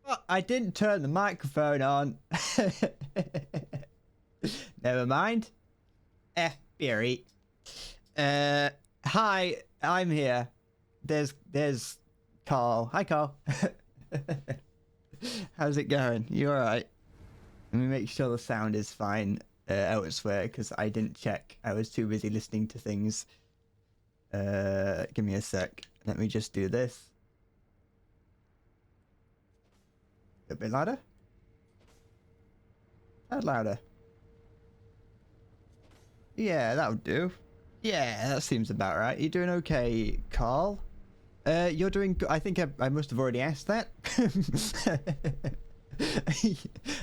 Oh, I didn't turn the microphone on. Never mind. Beery. Hi, I'm here. There's Carl. Hi, Carl. How's it going? You alright? Let me make sure the sound is fine elsewhere, because I didn't check. I was too busy listening to things. Give me a sec. Let me just do this. A bit louder? Add louder. Yeah, that would do. Yeah, that seems about right. You doing okay, Carl? You're doing good. I think I must have already asked that.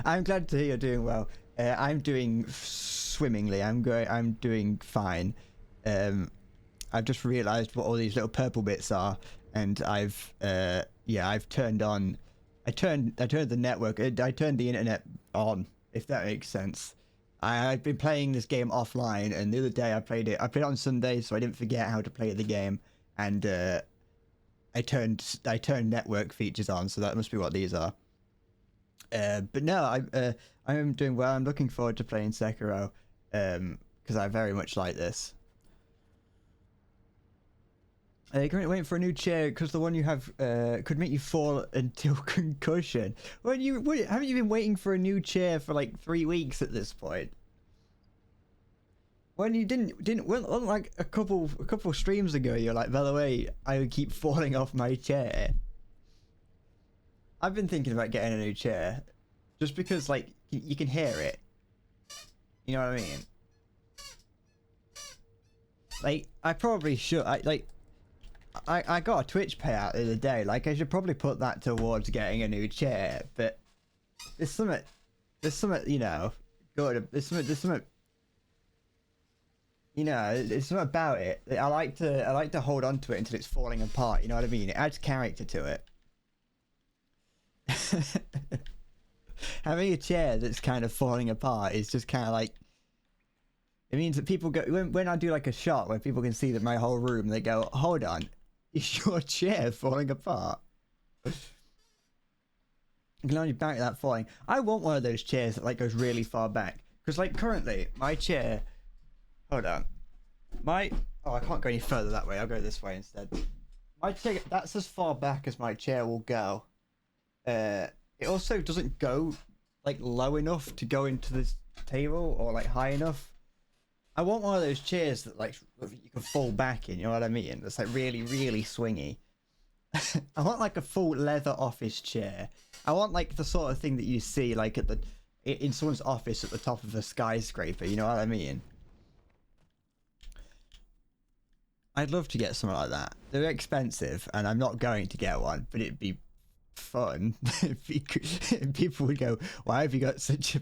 I'm glad to hear you're doing well. I'm doing swimmingly. I'm doing fine. I've just realised what all these little purple bits are, and I've turned on. I turned the network. I turned the internet on, if that makes sense. I've been playing this game offline, and the other day I played it on Sunday, so I didn't forget how to play the game, and I turned network features on, so that must be what these are. But no, I am doing well. I'm looking forward to playing Sekiro, because I very much like this. You're currently waiting for a new chair because the one you have could make you fall until concussion. Haven't you been waiting for a new chair for like 3 weeks at this point? When you didn't like a couple streams ago, you're like, by the way, I keep falling off my chair. I've been thinking about getting a new chair, just because like you can hear it. You know what I mean? Like I probably should. I got a Twitch payout the other day. Like I should probably put that towards getting a new chair, but there's something, you know, good. There's something, you know, there's something about it. I like to hold on to it until it's falling apart. You know what I mean? It adds character to it. Having a chair that's kind of falling apart is just kind of like, it means that people go when I do like a shot where people can see that my whole room, they go, hold on, is your chair falling apart? You can only back that falling. I want one of those chairs that like goes really far back, because like currently my chair, hold on, I can't go any further that way. I'll go this way instead. My chair, that's as far back as my chair will go. It also doesn't go like low enough to go into this table, or like high enough. I want one of those chairs that like you can fall back in, you know what I mean? That's like really, really swingy. I want like a full leather office chair. I want like the sort of thing that you see like in someone's office at the top of a skyscraper, you know what I mean? I'd love to get something like that. They're expensive, and I'm not going to get one, but it'd be fun. People would go, why have you got such a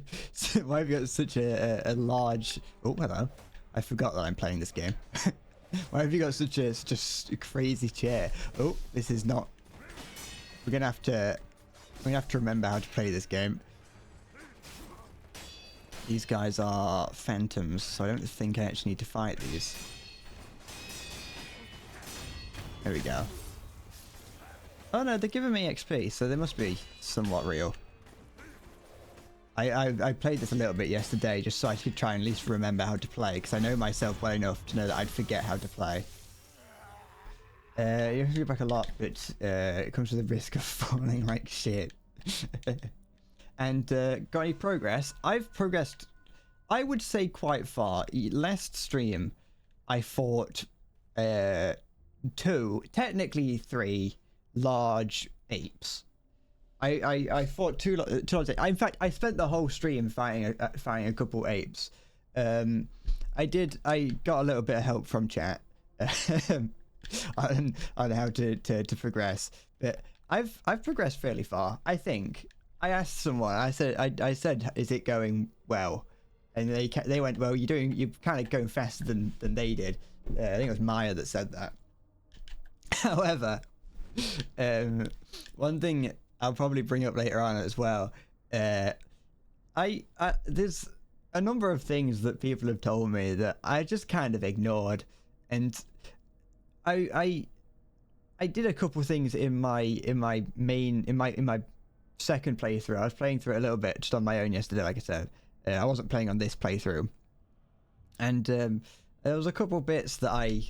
large, oh hello, I forgot that I'm playing this game. Why have you got such a crazy chair? Oh, this is not, we're gonna have to remember how to play this game. These guys are phantoms, so I don't think I actually need to fight these. There we go. Oh no, they're giving me XP, so they must be somewhat real. I played this a little bit yesterday just so I could try and at least remember how to play, because I know myself well enough to know that I'd forget how to play. You have to go back a lot, but it comes with the risk of falling like shit. And got any progress? I've progressed, I would say, quite far. Last stream, I fought 2, technically 3 large apes. I fought two large apes. In fact, I spent the whole stream fighting a couple apes. I got a little bit of help from chat on how to progress, but I've progressed fairly far, I think. I asked someone, I said, is it going well? And they went, well, you're kind of going faster than they did. I think it was Maya that said that. However, one thing I'll probably bring up later on as well, there's a number of things that people have told me that I just kind of ignored, and I did a couple things in my second playthrough. I was playing through it a little bit just on my own yesterday, like I said. I wasn't playing on this playthrough. And there was a couple bits that I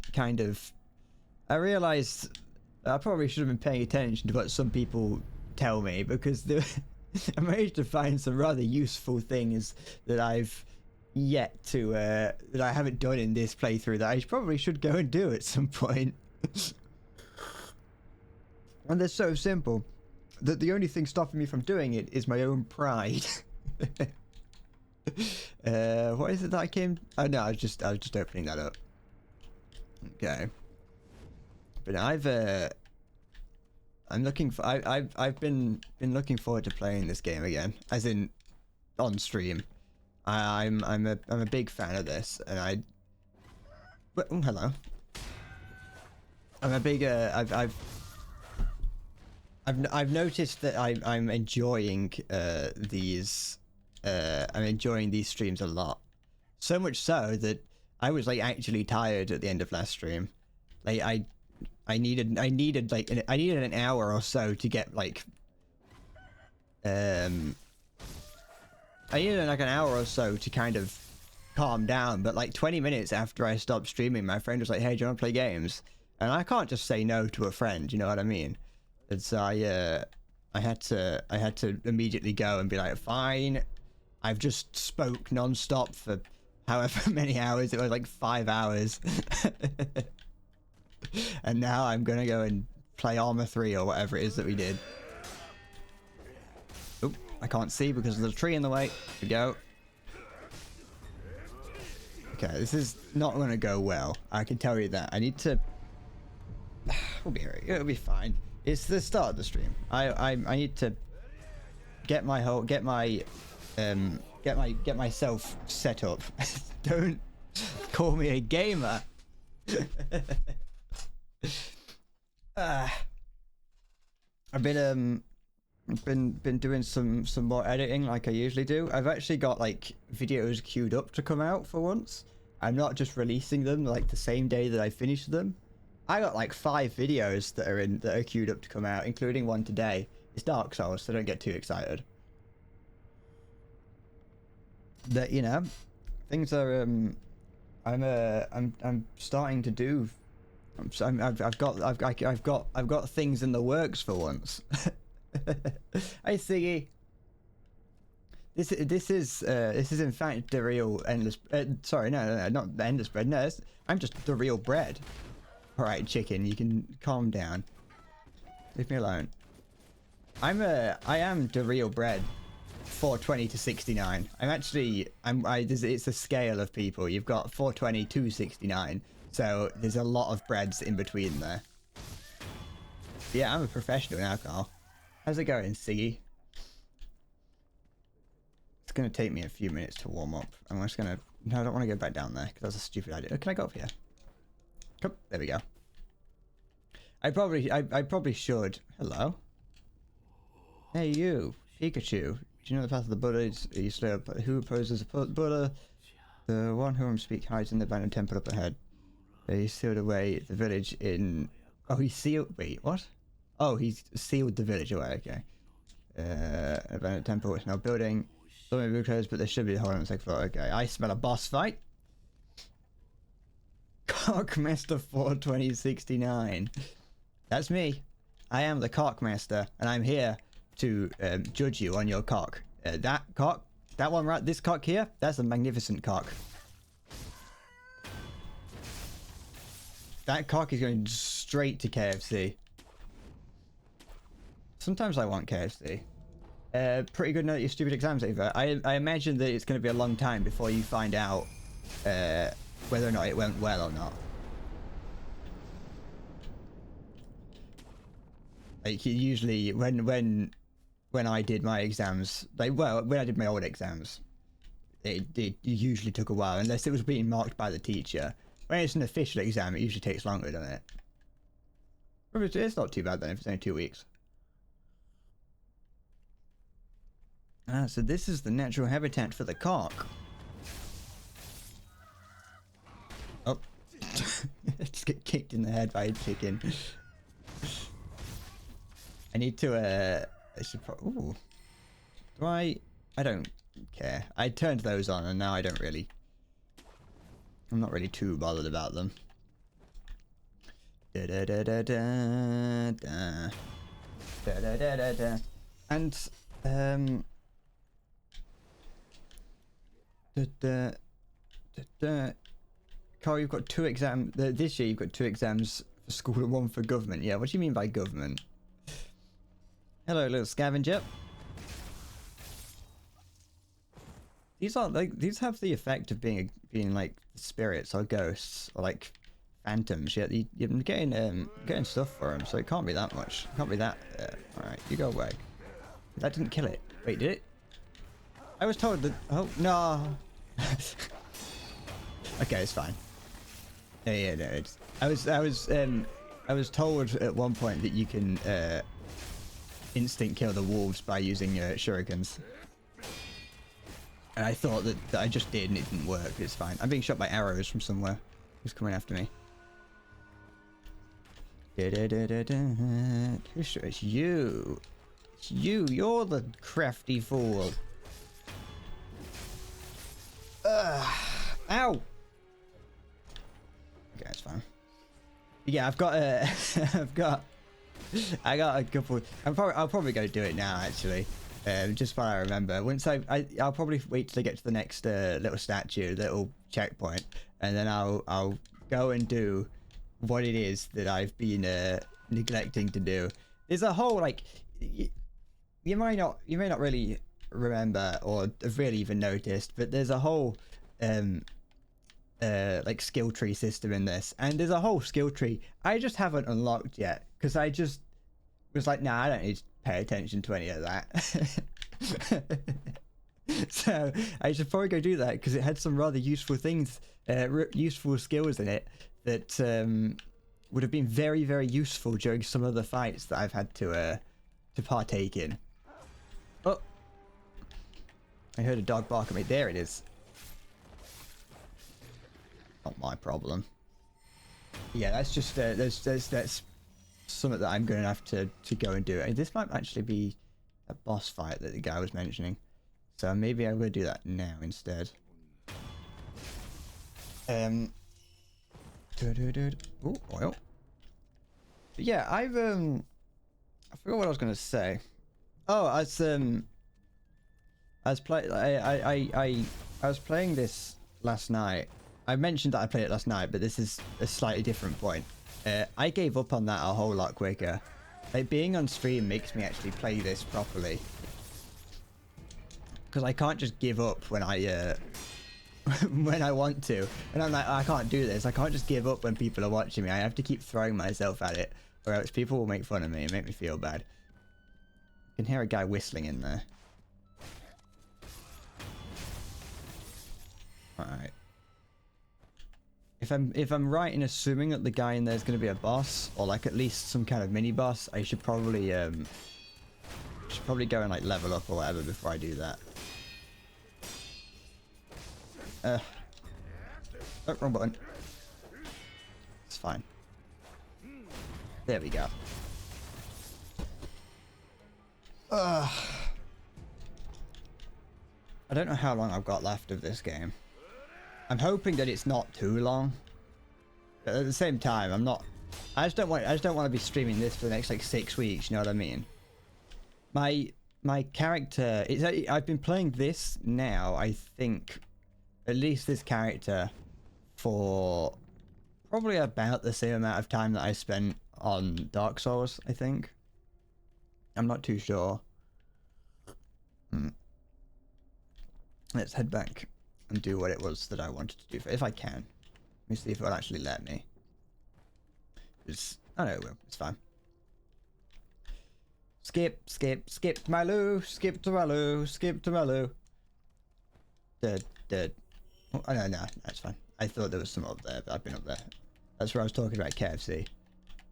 realised I probably should have been paying attention to what some people tell me, because I managed to find some rather useful things that I've yet to that I haven't done in this playthrough that I probably should go and do at some point. And they're so simple that the only thing stopping me from doing it is my own pride. What is it that I came? Oh no, I was just opening that up. Okay. But I'm looking for. I've been looking forward to playing this game again, as in on stream. I'm a big fan of this, and hello. I'm a big I've noticed that I'm enjoying these I'm enjoying these streams a lot. So much so that I was like actually tired at the end of last stream. Like I needed an hour or so to get like I needed like an hour or so to kind of calm down, but like 20 minutes after I stopped streaming, my friend was like, "Hey, do you want to play games?" And I can't just say no to a friend, you know what I mean? And so I had to immediately go and be like, "Fine." I've just spoke non-stop for however many hours. It was like 5 hours. And now I'm gonna go and play Armor 3 or whatever it is that we did. Oop, I can't see because there's a tree in the way. Here we go. Okay, this is not gonna go well. I can tell you that. I need to... We'll be alright. It'll be fine. It's the start of the stream. I need to get myself set up. Don't call me a gamer. I've been doing some more editing like I usually do. I've actually got like videos queued up to come out for once. I'm not just releasing them like the same day that I finish them. I got like 5 videos that are queued up to come out, including one today. It's Dark Souls, so don't get too excited. That, you know, things are I'm starting to do. I've got things in the works for once. Hey Siggy. This is in fact the real endless. Sorry, no, not the endless bread. No, I'm just the real bread. All right, chicken, you can calm down. Leave me alone. I am the real bread. 420 to 69. It's a scale of people. You've got 420 to 69. So there's a lot of breads in between there. Yeah, I'm a professional in alcohol. How's it going, Siggy? It's gonna take me a few minutes to warm up. I'm just gonna... No, I don't want to go back down there, because that's a stupid idea. Can I go up here? Come, there we go. I probably should. Hello? Hey you, Pikachu. Do you know the path of the Buddha? You slay up. Who opposes the Buddha? The one whom speak hides in the abandoned temple up ahead. He sealed away the village in... Oh, he sealed... Wait, what? Oh, he's sealed the village away, okay. Abandoned temple, which now building. So many be closed, but there should be a hole on the second floor. Okay, I smell a boss fight. Cockmaster 42069. That's me. I am the Cockmaster, and I'm here to judge you on your cock. That cock, that one right, this cock here, that's a magnificent cock. That cock is going straight to KFC. Sometimes I want KFC. Pretty good note at your stupid exams, Ava. I imagine that it's going to be a long time before you find out whether or not it went well or not. Like usually when I did my exams, like when I did my old exams, it usually took a while unless it was being marked by the teacher. When it's an official exam, it usually takes longer, doesn't it? It's not too bad then if it's only 2 weeks. Ah, so this is the natural habitat for the cock. Oh. Just get kicked in the head by a chicken. I need to I should probably... Ooh. Do I... I don't care. I turned those on and now I don't really... I'm not really too bothered about them. Da da da da da da. Da da da da da. And, da da da da. Carl, you've got 2 exams. This year you've got 2 exams for school and 1 for government. Yeah, what do you mean by government? Hello, little scavenger. These are like, these have the effect of being like spirits or ghosts or like phantoms. Yet you're getting stuff for them, so it can't be that much. It can't be that. All right, you go away. That didn't kill it. Wait, did it? I was told that. Oh no. Okay, it's fine. Yeah, no, it's. I was told at one point that you can instant kill the wolves by using shurikens. And I thought that I just did and it didn't work. It's fine. I'm being shot by arrows from somewhere. Who's coming after me? It's you. It's you. You're the crafty fool. Ow! Okay, that's fine. Yeah, I've got I got a couple. I'll probably go do it now actually. Just while I remember. Once I'll probably wait till I get to the next little statue, little checkpoint, and then I'll go and do what it is that I've been neglecting to do. There's a whole like you may not really remember or have really even noticed, but there's a whole like skill tree system in this, and there's a whole skill tree I just haven't unlocked yet because I just was like, nah, I don't need to pay attention to any of that. So I should probably go do that because it had some rather useful things, useful skills in it that would have been very, very useful during some of the fights that I've had to partake in. Oh, I heard a dog bark at me. There it is. Not my problem. Yeah, that's just that's something that I'm going to have to go and do. And this might actually be a boss fight that the guy was mentioning, so maybe I'm going to do that now instead. Ooh, oil. But yeah, I forgot what I was going to say. Oh, I was playing this last night. I mentioned that I played it last night, but this is a slightly different point. I gave up on that a whole lot quicker. Like, being on stream makes me actually play this properly. Because I can't just give up when I when I want to. And I'm like, I can't do this. I can't just give up when people are watching me. I have to keep throwing myself at it, or else people will make fun of me and make me feel bad. I can hear a guy whistling in there. Alright. If I'm right in assuming that the guy in there is going to be a boss, or like at least some kind of mini boss, I should probably go and like level up or whatever before I do that. Oh, wrong button. It's fine. There we go. I don't know how long I've got left of this game. I'm hoping that it's not too long, but at the same time, I'm not. I just don't want to be streaming this for the next like 6 weeks. You know what I mean? My character is. I've been playing this now. I think at least this character for probably about the same amount of time that I spent on Dark Souls. I think. I'm not too sure. Let's head back and do what it was that I wanted to do, if I can. Let me see if it'll actually let me. Oh no, it will. It's fine. Skip to my loo, skip to my loo, skip to my loo. Dead. Oh, no, that's fine. I thought there was some up there, but I've been up there. That's where I was talking about KFC.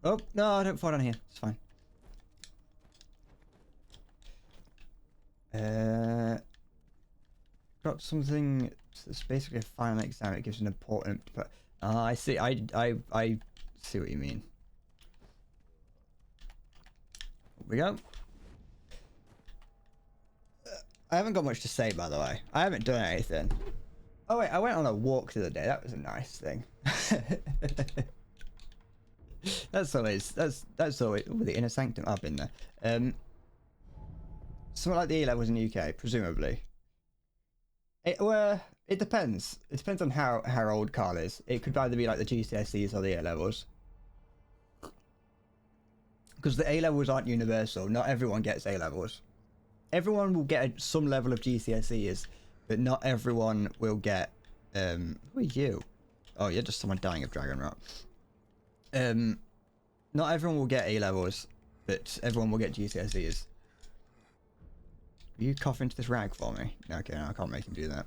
Oh, no, don't fall down here. It's fine. Got something. It's basically a final exam. It gives an important. But I see. I see what you mean. Here we go. I haven't got much to say, by the way. I haven't done anything. Oh wait, I went on a walk the other day. That was a nice thing. that's always oh, the inner sanctum. I've been there. Something like the A levels in the UK, presumably. It depends. It depends on how old Carl is. It could either be like the GCSEs or the A levels. Because the A levels aren't universal. Not everyone gets A levels. Everyone will get some level of GCSEs, but not everyone will get. Who are you? Oh, you're just someone dying of dragon rot. Not everyone will get A levels, but everyone will get GCSEs. Will you cough into this rag for me? Okay, no, I can't make him do that.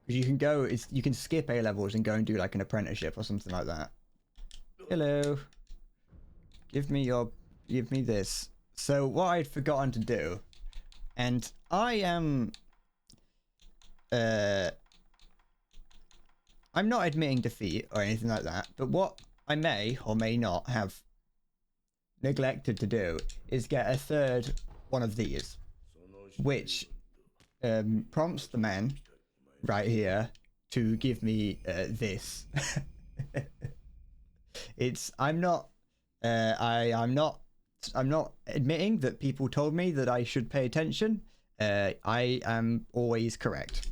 Because you can go, you can skip A levels and go and do like an apprenticeship or something like that. Hello. Give me this. So what I'd forgotten to do, and I am, I'm not admitting defeat or anything like that, but what I may or may not have neglected to do is get a third one of these, which prompts the man right here to give me this. I'm not admitting that people told me that I should pay attention. I am always correct.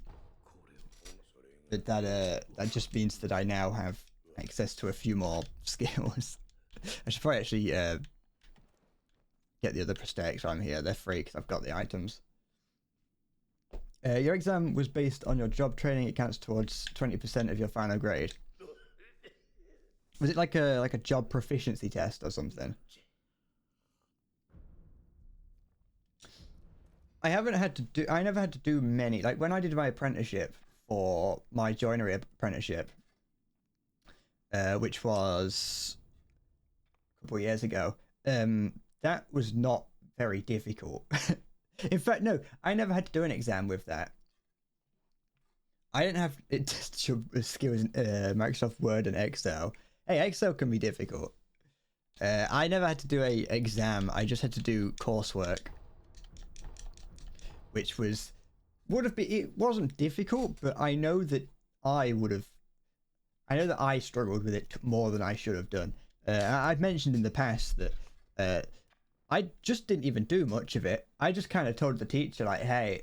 But that just means that I now have access to a few more skills. I should probably actually get the other prosthetics while I'm here. They're free because I've got the items. Your exam was based on your job training. It counts towards 20% of your final grade. Was it like a job proficiency test or something? I never had to do many. Like when I did my apprenticeship for my joinery apprenticeship, which was a couple of years ago, that was not very difficult. In fact, no, I never had to do an exam with that. I didn't have it test skills in Microsoft Word and Excel. Hey, Excel can be difficult. I never had to do a exam. I just had to do coursework, which it wasn't difficult, but I know that I struggled with it more than I should have done. I've mentioned in the past that I just didn't even do much of it. I just kind of told the teacher, like, hey,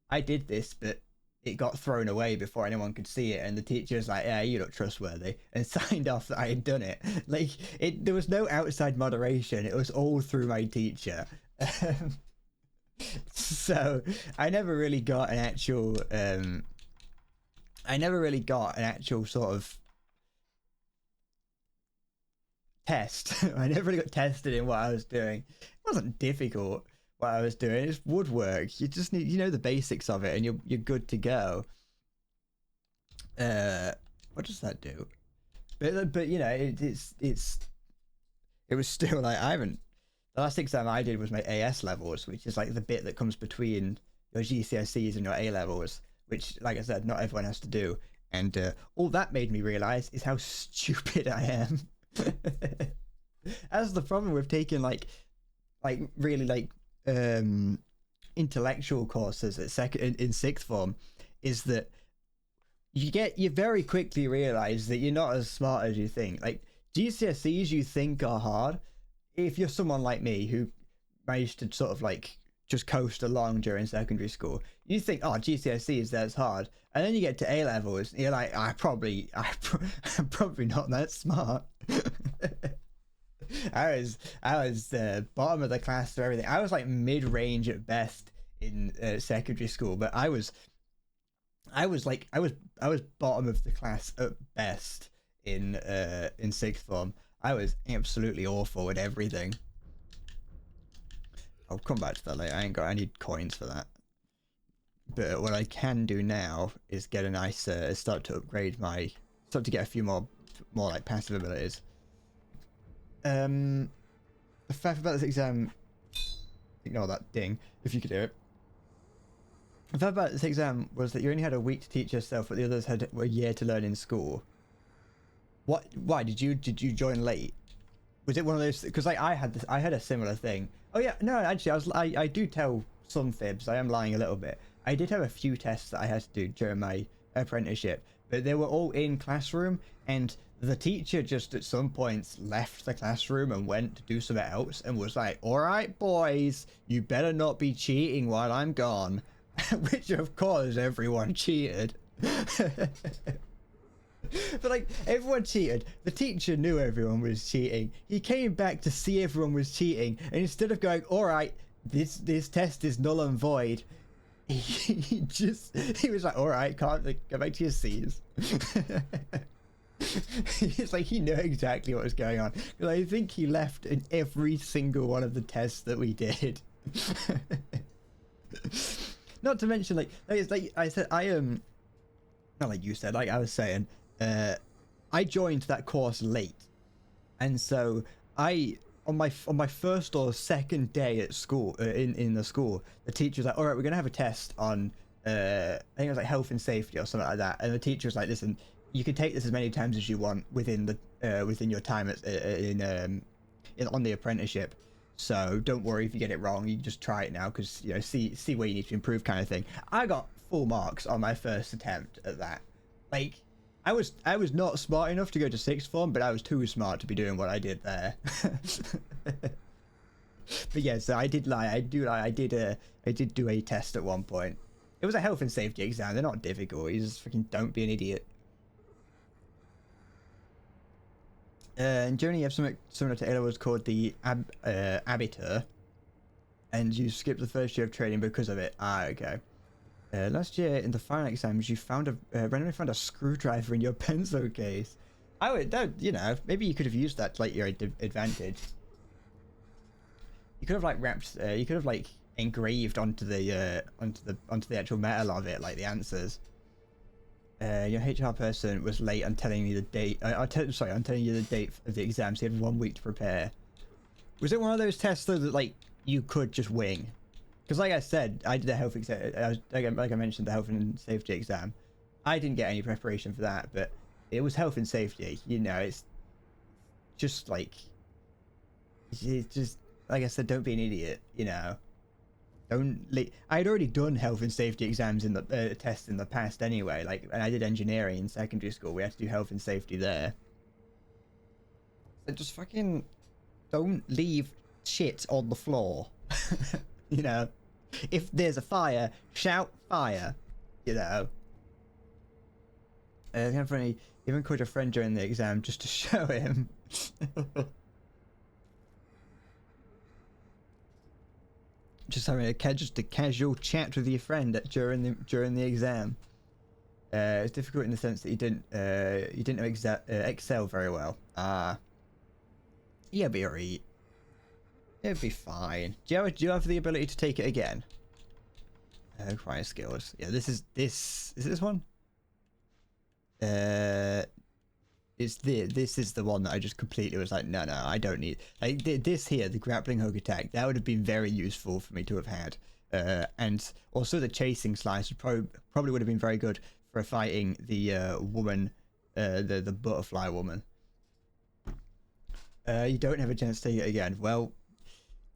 I did this, but it got thrown away before anyone could see it. And the teacher was like, yeah, you look trustworthy, and signed off that I had done it. Like, there was no outside moderation. It was all through my teacher. So I never really got an actual sort of test. I never really got tested in what I was doing. It wasn't difficult what I was doing. It's woodwork. You just need, the basics of it, and you're good to go. What does that do? But it was still like the last exam I did was my AS levels, which is like the bit that comes between your GCSEs and your A levels, which, like I said, not everyone has to do. And all that made me realize is how stupid I am. That's the problem with taking like really intellectual courses at in sixth form, is that you very quickly realize that you're not as smart as you think. Like GCSEs you think are hard. If you're someone like me who managed to sort of like just coast along during secondary school, you think, oh, GCSEs, that's hard. And then you get to A levels, and you're like, I'm probably not that smart. I was the bottom of the class for everything. I was like mid-range at best in secondary school, but I was bottom of the class at best in sixth form. I was absolutely awful at everything. I'll come back to that later. I need coins for that. But what I can do now is get a nice start to get a few more like passive abilities. The fact about this exam, ignore that ding if you could hear it. The fact about this exam was that you only had a week to teach yourself, but the others had a year to learn in school. What? Why did you join late? Was it one of those? Because I had a similar thing. Oh yeah, no, actually I do tell some fibs. I am lying a little bit. I did have a few tests that I had to do during my apprenticeship, but they were all in classroom, and the teacher just at some points left the classroom and went to do something else and was like, all right, boys, you better not be cheating while I'm gone. Which, of course, everyone cheated. But like, everyone cheated. The teacher knew everyone was cheating. He came back to see everyone was cheating, and instead of going, all right, this test is null and void, he was like, all right, can't go back to your C's. It's like he knew exactly what was going on, because I think he left in every single one of the tests that we did. Not to mention, like it's like I said, not like you said, like I was saying, I joined that course late, and so on my first or second day at school, in the school, the teacher was like, all right, we're gonna have a test on I think it was like health and safety or something like that, and the teacher was like, listen, you can take this as many times as you want within your time on the apprenticeship, so don't worry if you get it wrong, you can just try it now, because you know, see where you need to improve, kind of thing. I got full marks on my first attempt at that. Like, I was not smart enough to go to sixth form, but I was too smart to be doing what I did there. But yeah, so I did lie. I did do a test at one point. It was a health and safety exam. They're not difficult. You just freaking don't be an idiot. In Germany, you have something similar to A-levels called the Abitur, and you skipped the first year of training because of it. Ah, okay. Last year in the final exams, you randomly found a screwdriver in your pencil case. I would, you know, maybe you could have used that to like your advantage. You could have like you could have like engraved onto the actual metal of it, like the answers. Your HR person was late on telling me the date. I'm telling you the date of the exam. So you had 1 week to prepare. Was it one of those tests though that like you could just wing? Because like I said, I did a health exam. Like I mentioned, the health and safety exam. I didn't get any preparation for that, but it was health and safety. You know, it's just like I said, don't be an idiot. You know, I'd already done health and safety exams in the tests in the past anyway. Like, and I did engineering in secondary school. We had to do health and safety there. So just fucking don't leave shit on the floor. You know, if there's a fire, shout fire. You know. Even called your friend during the exam just to show him. Just having a casual chat with your friend during the exam. It's difficult in the sense that you didn't know Excel very well. Yeah, be alright. It'd be fine. Do you have the ability to take it again? Acquire skills. Yeah, is this one? This is the one that I just completely was like, no, I don't need. Like this here, the grappling hook attack, that would have been very useful for me to have had. And also the chasing slice probably would have been very good for fighting the woman, the butterfly woman. You don't have a chance to take it again. Well,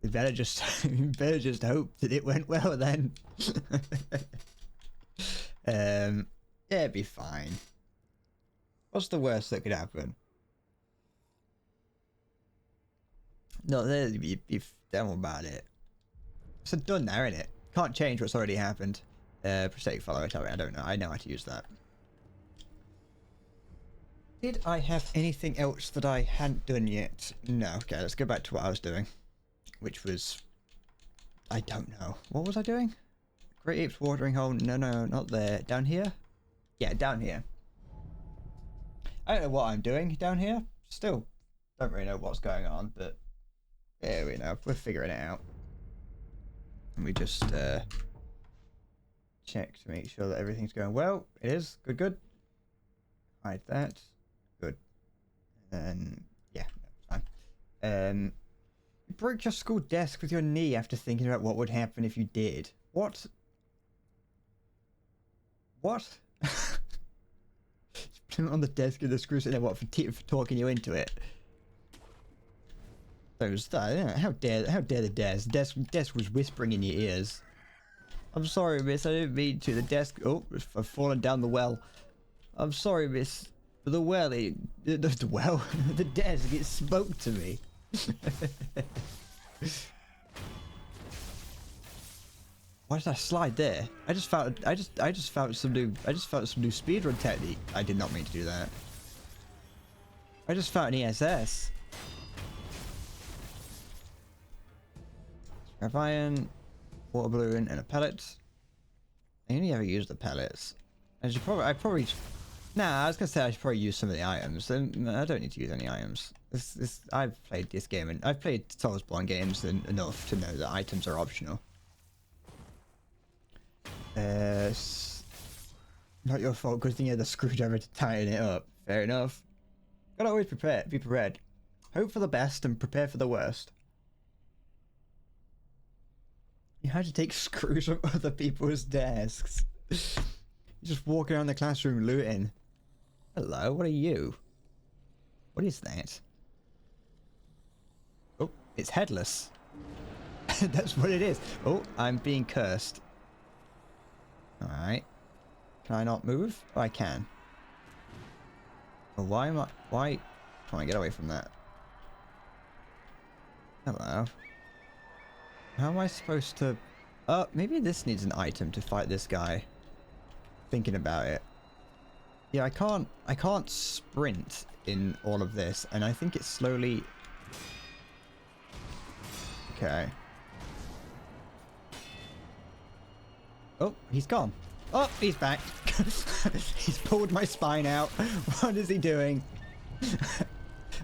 we better just hope that it went well then. Yeah, it'd be fine. What's the worst that could happen? No, you've done about it. It's done now, isn't it? Can't change what's already happened. Prosthetic follower, I don't know. I know how to use that. Did I have anything else that I hadn't done yet? No. Okay, let's go back to what I was doing. Which was... I don't know. What was I doing? Great Apes watering hole. No, not there. Down here? Yeah, down here. I don't know what I'm doing down here. Still don't really know what's going on, but there we know. We're figuring it out. And we just check to make sure that everything's going well. It is. Good. Hide that. Good. And yeah, that's fine. You broke your school desk with your knee after thinking about what would happen if you did. What? Put it on the desk and the screws in there, what, for talking you into it? How dare the desk? The desk was whispering in your ears. I'm sorry, miss. I didn't mean to. The desk... Oh, I've fallen down the well. I'm sorry, miss. The well... The well? The desk, it spoke to me. Why did I slide there? I just found some new speedrun technique. I did not mean to do that. I just found an ESS. Scrap iron, water balloon, and a pellet. I only ever use the pellets. I probably. Nah, I was gonna say I should probably use some of the items. And I don't need to use any items. I've played this game and I've played Soulsborne games enough to know that items are optional. Not your fault. Good thing you had the screwdriver to tighten it up. Fair enough. Gotta always be prepared. Hope for the best and prepare for the worst. You had to take screws from other people's desks. You just walk around the classroom looting. Hello, what are you? What is that? Oh, it's headless. That's what it is. Oh, I'm being cursed. Alright. Can I not move? Oh, I can. Well, why can't I get away from that? Hello. How am I supposed to... maybe this needs an item to fight this guy. Thinking about it. Yeah, I can't sprint in all of this, and I think it's slowly... Okay. Oh, he's gone. Oh, he's back. He's pulled my spine out. What is he doing?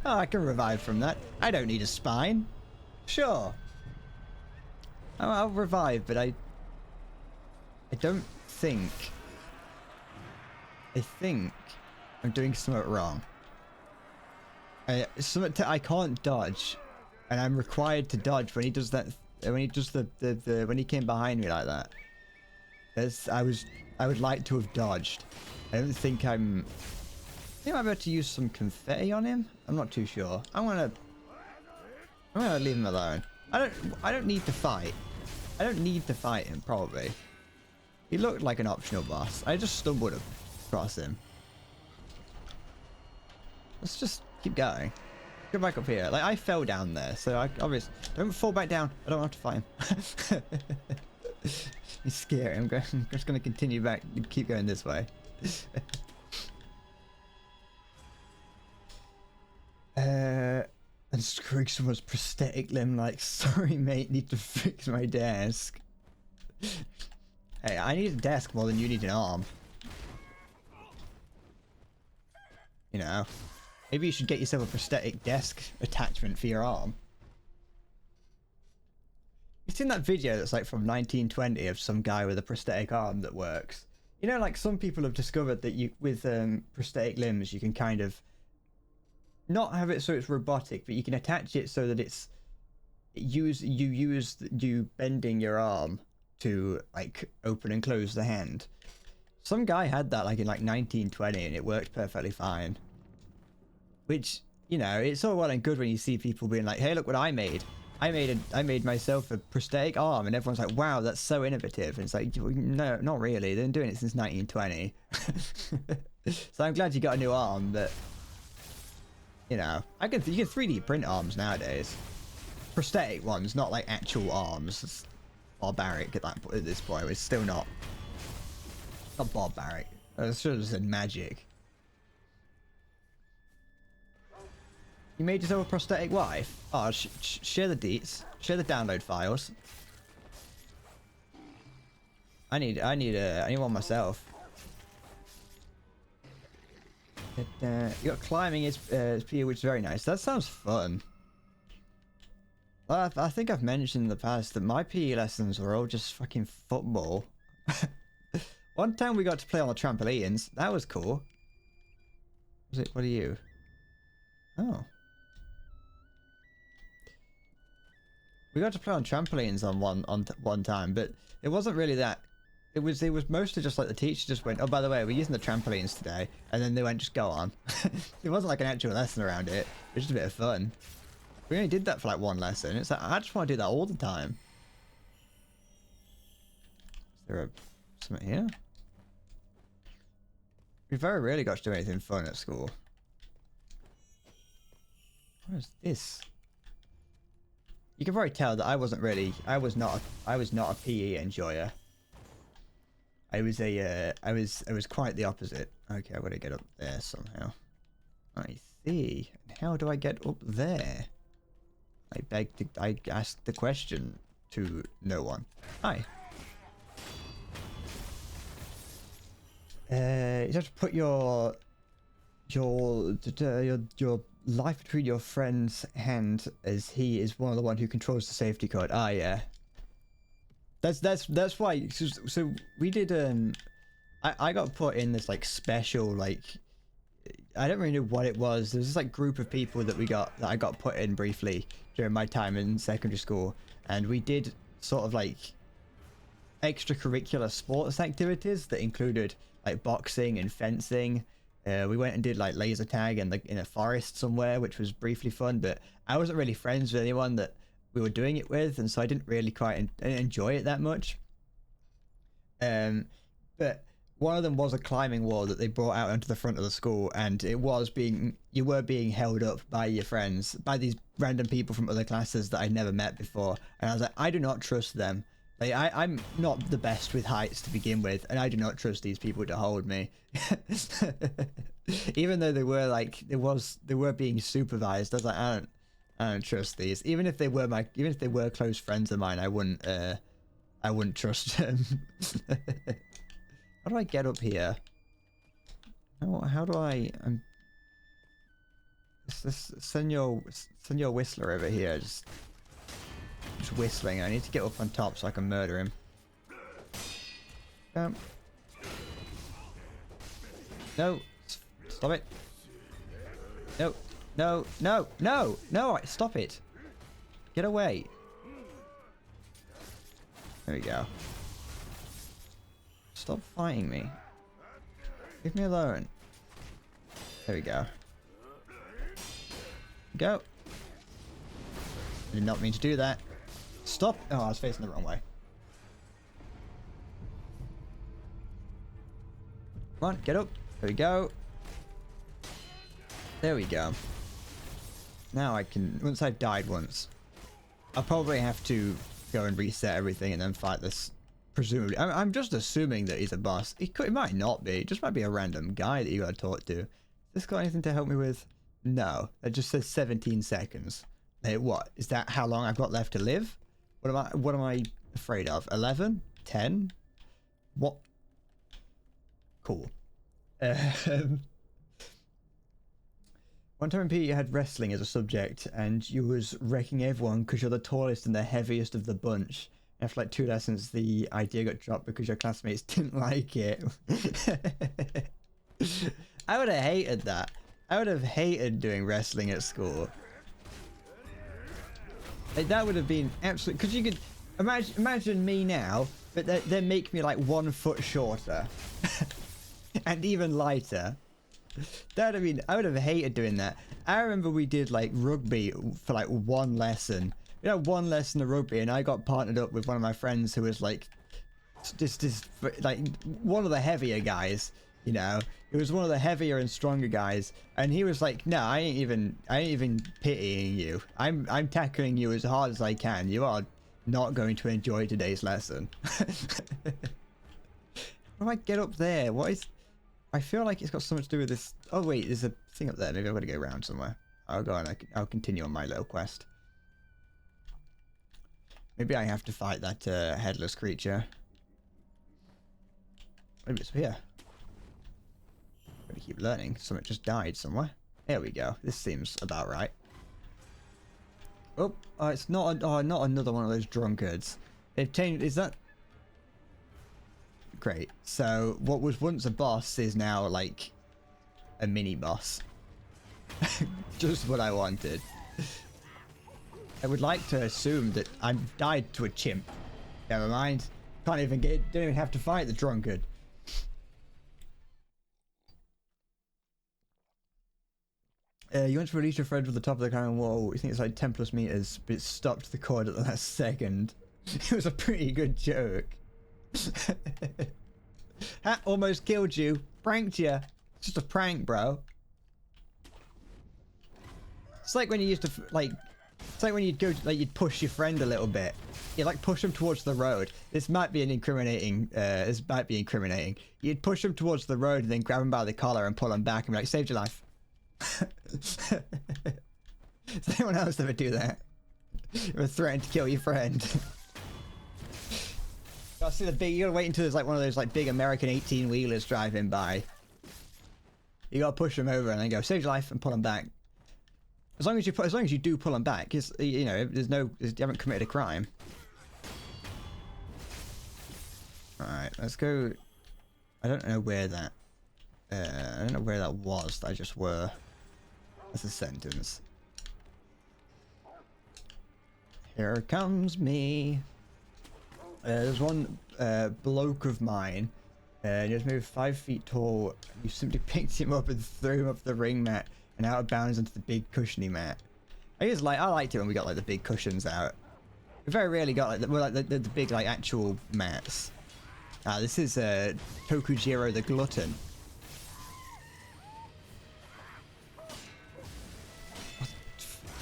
Oh, I can revive from that. I don't need a spine. Sure. I'll revive, but I don't think... I think I'm doing something wrong. I can't dodge, and I'm required to dodge when he does that. When he does when he came behind me like that. I would like to have dodged. I don't think I'm... I think I'm about to use some confetti on him. I'm not too sure. I'm gonna leave him alone. I don't need to fight. I don't need to fight him, probably. He looked like an optional boss. I just stumbled across him. Let's just keep going. Go back up here. Like, I fell down there, so I obviously... Don't fall back down. I don't have to fight him. He's scary. I'm just going to continue back and keep going this way. And screwing someone's prosthetic limb like, sorry mate, need to fix my desk. Hey, I need a desk more than you need an arm. You know, maybe you should get yourself a prosthetic desk attachment for your arm. You've seen that video that's like from 1920 of some guy with a prosthetic arm that works. You know, like some people have discovered that with prosthetic limbs you can kind of not have it so it's robotic, but you can attach it so that you bending your arm to like open and close the hand. Some guy had that like in like 1920 and it worked perfectly fine. Which, you know, it's all well and good when you see people being like, hey, look what I made. I made myself a prosthetic arm, and everyone's like, wow, that's so innovative. And it's like, no, not really. They've been doing it since 1920. So I'm glad you got a new arm, but you know, you can 3D print arms nowadays. Prosthetic ones, not like actual arms. It's barbaric at this point. It's still not barbaric. I should have said magic. You made yourself a prosthetic wife? Oh, share the deets. Share the download files. I need one myself. You got climbing is PE, which is very nice. That sounds fun. Well, I think I've mentioned in the past that my PE lessons were all just fucking football. One time we got to play on the trampolines. That was cool. What are you? Oh. We got to play on trampolines on one time, but it wasn't really that. It was mostly just like the teacher just went, oh, by the way, we're using the trampolines today, and then they went, just go on. It wasn't like an actual lesson around it. It was just a bit of fun. We only did that for like one lesson. It's like, I just want to do that all the time. there something here? We very rarely got to do anything fun at school. What is this? You can probably tell that I was not a PE enjoyer. I was quite the opposite. Okay, I've got to get up there somehow. I see. How do I get up there? I asked the question to no one. Hi. You have to put your life between your friend's hand, as he is one of the one who controls the safety code. Ah, yeah. That's why. So we did. I got put in this like special like. I don't really know what it was. There was this like group of people that I got put in briefly during my time in secondary school, and we did sort of like extracurricular sports activities that included like boxing and fencing. We went and did like laser tag in a forest somewhere, which was briefly fun, but I wasn't really friends with anyone that we were doing it with, and so I didn't really quite enjoy it that much. But one of them was a climbing wall that they brought out onto the front of the school, and you were being held up by your friends, by these random people from other classes that I'd never met before, and I was like, I do not trust them. Like, I'm not the best with heights to begin with, and I do not trust these people to hold me. Even though they were being supervised, I was like, I don't trust these. Even if they were close friends of mine, I wouldn't trust them. How do I get up here? How do I? Send your whistler over here. Just whistling. I need to get up on top so I can murder him. No, stop it. No, no, no, no, no! Stop it! Get away! There we go. Stop fighting me. Leave me alone. There we go. Go. I did not mean to do that. Stop! Oh, I was facing the wrong way. Come on, get up. There we go. There we go. Now I can... Once I've died once, I'll probably have to go and reset everything and then fight this. Presumably. I'm just assuming that he's a boss. It might not be. It just might be a random guy that you gotta talk to. Has this got anything to help me with? No. It just says 17 seconds. Hey, what? Is that how long I've got left to live? What am I afraid of? 11? 10? What? Cool. One time in PE you had wrestling as a subject, and you was wrecking everyone because you're the tallest and the heaviest of the bunch. After like 2 lessons, the idea got dropped because your classmates didn't like it. I would have hated that. I would have hated doing wrestling at school. Like, that would have been absolute. Because you could imagine me now, but they make me like 1 foot shorter and even lighter. That would have been. I would have hated doing that. I remember we did like rugby for like 1 lesson. We had 1 lesson of rugby, and I got partnered up with one of my friends who was like, just like one of the heavier guys. You know, it was one of the heavier and stronger guys, and he was like, "No, I ain't even pitying you. I'm tackling you as hard as I can. You are not going to enjoy today's lesson." How do I get up there? What is? I feel like it's got something to do with this. Oh wait, there's a thing up there. Maybe I've got to go around somewhere. I'll go on. I'll continue on my little quest. Maybe I have to fight that headless creature. Maybe it's here. Gotta keep learning. Something just died somewhere. There we go. This seems about right. Oh, it's not. Not another one of those drunkards. They've changed. Is that? Great. So what was once a boss is now like a mini boss. Just what I wanted. I would like to assume that I died to a chimp. Never mind. Don't even have to fight the drunkard. You want to release your friend from the top of the cannon wall. You think it's like 10 plus meters, but it stopped the cord at the last second. It was a pretty good joke. That almost killed you. Pranked you. It's just a prank, bro. It's like when you used to, like... It's like when you'd go, like, you'd push your friend a little bit. You like push him towards the road. This might be incriminating. You'd push him towards the road and then grab him by the collar and pull him back and be like, saved your life. Does anyone else ever do that? You're threatened to kill your friend. You gotta see the big, you gotta wait until there's like one of those like big American 18-wheelers driving by. You gotta push them over and then go, save your life, and pull them back. As long as you do pull them back, because you know you haven't committed a crime. All right, let's go. I don't know where that. I don't know where that was. That I just were. That's a sentence. Here comes me. There's one bloke of mine. He was maybe 5 feet tall. You simply picked him up and threw him up the ring mat and out of bounds into the big cushiony mat. I liked it when we got like the big cushions out. We very rarely got like the big like actual mats. This is Tokujiro the Glutton.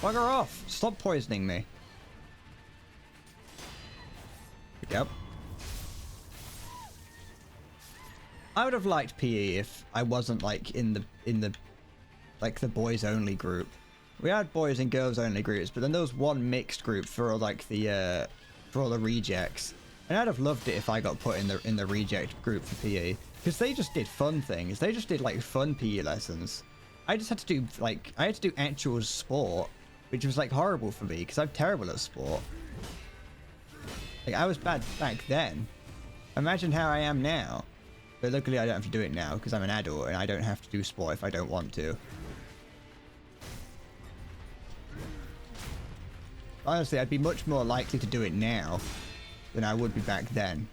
Bugger off! Stop poisoning me. Yep. I would have liked PE if I wasn't like in the like the boys only group. We had boys and girls only groups, but then there was one mixed group for all like the for all the rejects. And I'd have loved it if I got put in the reject group for PE, because they just did fun things. They just did like fun PE lessons. I just had to do like actual sport, which was like horrible for me because I'm terrible at sport. Like I was bad back then. Imagine how I am now. But luckily I don't have to do it now because I'm an adult and I don't have to do sport if I don't want to. Honestly, I'd be much more likely to do it now than I would be back then.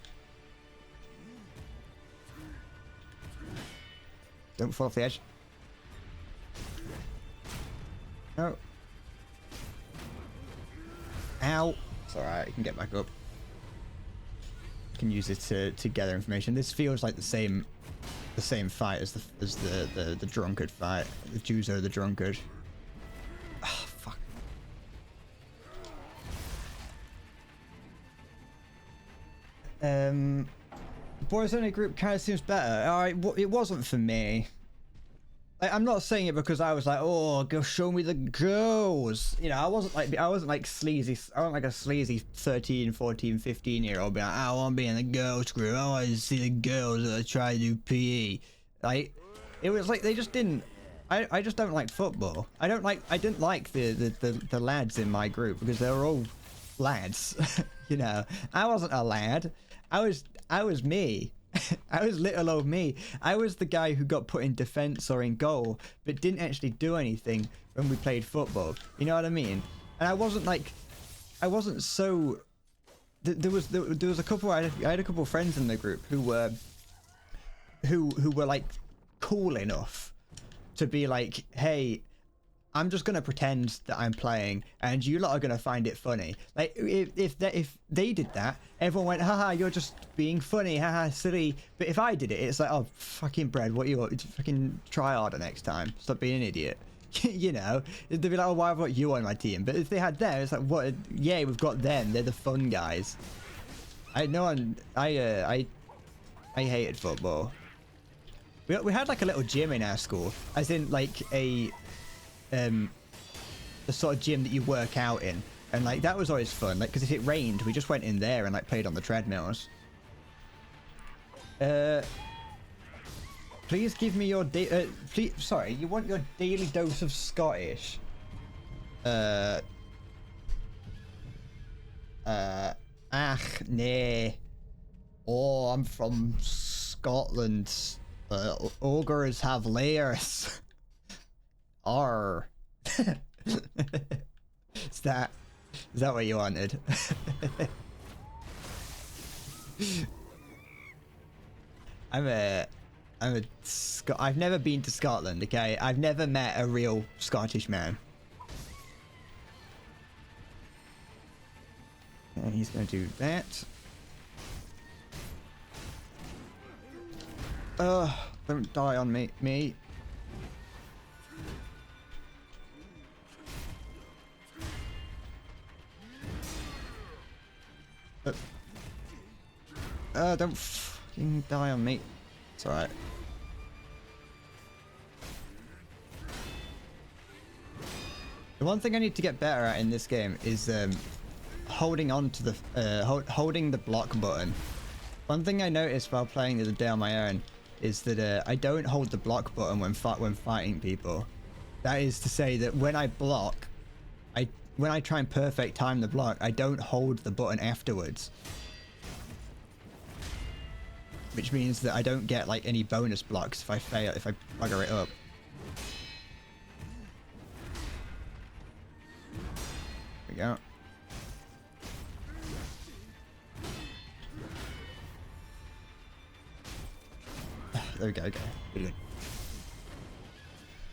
Don't fall off the edge. No. Ow. It's alright, I can get back up. Can use it to gather information. This feels like the same fight as the drunkard fight. The Juzo the drunkard. Oh, fuck. Boys only group kind of seems better. Alright, it wasn't for me. I'm not saying it because I was like, oh, go show me the girls. You know, I wasn't like sleazy. I wasn't like a sleazy 13, 14, 15-year-old being like, I want to be in the girls group. I want to see the girls that try to do PE. Like, it was like they just didn't. I just don't like football. I didn't like the lads in my group because they were all lads. You know, I wasn't a lad. I was me. I was little old me. I was the guy who got put in defense or in goal, but didn't actually do anything when we played football. You know what I mean? And I wasn't so. There was a couple. I had a couple of friends in the group who were like cool enough to be like, hey, I'm just gonna pretend that I'm playing, and you lot are gonna find it funny. Like if they did that, everyone went, haha, you're just being funny, haha, silly. But if I did it, it's like, oh, fucking bread, what you want? Fucking try harder next time. Stop being an idiot. You know, they'd be like, oh, why have I got you on my team? But if they had them, it's like, what? Yeah, we've got them. They're the fun guys. I hated football. We had like a little gym in our school, as in like the sort of gym that you work out in, and like that was always fun. Like, because if it rained, we just went in there and like played on the treadmills. Please give me your please. Sorry, you want your daily dose of Scottish? Ach, nee. Oh, I'm from Scotland. Ogres have layers. Arr. Is that what you wanted? I've never been to Scotland, okay? I've never met a real Scottish man. And he's gonna do that. Don't die on me. Don't fucking die on me. It's alright. The one thing I need to get better at in this game is holding on to the holding the block button. One thing I noticed while playing the other day on my own is that I don't hold the block button when fighting people. That is to say that when I block, when I try and perfect time the block, I don't hold the button afterwards. Which means that I don't get like any bonus blocks if I fail, if I bugger it up. There we go. There we go, okay. Pretty good.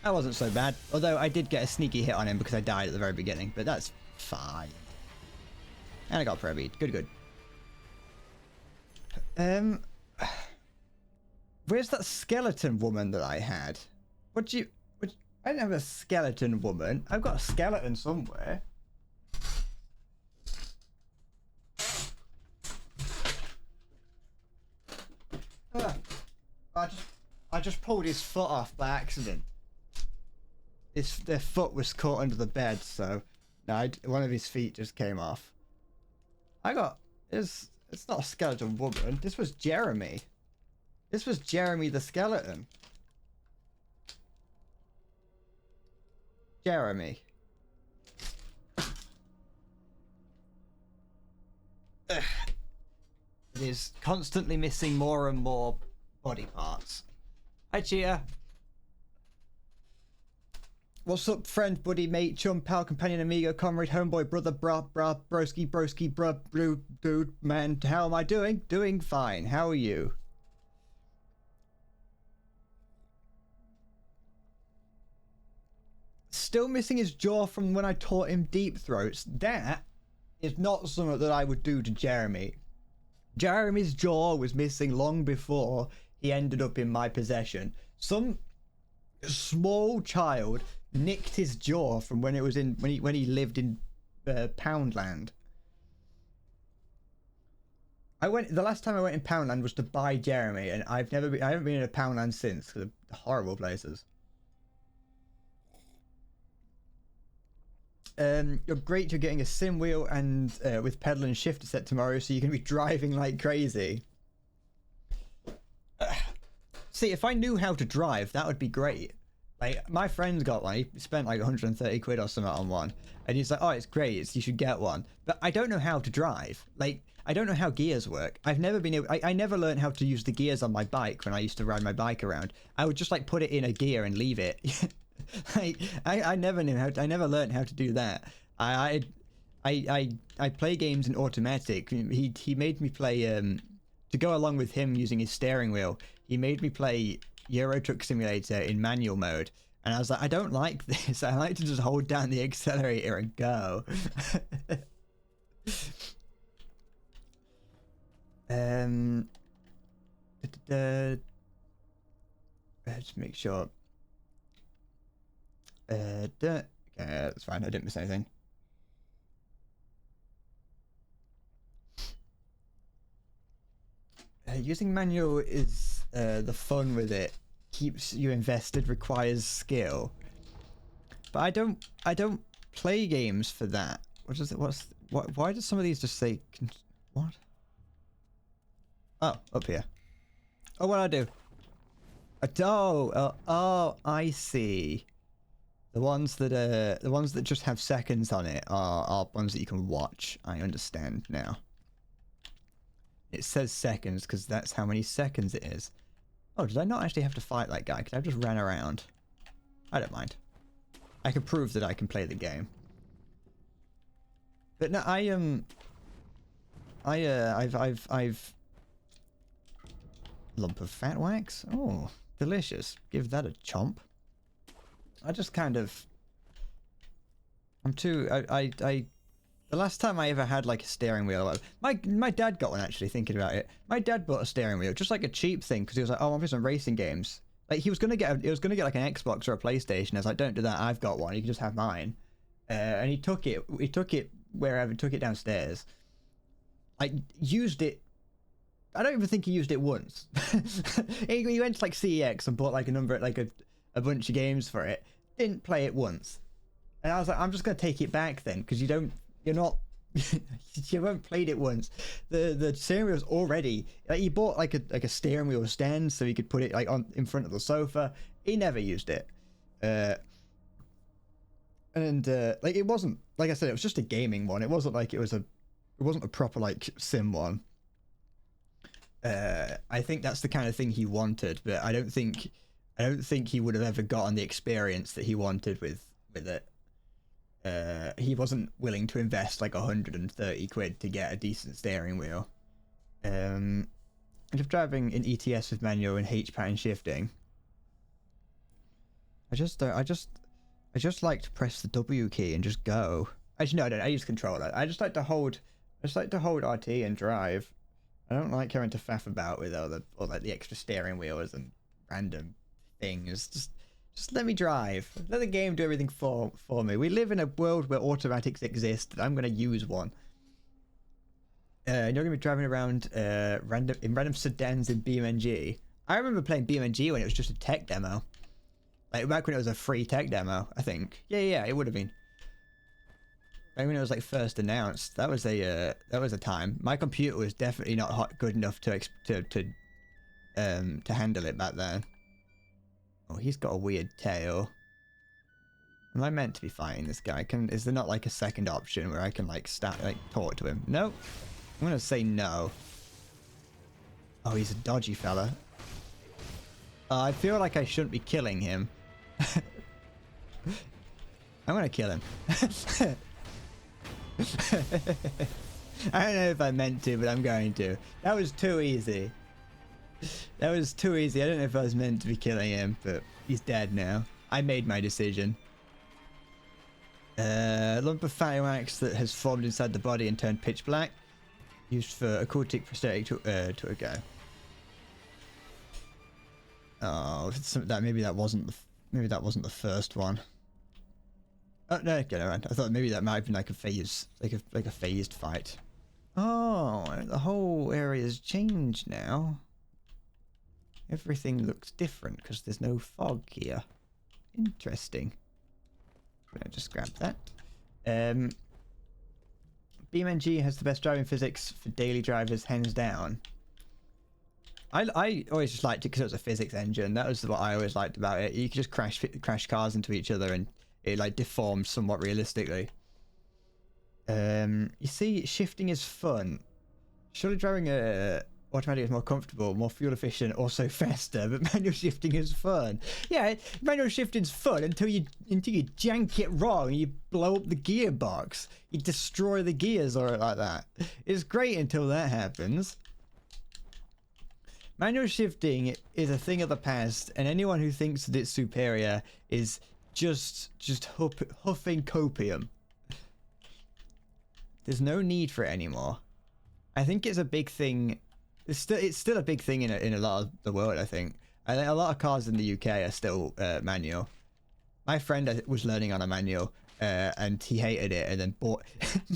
That wasn't so bad. Although I did get a sneaky hit on him because I died at the very beginning, but that's fine. And I got pro bead. Good, good. Where's that skeleton woman that I had? I didn't have a skeleton woman. I've got a skeleton somewhere. I just pulled his foot off by accident. Their foot was caught under the bed, so no, one of his feet just came off. It's not a skeleton woman. This was Jeremy. This was Jeremy the skeleton. Jeremy. Ugh. It is constantly missing more and more body parts. Hi, Cheetah. What's up, friend, buddy, mate, chum, pal, companion, amigo, comrade, homeboy, brother, brah, broski, bruh, blue, dude, man. How am I doing? Doing fine. How are you? Still missing his jaw from when I taught him deep throats. That is not something that I would do to Jeremy. Jeremy's jaw was missing long before he ended up in my possession. Some small child nicked his jaw from when it was in when he lived in Poundland. The last time I went in Poundland was to buy Jeremy, and I haven't been in a Poundland since because of horrible places. You're great. You're getting a sim wheel and with pedal and shifter set tomorrow, so you can be driving like crazy. See, if I knew how to drive, that would be great. Like, my friend's got one. He spent like 130 quid or something on one, and he's like, "Oh, it's great. You should get one." But I don't know how to drive. Like, I don't know how gears work. I've never been able. I never learned how to use the gears on my bike when I used to ride my bike around. I would just like put it in a gear and leave it. Like, I never knew how. I never learned how to do that. I play games in automatic. He made me play to go along with him using his steering wheel. He made me play Euro Truck Simulator in manual mode, and I was like, I don't like this. I like to just hold down the accelerator and go. Let's make sure. Okay, that's fine. I didn't miss anything. Using manual is the fun with it. Keeps you invested, requires skill. But I don't play games for that. What does it? Why does some of these just say what? Oh, up here. Oh, what do I do? Oh, I see. The ones that just have seconds on it are ones that you can watch. I understand now. It says seconds because that's how many seconds it is. Oh, did I not actually have to fight that guy? Because I just ran around. I don't mind. I can prove that I can play the game. But no, I've lump of fat wax. Oh, delicious. Give that a chomp. I just kind of. I'm too. The last time I ever had like a steering wheel, my dad got one actually. Thinking about it, my dad bought a steering wheel, just like a cheap thing, because he was like, "Oh, I'm some racing games." Like he was gonna get like an Xbox or a PlayStation. I was like, "Don't do that. I've got one. You can just have mine." And he took it. He took it wherever. Took it downstairs. I used it. I don't even think he used it once. He went to like CEX and bought like a bunch of games for it. Didn't play it once. And I was like, I'm just gonna take it back then, because you haven't played it once. The steering wheel's already like, he bought like a steering wheel stand so he could put it like on in front of the sofa. He never used it. Like it wasn't, like I said, it was just a gaming one. It wasn't like it wasn't a proper like sim one. I think that's the kind of thing he wanted, but I don't think he would have ever gotten the experience that he wanted with it. He wasn't willing to invest like 130 quid to get a decent steering wheel. And if driving in ETS with manual and H pattern shifting, I just like to press the W key and just go. Actually, no, I don't. I use controller. I just like to hold RT and drive. I don't like having to faff about with all like the extra steering wheels and random things. Just let me drive. Let the game do everything for me. We live in a world where automatics exist, and I'm gonna use one. You're gonna be driving around random sedans in BeamNG. I remember playing BeamNG when it was just a tech demo. Like back when it was a free tech demo, I think. Yeah, it would have been. Back when it was like first announced, that was a time. My computer was definitely not good enough to handle it back then. Oh, he's got a weird tail. Am I meant to be fighting this guy? Is there not like a second option where I can like talk to him? No. I'm gonna say no. Oh, he's a dodgy fella. I feel like I shouldn't be killing him. I'm gonna kill him. I don't know if I meant to, but I'm going to. That was too easy. That was too easy. I don't know if I was meant to be killing him, but he's dead now. I made my decision. A lump of fatty wax that has formed inside the body and turned pitch black. Used for occultic prosthetic to a guy. Oh, maybe that wasn't the first one. Oh no, get around. I thought maybe that might have been like a phase, like a phased fight. Oh, the whole area's changed now. Everything looks different because there's no fog here. Interesting. I'll just grab that. BeamNG has the best driving physics for daily drivers, hands down. I always just liked it because it was a physics engine. That was what I always liked about it. You could just crash cars into each other and it like deformed somewhat realistically. You see, shifting is fun. Surely driving automatic is more comfortable, more fuel efficient, also faster, but manual shifting is fun. Yeah, manual shifting's fun until you jank it wrong and you blow up the gearbox. You destroy the gears or like that. It's great until that happens. Manual shifting is a thing of the past, and anyone who thinks that it's superior is just huffing copium. There's no need for it anymore. I think it's a big thing. It's still a big thing in a lot of the world. I think a lot of cars in the UK are still manual. My friend was learning on a manual and he hated it and then bought.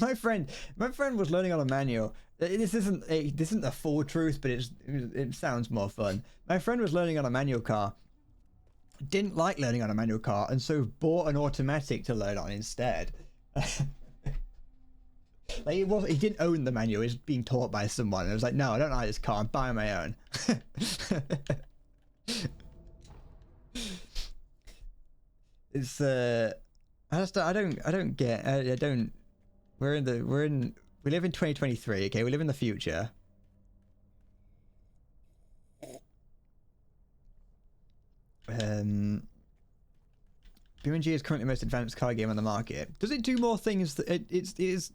my friend was learning on a manual. This isn't the full truth, but it sounds more fun. My friend was learning on a manual car. Didn't like learning on a manual car, and so bought an automatic to learn on instead. Like he didn't own the manual. He was being taught by someone. And I was like, no, I don't like this car. I'm buying my own. It's I don't get. We live in 2023. Okay, we live in the future. BeamNG is currently the most advanced car game on the market. Does it do more things? Does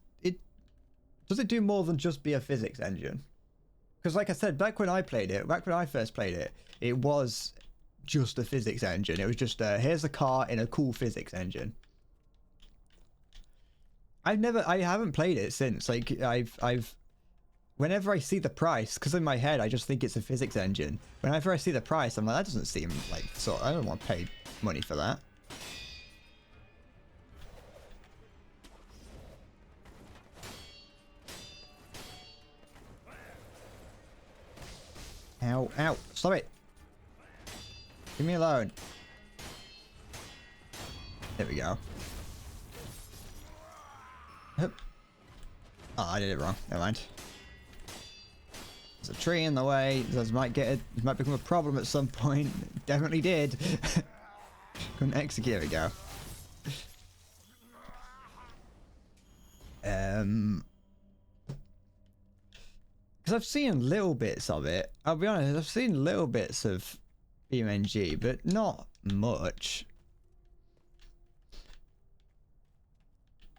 it do more than just be a physics engine? Because like I said, back when I first played it, it was just a physics engine. It was just here's a car in a cool physics engine. I haven't played it since. Like whenever I see the price, because in my head I just think it's a physics engine. Whenever I see the price, I'm like, that doesn't seem like, so I don't want to pay money for that. Ow, ow, stop it. Leave me alone. There we go. Oh, I did it wrong. Never mind. There's a tree in the way. This might become a problem at some point. It definitely did. Couldn't execute. There we go. Because I've seen little bits of it. I'll be honest, I've seen little bits of BMNG, but not much.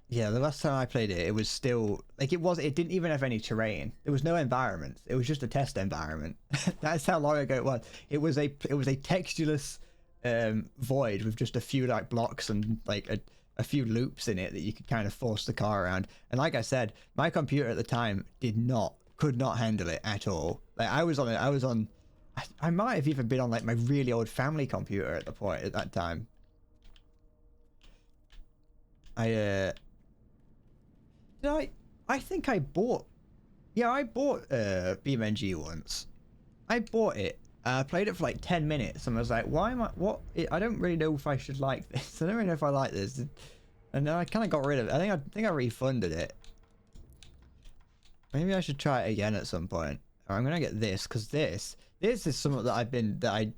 Yeah, the last time I played it, it was still like it didn't even have any terrain. There was no environment. It was just a test environment. That's how long ago it was. It was a textureless void with just a few like blocks and like a few loops in it that you could kind of force the car around. And like I said, my computer at the time could not handle it at all. Like I might have even been on like my really old family computer at that time. I think I bought BeamNG once. I bought it. Played it for like 10 minutes and I was like, I don't really know if I should like this. I don't really know if I like this. And then I kind of got rid of it. I think I refunded it. Maybe I should try it again at some point. Or I'm gonna get this, because this is something that I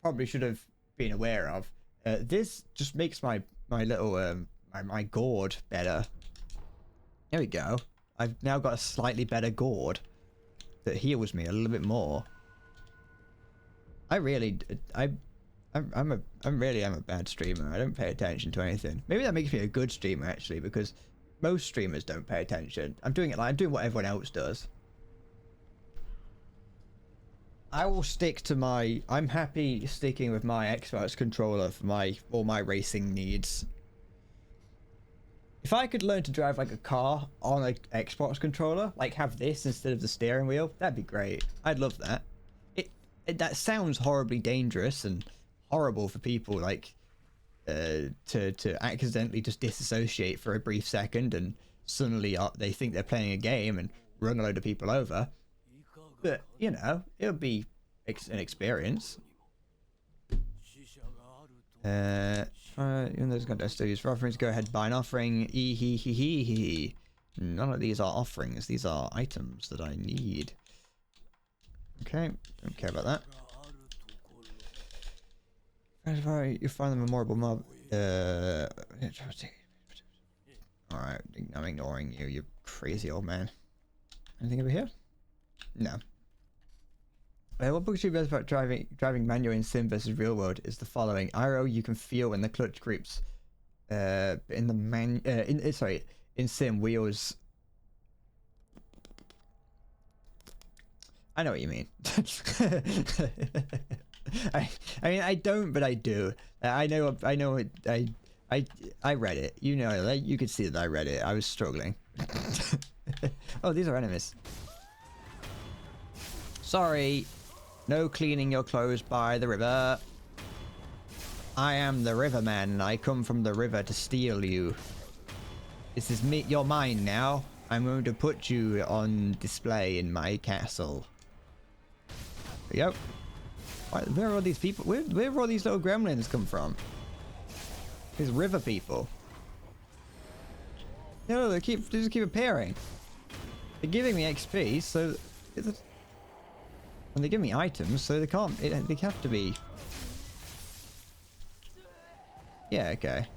probably should have been aware of. This just makes my little my gourd better. There we go. I've now got a slightly better gourd that heals me a little bit more. I'm really a bad streamer. I don't pay attention to anything. Maybe that makes me a good streamer actually, because most streamers don't pay attention. I'm doing what everyone else does. I will stick to I'm happy sticking with my Xbox controller for all my racing needs. If I could learn to drive like a car on an Xbox controller, like have this instead of the steering wheel, that'd be great. I'd love that. That sounds horribly dangerous and horrible for people like to accidentally just disassociate for a brief second and suddenly they think they're playing a game and run a load of people over. But, you know, it'll be an experience. Even those contest studios for offerings, go ahead, buy an offering. None of these are offerings, these are items that I need. Okay, don't care about that. You find the memorable mob. Alright, I'm ignoring you, you crazy old man. Anything over here? No. What books you best about driving manual in sim versus real world is the following. IRO you can feel when the clutch grips in sim wheels. I know what you mean. I mean I don't, but I do. I read it. You know, like, you could see that I read it. I was struggling. Oh, these are enemies. Sorry. No cleaning your clothes by the river. I am the riverman and I come from the river to steal you. This is me. You're mine now. I'm going to put you on display in my castle. There you go. Where are all these people? Where have all these little gremlins come from? These river people. You know, they just keep appearing. They're giving me XP, so... And they give me items, so they can't... They have to be... Yeah, okay.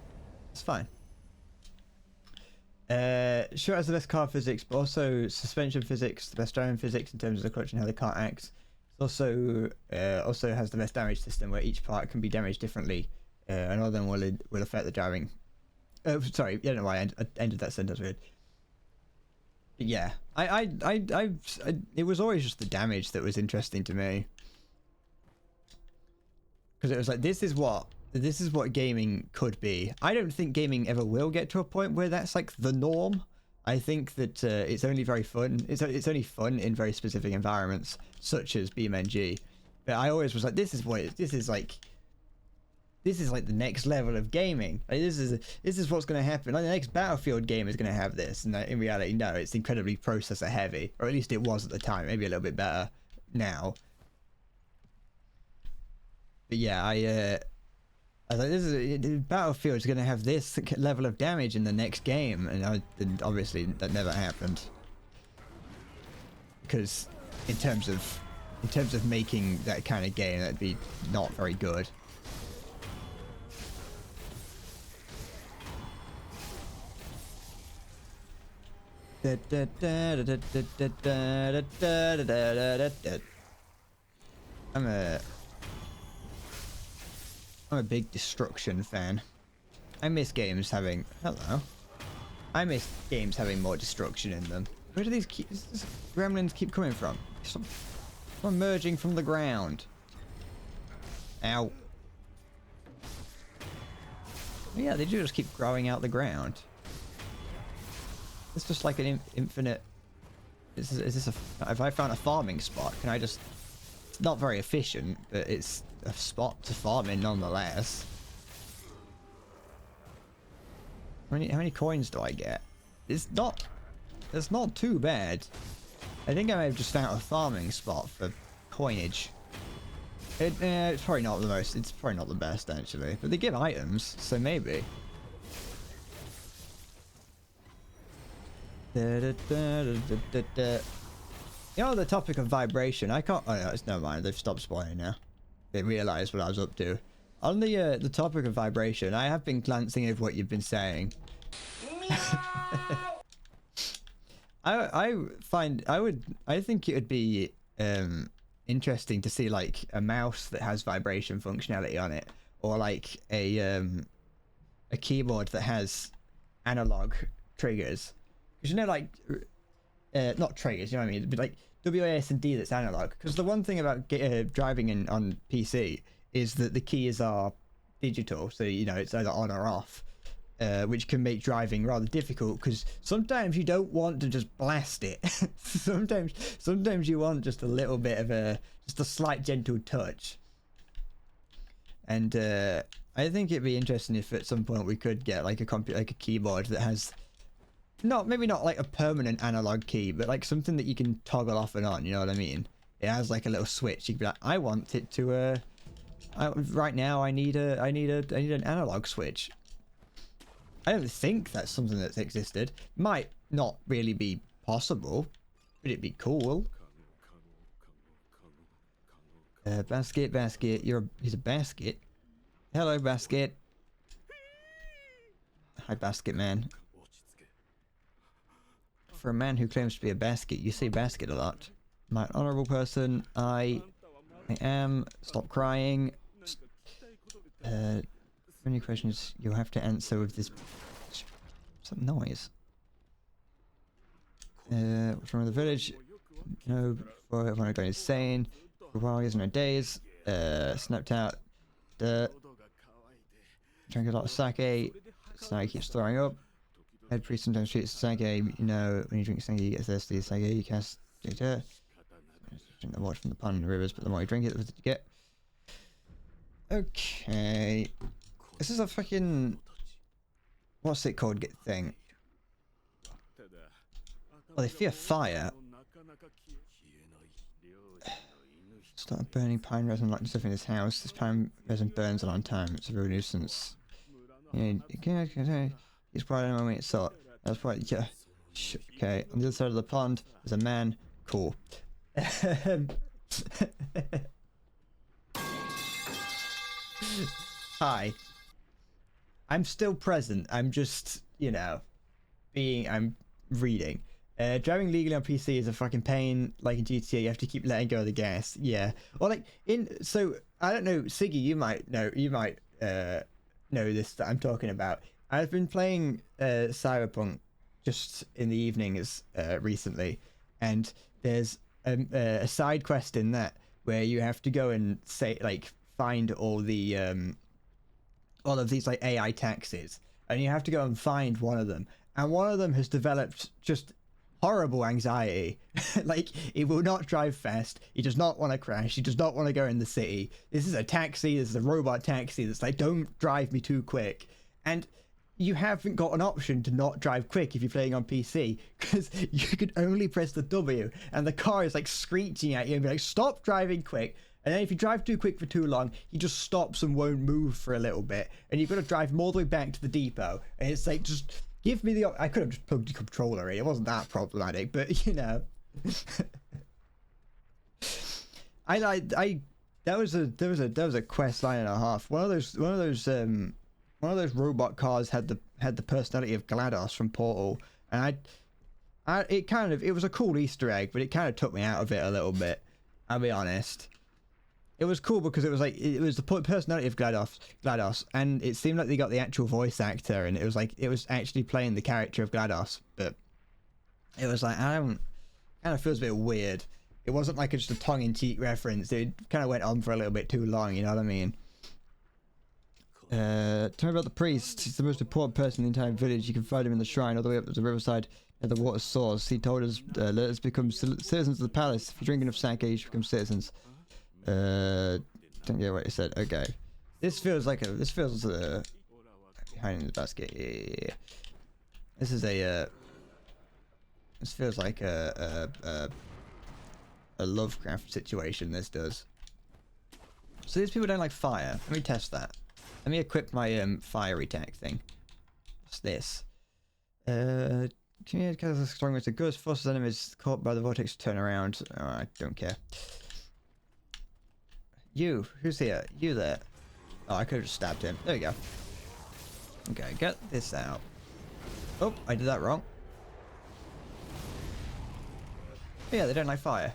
It's fine. Sure has the best car physics, but also suspension physics, the best driving physics in terms of the clutch and how the car acts. It also has the best damage system where each part can be damaged differently. And all of them will affect the driving. Sorry, I don't know why I ended that sentence weird. But yeah, it was always just the damage that was interesting to me. Because it was like, this is what this is what gaming could be. I don't think gaming ever will get to a point where that's like the norm. I think that it's only very fun. It's only fun in very specific environments, such as BeamNG. But I always was like, this is like the next level of gaming. Like, this is what's going to happen. Like, the next Battlefield game is going to have this. And in reality, no, it's incredibly processor heavy, or at least it was at the time. Maybe a little bit better now. But yeah, I was like, Battlefield is going to have this level of damage in the next game, and obviously that never happened. Because in terms of making that kind of game, that'd be not very good. I'm a big destruction fan. I miss games having... Hello. I miss games having more destruction in them. Where do these gremlins keep coming from? Some emerging from the ground. Ow. Yeah, they do just keep growing out the ground. It's just like an infinite... Is this a... If I found a farming spot, can I just... It's not very efficient, but it's a spot to farm in nonetheless. How many coins do I get? It's not too bad. I think I may have just found a farming spot for coinage. It's probably not the most. It's probably not the best actually, but they give items, so maybe. You know, the topic of vibration, I can't... Oh no, it's never mind, they've stopped spoiling now. They realised what I was up to. On the topic of vibration, I have been glancing over what you've been saying. I think it would be interesting to see like a mouse that has vibration functionality on it, or like a keyboard that has analog triggers. Because you know, like not triggers, you know what I mean, but like WAS and D that's analog. Because the one thing about driving on PC is that the keys are digital, so you know it's either on or off, which can make driving rather difficult. Because sometimes you don't want to just blast it. sometimes you want just a little bit of a slight gentle touch. And I think it'd be interesting if at some point we could get like a keyboard that has maybe not like a permanent analog key, but like something that you can toggle off and on. You know what I mean? It has like a little switch. You can be like, I want it to. Right now, I need an analog switch. I don't think that's something that's existed. Might not really be possible, but it'd be cool. Basket. He's a basket. Hello, basket. Hi, basket man. For a man who claims to be a basket, you say basket a lot. I'm an honourable person. I am. Stop crying. Any questions you'll have to answer with this. What's that noise? What's wrong with the village? No, before everyone going insane. For a while, years and no days. Snapped out. Drank a lot of sake. Snake keeps throwing up. Head priest sometimes treats sake. You know, when you drink sake, you get thirsty. Sake, you cast data. Drink the water from the pond and the rivers, but the more you drink it, the what you get. Okay. This is a fucking... What's it called? Get thing. Oh, they fear fire. Start burning pine resin like stuff in this house. This pine resin burns a long time. It's a real nuisance. Yeah, it's probably the moment it's hot. That's why, yeah. Okay, on the other side of the pond, there's a man. Cool. Hi. I'm still present. I'm just, you know, I'm reading. Driving legally on PC is a fucking pain. Like in GTA, you have to keep letting go of the gas. Yeah. Or like so I don't know, Siggy, you might know this that I'm talking about. I've been playing Cyberpunk just in the evenings recently, and there's a side quest in that where you have to go and find all the all of these like AI taxis, and you have to go and find one of them, and one of them has developed just horrible anxiety. Like, he will not drive fast, he does not want to crash, he does not want to go in the city. This is a taxi, this is a robot taxi that's like, don't drive me too quick. And you haven't got an option to not drive quick if you're playing on PC, because you can only press the W and the car is like screeching at you and be like, stop driving quick. And then if you drive too quick for too long, he just stops and won't move for a little bit, and you've got to drive him all the way back to the depot. And it's like, just give me the I could have just plugged the controller in, it wasn't that problematic, but you know. That was a quest line and a half. One of those robot cars had the personality of GLaDOS from Portal, and it was a cool Easter egg, but it kind of took me out of it a little bit, I'll be honest. It was cool because it was like, it was the personality of GLaDOS, and it seemed like they got the actual voice actor, and it was like, it was actually playing the character of GLaDOS, but it was like, kind of feels a bit weird. It wasn't like just a tongue-in-cheek reference. It kind of went on for a little bit too long, you know what I mean? Tell me about the priest. He's the most important person in the entire village. You can find him in the shrine all the way up to the riverside at the water source. He told us, let us become citizens of the palace. If you drink enough sake, you should become citizens. Don't get what he said. Okay. This feels behind in the basket. Yeah. This feels like a Lovecraft situation, this does. So these people don't like fire. Let me test that. Let me equip my fiery tech thing. What's this? Communicate as a strong as a ghost, forces enemies caught by the vortex to turn around. Oh, I don't care. You, who's here? You there. Oh, I could have just stabbed him. There we go. Okay, get this out. Oh, I did that wrong. Yeah, they don't like fire.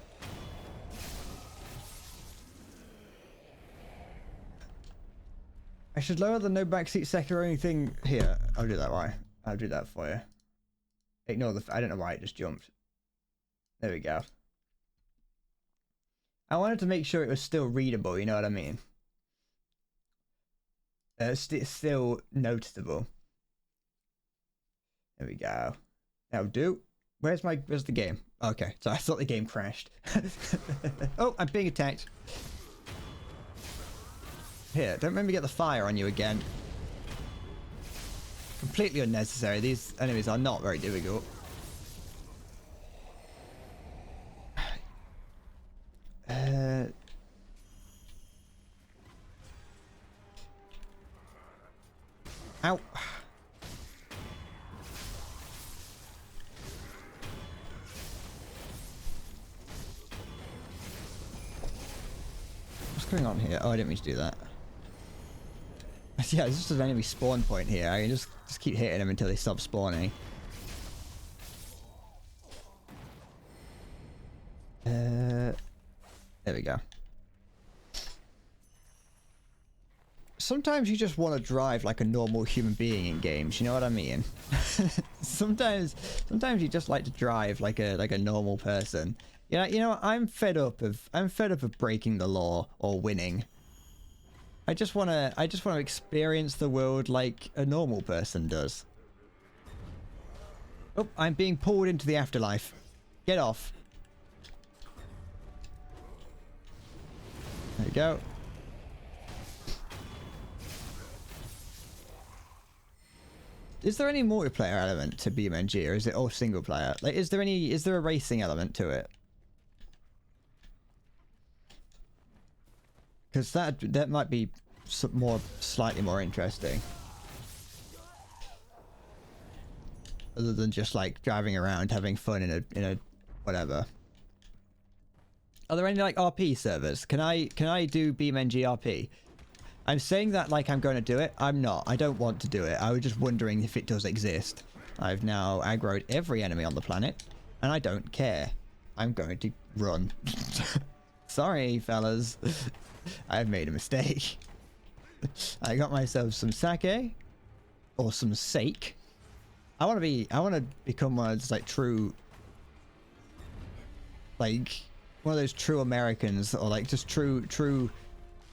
I should lower the no backseat Sekiro thing here. I'll do that. Why? I'll do that for you. Ignore the. I don't know why it just jumped. There we go. I wanted to make sure it was still readable. You know what I mean? Still noticeable. There we go. That'll do. Where's the game? Okay, so I thought the game crashed. Oh, I'm being attacked. Here, don't make me get the fire on you again. Completely unnecessary. These enemies are not very difficult. Ow. What's going on here? Oh, I didn't mean to do that. Yeah, it's just an enemy spawn point here. I can just keep hitting them until they stop spawning. There we go. Sometimes you just want to drive like a normal human being in games, you know what I mean? sometimes you just like to drive like a normal person. You know, I'm fed up of breaking the law or winning. I just want to experience the world like a normal person does. Oh, I'm being pulled into the afterlife. Get off. There we go. Is there any multiplayer element to BeamNG, or is it all single player? Like, is there a racing element to it? Because that might be slightly more interesting. Other than just like driving around, having fun in a whatever. Are there any like RP servers? Can I do BeamNG RP? I'm saying that like I'm going to do it. I'm not. I don't want to do it. I was just wondering if it does exist. I've now aggroed every enemy on the planet, and I don't care. I'm going to run. Sorry, fellas. I've made a mistake. I got myself some sake, or some sake. I want to become one of those like true, like one of those true Americans, or like just true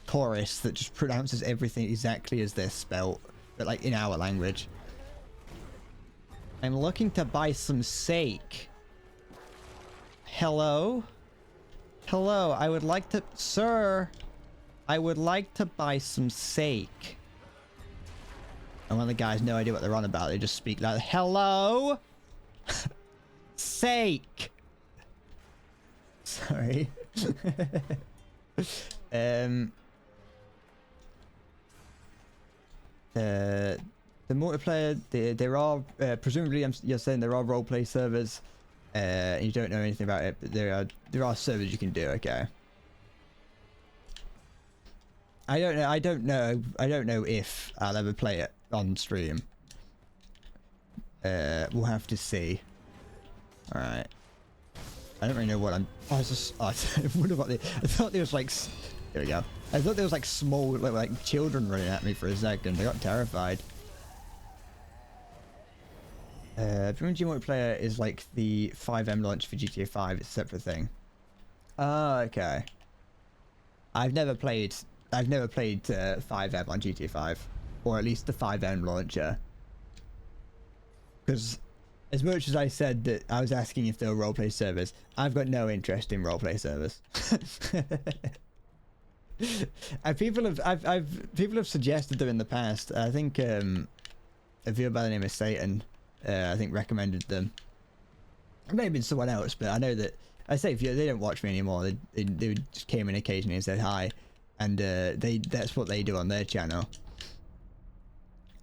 chorus that just pronounces everything exactly as they're spelt, but like in our language. I'm looking to buy some sake. Hello? Hello, I would like to... Sir! I would like to buy some sake. And one of the guys, no idea what they're on about. They just speak like, hello? Sake! Sorry. The multiplayer, there are, presumably you're saying there are roleplay servers, you don't know anything about it, but there are servers you can do, okay. I don't know if I'll ever play it on stream. We'll have to see. Alright. I don't really know what I'm... Oh, I was just... Oh, what about the... I thought there was like... There we go. I thought there was like small, like children running at me for a second. I got terrified. BMG multiplayer is like the 5M launch for GTA 5. It's a separate thing. Oh, okay. I've never played 5M on GTA 5. Or at least the 5M launcher. Because as much as I said that I was asking if there were roleplay servers, I've got no interest in roleplay servers. And people have suggested them in the past. I think a viewer by the name of Satan, I think recommended them. It may have been someone else, but I know that I say viewer, they don't watch me anymore. They just came in occasionally and said hi, and that's what they do on their channel.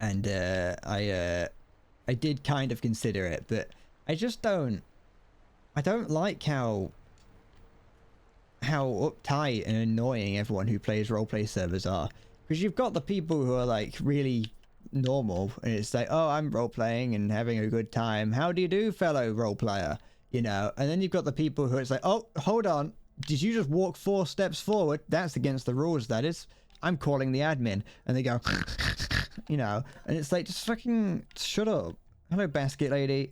And I did kind of consider it, but I just don't. I don't like how uptight and annoying everyone who plays roleplay servers are. Because you've got the people who are like really normal, and it's like, oh, I'm role-playing and having a good time. How do you do, fellow role-player? You know, and then you've got the people who it's like, oh, hold on. Did you just walk 4 steps forward? That's against the rules, that is. I'm calling the admin. And they go, you know, and it's like, just fucking shut up. Hello, basket lady.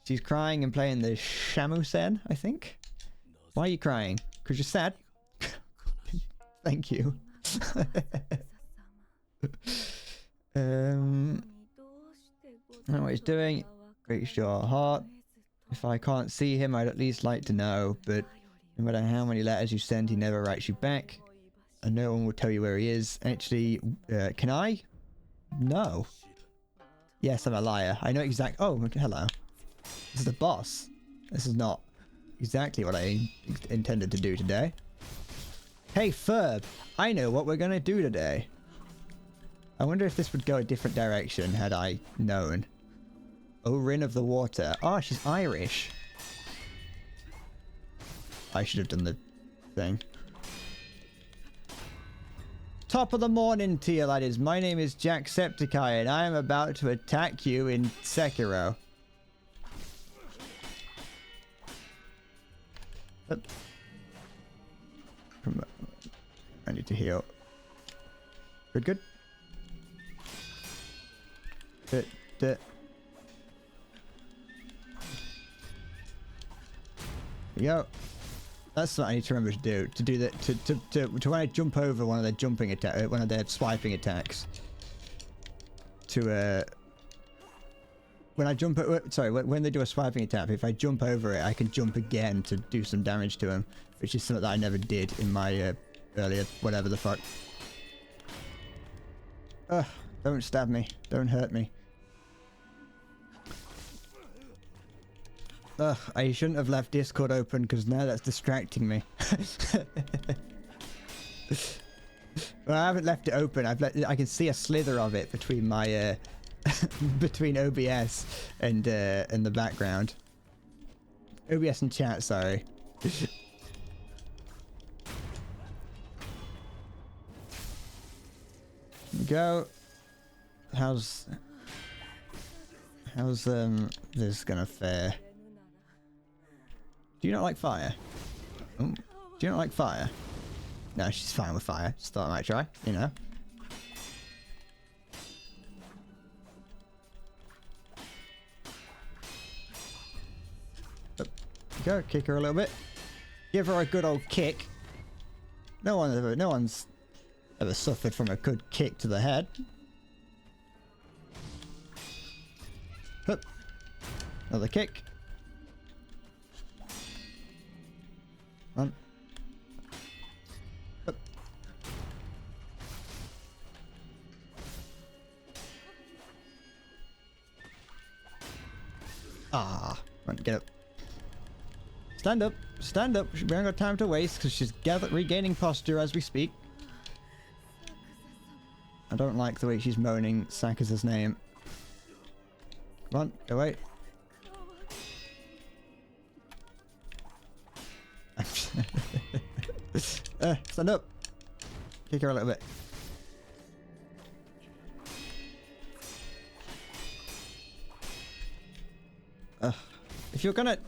She's crying and playing the Shamusen, I think. Why are you crying? Because you're sad? Thank you. I don't know what he's doing. Breaks your heart. If I can't see him, I'd at least like to know, but no matter how many letters you send, he never writes you back. And no one will tell you where he is. Actually, can I? No. Yes, I'm a liar. I know exactly. Oh, hello. This is the boss. This is not exactly what I intended to do today. Hey, Ferb. I know what we're going to do today. I wonder if this would go a different direction had I known. Oh, Rin of the Water. Oh, she's Irish. I should have done the thing. Top of the morning to you, laddies. My name is Jacksepticeye, and I am about to attack you in Sekiro. I need to heal. Good, good. There we go. That's what I need to remember to do. To do that. To when I jump over one of their jumping attack, one of their swiping attacks. To when I jump, sorry, when they do a swiping attack, if I jump over it, I can jump again to do some damage to them, which is something that I never did in my earlier whatever the fuck. Ugh! Don't stab me. Don't hurt me. Ugh, I shouldn't have left Discord open because now that's distracting me. Well, I haven't left it open. I can see a slither of it between my between OBS and the background. OBS and chat, sorry. Go. How's this gonna fare? Do you not like fire? Oh, do you not like fire? No, she's fine with fire. Just thought I might try, you know. Go, kick her a little bit. Give her a good old kick. No one's ever suffered from a good kick to the head. Hup. Another kick. On. Hup. Ah, right, get up. Stand up, stand up. We haven't got time to waste because she's regaining posture as we speak. I don't like the way she's moaning Saka's name. Come on, go away. Stand up. Kick her a little bit. If you're gonna...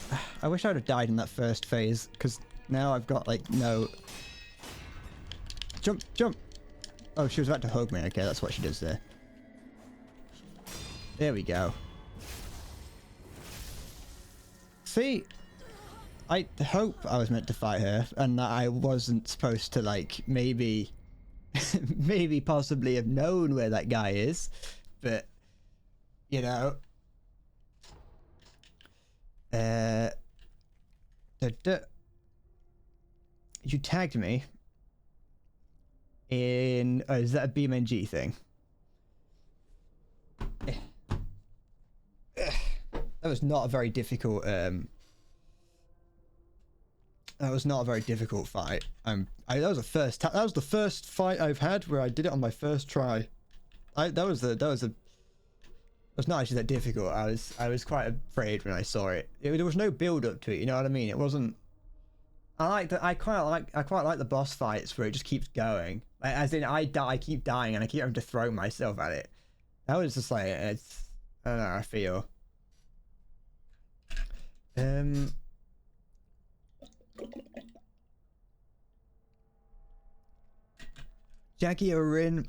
I wish I would have died in that first phase, because now I've got, like, no... Jump, jump! Oh, she was about to hug me. Okay, that's what she does there. There we go. See? I hope I was meant to fight her, and that I wasn't supposed to, like, maybe... maybe possibly have known where that guy is, but... You know... You tagged me in... Oh, is that a BeamNG thing? That was not a very difficult, that was not a very difficult fight. That was the first fight I've had where I did it on my first try. That was not actually that difficult. I was quite afraid when I saw it. There was no build up to it, you know what I mean? It wasn't... I quite like the boss fights where it just keeps going. Like, as in, I keep dying and I keep having to throw myself at it. That was just like, it's... I don't know, I feel... Jackie O'Rin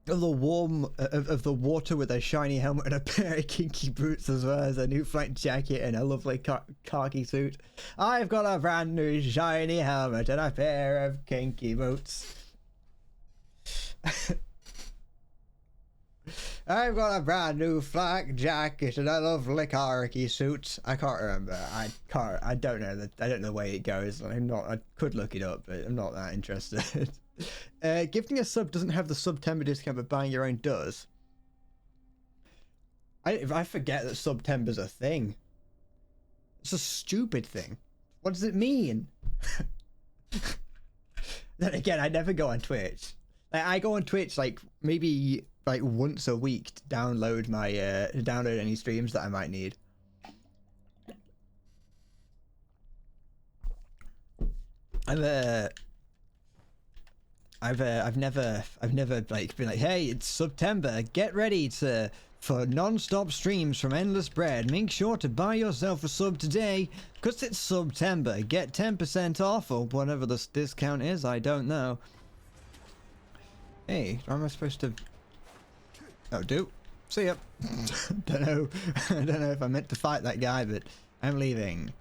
of the water with a shiny helmet and a pair of kinky boots, as well as a new flank jacket and a lovely khaki suit. I've got a brand new shiny helmet and a pair of kinky boots. I've got a brand new flak jacket and a lovely khaki suit. I can't remember. I don't know the way it goes. I could look it up, but I'm not that interested. Gifting a sub doesn't have the September discount, but buying your own does. I forget that September's a thing. It's a stupid thing. What does it mean? Then again, I never go on Twitch. Like, I go on Twitch like maybe like once a week to download my download any streams that I might need. I've never like been like, hey, it's September, get ready for non-stop streams from Endless Bread. Make sure to buy yourself a sub today, because it's September. Get 10% off, or whatever this discount is, I don't know. Hey, how am I supposed to... Oh, do. See ya. Don't know. I don't know if I meant to fight that guy, but I'm leaving.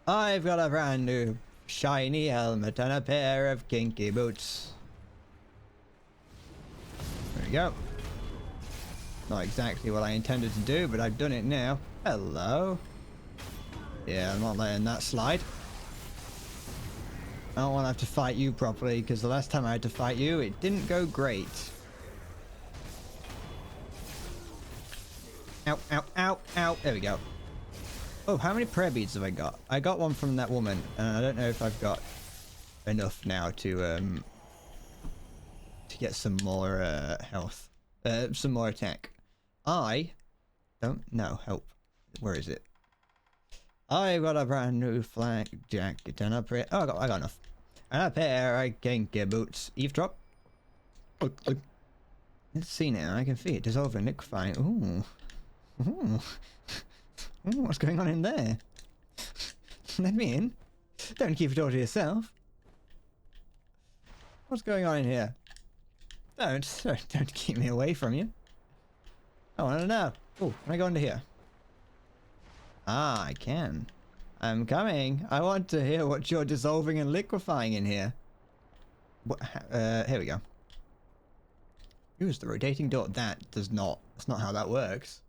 I've got a brand new shiny helmet and a pair of kinky boots. There we go. Not exactly what I intended to do, but I've done it now. Hello. Yeah, I'm not letting that slide. I don't want to have to fight you properly, because the last time I had to fight you, it didn't go great. Ow, ow, ow, ow. There we go. Oh, how many prayer beads have I got? I got one from that woman, and I don't know if I've got enough now to get some more health. Some more attack. I don't know. Help. Where is it? I've got a brand new flak jacket and a pair... Oh, I got enough. And a pair of kinky boots. Eavesdrop. Let's see now. I can feel it dissolve and liquefy. Ooh. Ooh. Ooh, what's going on in there? Let me in. Don't keep it all to yourself. What's going on in here? Don't keep me away from you. I want to know. Oh, can I go into here? Ah, I can. I'm coming. I want to hear what you're dissolving and liquefying in here. What, here we go. Use the rotating door. That does not. That's not how that works.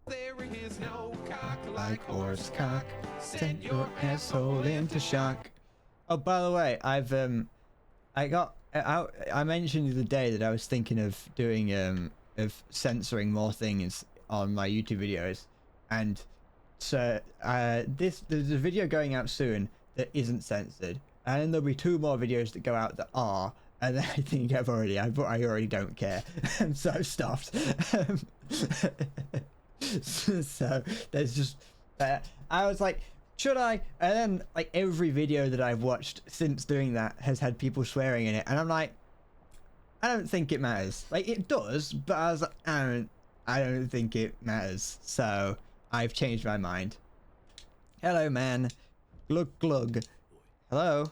There is no cock Like horse cock. Send your asshole into shock. Oh, by the way, I mentioned the other day that I was thinking of doing of censoring more things on my YouTube videos, and so there's a video going out soon that isn't censored, and then there'll be 2 more videos that go out that are, and then I think I already don't care, and so I've stopped. So there's just I was like, should I? And then like every video that I've watched since doing that has had people swearing in it, and I'm like, I don't think it matters. Like it does, but I was like, I don't think it matters. So I've changed my mind. Hello, man. Glug glug. Hello.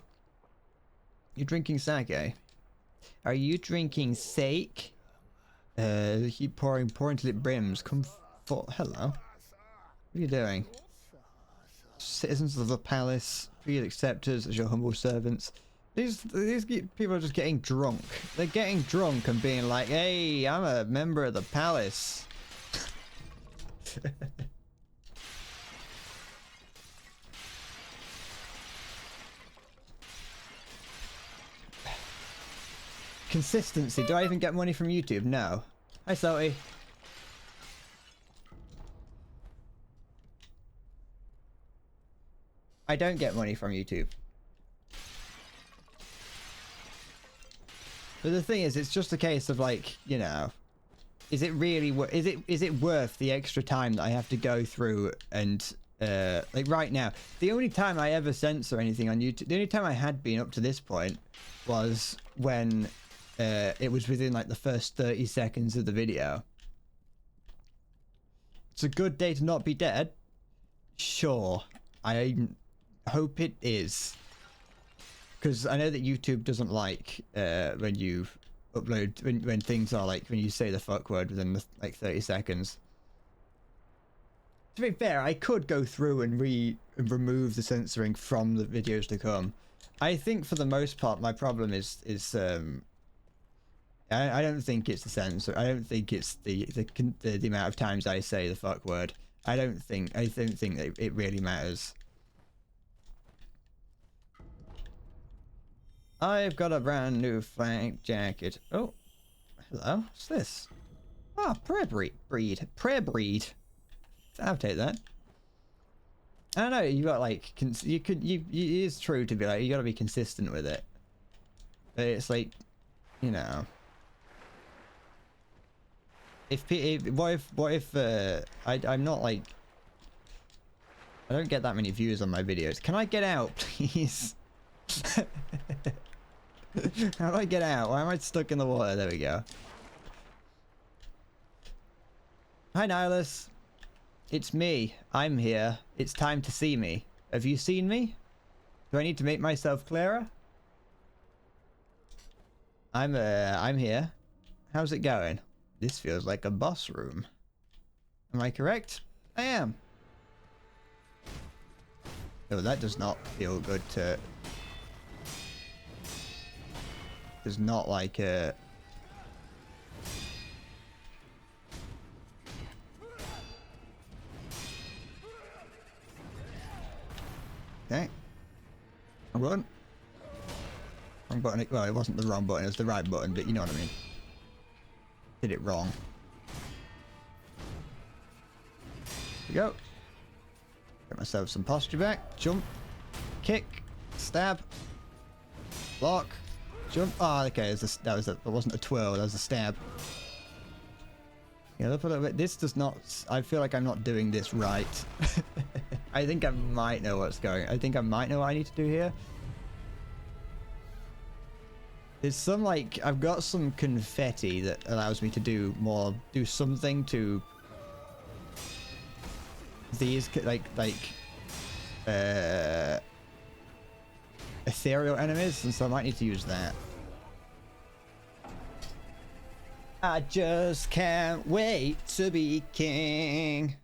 You drinking sake? Are you drinking sake? Keep pouring till it brims. Come for hello. What are you doing? Citizens of the palace, please accept us as your humble servants. These people are just getting drunk. They're getting drunk and being like, hey, I'm a member of the palace. Consistency. Do I even get money from YouTube? No. Hi, Salty. I don't get money from YouTube. But the thing is, it's just a case of like, you know, is it really is it worth the extra time that I have to go through and like right now, the only time I ever censor anything on YouTube, the only time I had been up to this point was when it was within like the first 30 seconds of the video. It's a good day to not be dead. Sure. I hope it is, because I know that YouTube doesn't like when you upload when things are like when you say the fuck word within like 30 seconds. To be fair, I could go through and remove the censoring from the videos to come. I think for the most part my problem is I don't think it's the censor. I don't think it's the amount of times I say the fuck word. I don't think that it really matters. I've got a brand new flank jacket. Oh, hello. What's this? Ah, prayer breed. Prayer breed. I'll take that. I don't know. You got like it is true to be like you got to be consistent with it. But it's like, you know, what if I'm not like I don't get that many views on my videos. Can I get out, please? How do I get out? Why am I stuck in the water? There we go. Hi, Nihilus. It's me. I'm here. It's time to see me. Have you seen me? Do I need to make myself clearer? I'm here. How's it going? This feels like a boss room. Am I correct? I am. Oh, that does not feel good to... Does not like a... Okay. Wrong button. Wrong button. Well, it wasn't the wrong button, it was the right button, but you know what I mean. Did it wrong. Here we go. Get myself some posture back. Jump. Kick. Stab. Block. Jump. Oh, okay. That wasn't a twirl, that was a stab. Yeah, look a little bit. This does not... I feel like I'm not doing this right. I think I might know what's going... I think I might know what I need to do here. There's some, like... I've got some confetti that allows me to do more... Do something to... These, ethereal enemies, and so I might need to use that. I just can't wait to be king.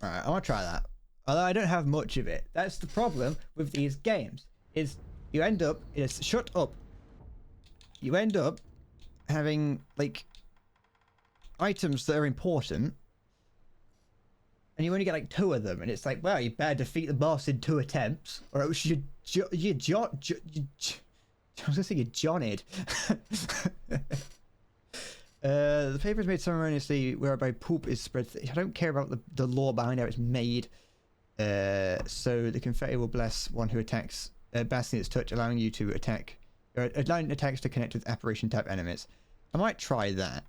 Alright, I want to try that. Although I don't have much of it. That's the problem with these games. Is you end up shut up. You end up having like items that are important, and you only get like 2 of them, and it's like, well, you better defeat the boss in 2 attempts, or else you I was gonna say you Johnnied. The paper is made ceremoniously whereby poop is spread. I don't care about the law behind how it's made. So the confetti will bless one who attacks, blasting its touch, allowing you to attack, or allowing attacks to connect with apparition type enemies. I might try that.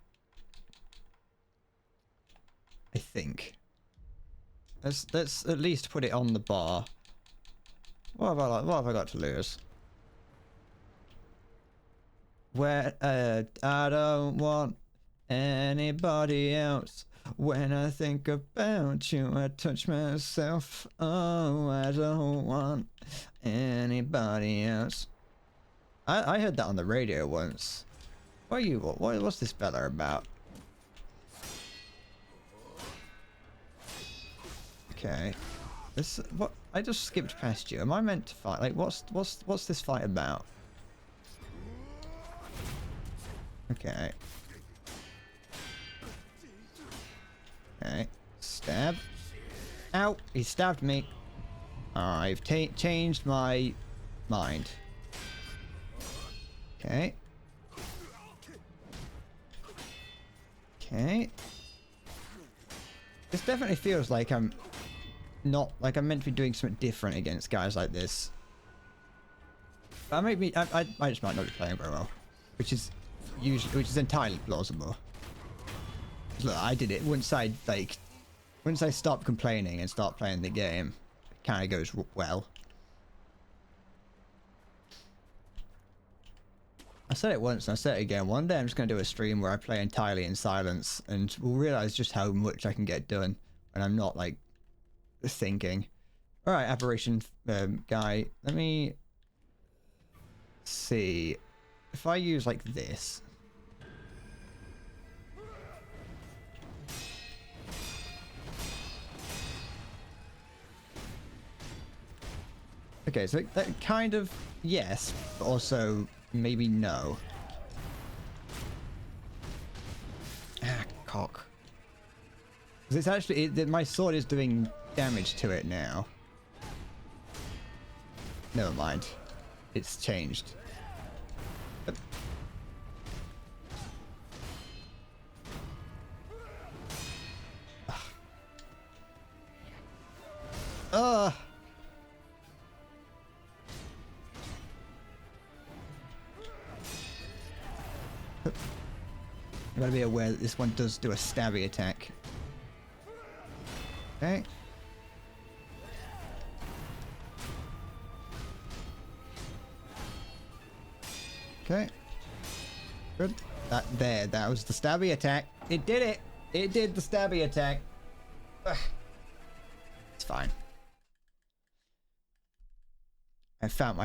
I think. Let's at least put it on the bar. What have I got to lose? Where I don't want anybody else. When I think about you, I touch myself. Oh, I don't want anybody else. I heard that on the radio once. What's this fella about? Okay. What? I just skipped past you. Am I meant to fight? Like, what's this fight about? Okay. Okay. Stab. Ow! He stabbed me. I've changed my mind. Okay. Okay. This definitely feels like I'm not like I'm meant to be doing something different against guys like this. I just might not be playing very well, which is entirely plausible. Look, I did it once I stop complaining and start playing the game. It kind of goes well. I said it once and I said it again. One day I'm just going to do a stream where I play entirely in silence, and we'll realize just how much I can get done when I'm not like thinking. All right, apparition guy. Let me see if I use like this. Okay, so that kind of yes, but also maybe no. Ah, cock. Because it's actually my sword is doing damage to it now. Never mind, it's changed. Ugh. You gotta be aware that this one does do a stabby attack. Okay. Okay. Good. That was the stabby attack. It did it! It did the stabby attack. Ugh. It's fine. I found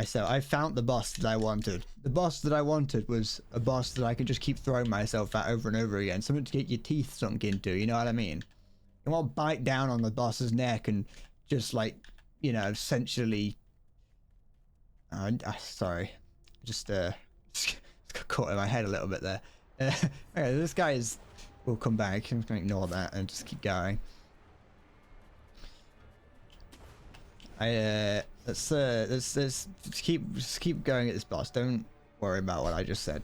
the boss that I wanted. The boss that I wanted was a boss that I could just keep throwing myself at over and over again. Something to get your teeth sunk into, you know what I mean? You want to bite down on the boss's neck and just like, you know, essentially... sorry. Just got caught in my head a little bit there. Okay, this guy will come back. I'm just going to ignore that and just keep going. Let's keep going at this boss. Don't worry about what I just said.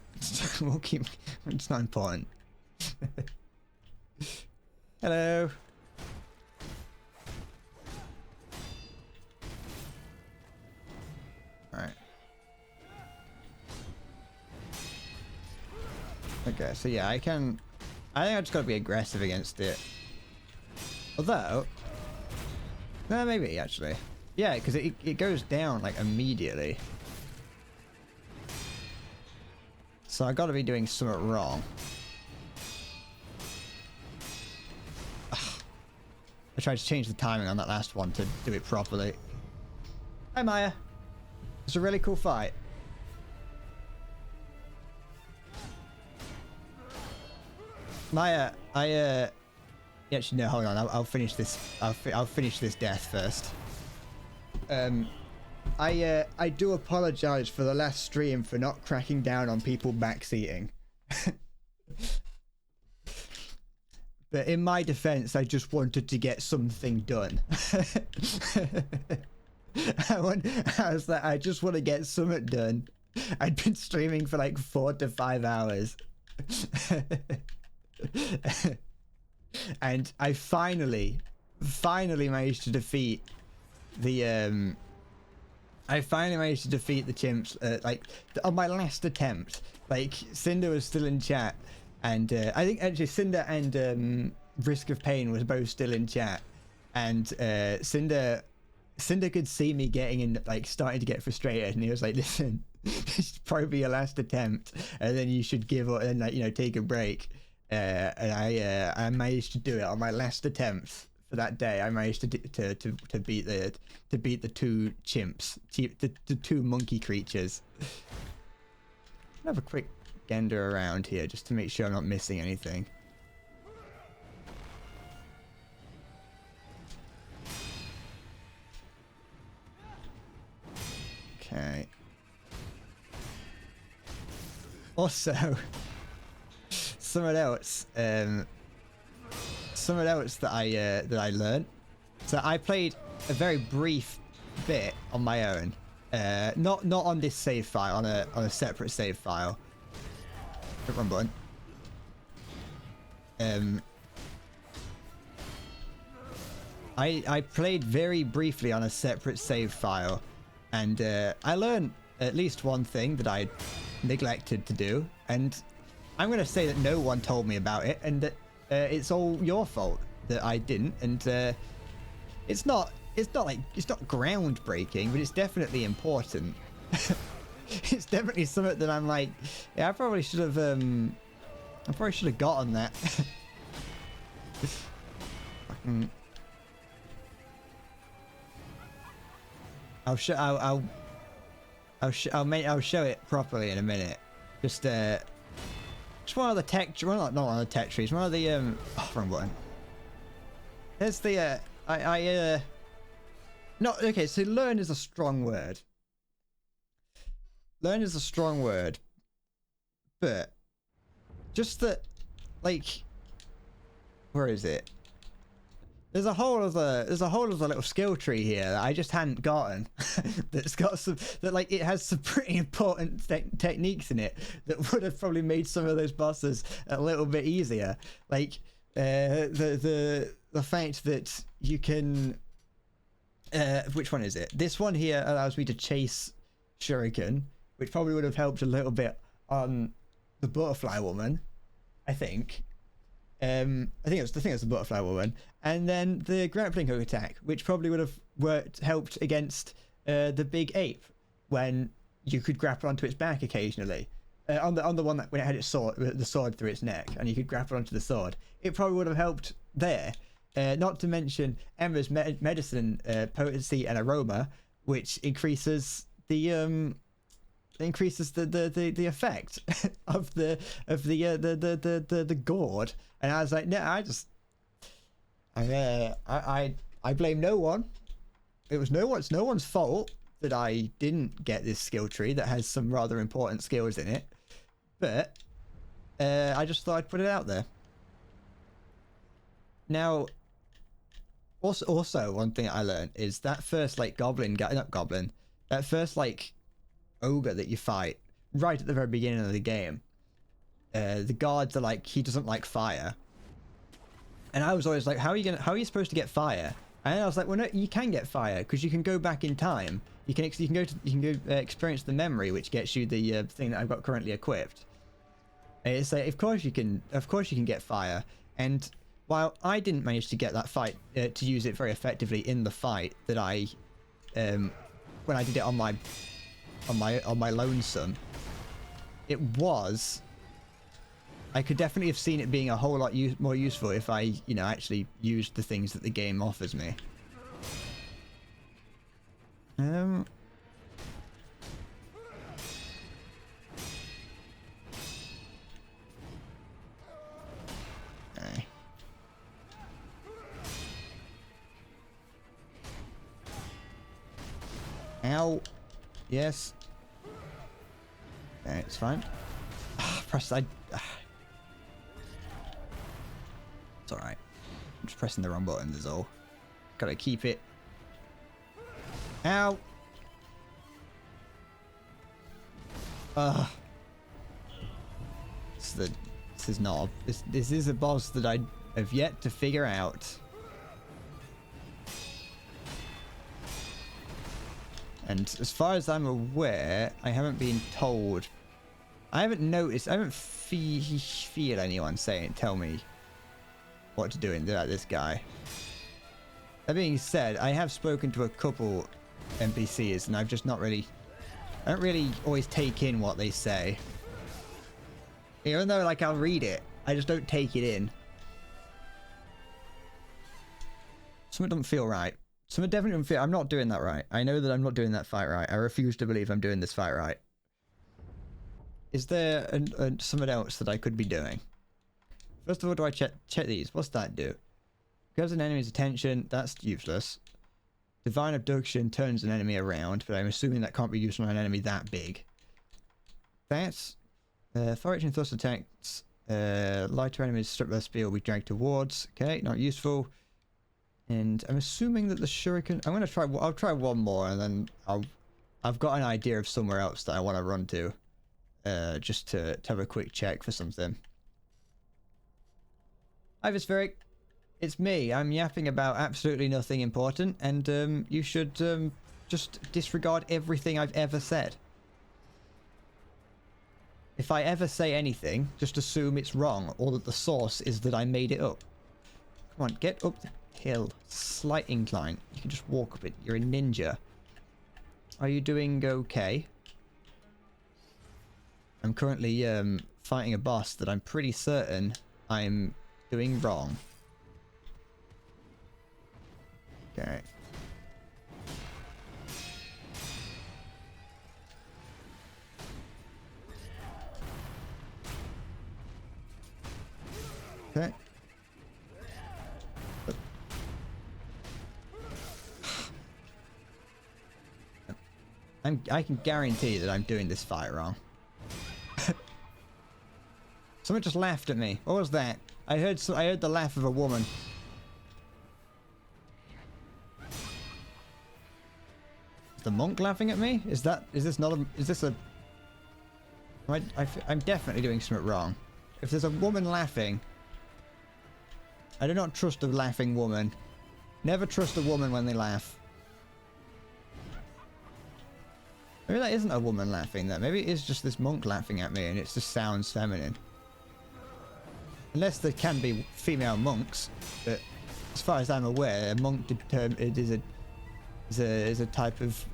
We'll keep. It's not important. Hello. All right. Okay, so yeah, I think I just gotta be aggressive against it. Although, no, maybe actually. Yeah, because it goes down like immediately. So I gotta be doing something wrong. Ugh. I tried to change the timing on that last one to do it properly. Hi Maya. It's a really cool fight. Maya, Actually, no, hold on. I'll finish this. I'll finish this death first. I do apologize for the last stream for not cracking down on people backseating. But in my defense, I just wanted to get something done. I just want to get something done. I'd been streaming for like 4 to 5 hours. And I finally managed to defeat the chimps, like on my last attempt. Like Cinder was still in chat, and I think actually Cinder and Risk of Pain was both still in chat, and Cinder could see me getting in, like starting to get frustrated, and he was like, "Listen, this should probably be your last attempt, and then you should give up and, like, you know, take a break." And I managed to do it on my last attempt for that day. I managed to beat the 2 chimps, the 2 monkey creatures. I'll have a quick gander around here just to make sure I'm not missing anything. Okay. Also, something else that I learned. So I played a very brief bit on my own, not on this save file, on a separate save file. Wrong button. I played very briefly on a separate save file, and I learned at least one thing that I neglected to do, and I'm gonna say that no one told me about it, and that it's all your fault that I didn't. And it's not groundbreaking, but it's definitely important. It's definitely something that I'm like, yeah, I probably should have got on that. I'll show it properly in a minute. Just one of the tech, well, not one of the tech trees, one of the oh, wrong button. There's the not okay. So learn is a strong word. Learn is a strong word, but just that, like, where is it? There's a whole other little skill tree here that I just hadn't gotten. That's got some, that, like, it has some pretty important techniques in it that would have probably made some of those bosses a little bit easier. Like the fact that you can, which one is it? This one here allows me to chase Shuriken, which probably would have helped a little bit on the butterfly woman, I think. I think it's the butterfly woman, and then the grappling hook attack, which probably would have helped against the big ape when you could grapple onto its back occasionally. On the one that when it had its sword, the sword through its neck, and you could grapple onto the sword, it probably would have helped there. Not to mention Emma's medicine potency and aroma, which increases the effect of the gourd. And I was like, no, I blame no one. It's no one's fault that I didn't get this skill tree that has some rather important skills in it, but I just thought I'd put it out there. Now, also one thing I learned is that first, like, that first, like, ogre that you fight right at the very beginning of the game, the guards are like, he doesn't like fire, and I was always like, how are you supposed to get fire? And I was like, well, no, you can get fire because you can go back in time. You can experience the memory, which gets you the thing that I've got currently equipped. And it's like, of course you can get fire. And while I didn't manage to get that fight to use it very effectively in the fight that I when I did it on my lonesome, I could definitely have seen it being a whole lot more useful if I, actually used the things that the game offers me. Okay. Ow. Yes. Okay, it's fine. Press. It's alright. I'm just pressing the wrong button, that's all. Gotta keep it. Ow! This is not. This is a boss that I have yet to figure out. And as far as I'm aware, I haven't been told. I haven't noticed. I haven't feel anyone tell me what to do about this guy. That being said, I have spoken to a couple NPCs, and I've just not really. I don't really always take in what they say. Even though, like, I'll read it, I just don't take it in. Something doesn't feel right. Something definitely doesn't feel. I'm not doing that right. I know that I'm not doing that fight right. I refuse to believe I'm doing this fight right. Is there something else that I could be doing? First of all, do I check these? What's that do? Grabs an enemy's attention. That's useless. Divine Abduction turns an enemy around, but I'm assuming that can't be used on an enemy that big. That's far-reaching thrust attacks. Lighter enemies struck by the spear will be dragged towards. Okay, not useful. And I'm assuming that the shuriken. I'm gonna try. I'll try one more, and then I've got an idea of somewhere else that I want to run to, just to have a quick check for something. Hi, Vispheric. It's me. I'm yapping about absolutely nothing important, and you should just disregard everything I've ever said. If I ever say anything, just assume it's wrong, or that the source is that I made it up. Come on, get up the hill. Slight incline. You can just walk up it. You're a ninja. Are you doing okay? I'm currently fighting a boss that I'm pretty certain I'm doing wrong. Okay. Okay. I can guarantee that I'm doing this fight wrong. Someone just laughed at me. What was that? I heard the laugh of a woman. Is the monk laughing at me? Is this a... I'm definitely doing something wrong. If there's a woman laughing... I do not trust a laughing woman. Never trust a woman when they laugh. Maybe that isn't a woman laughing then. Maybe it is just this monk laughing at me and it just sounds feminine. Unless there can be female monks, but as far as I'm aware, a monk is a type of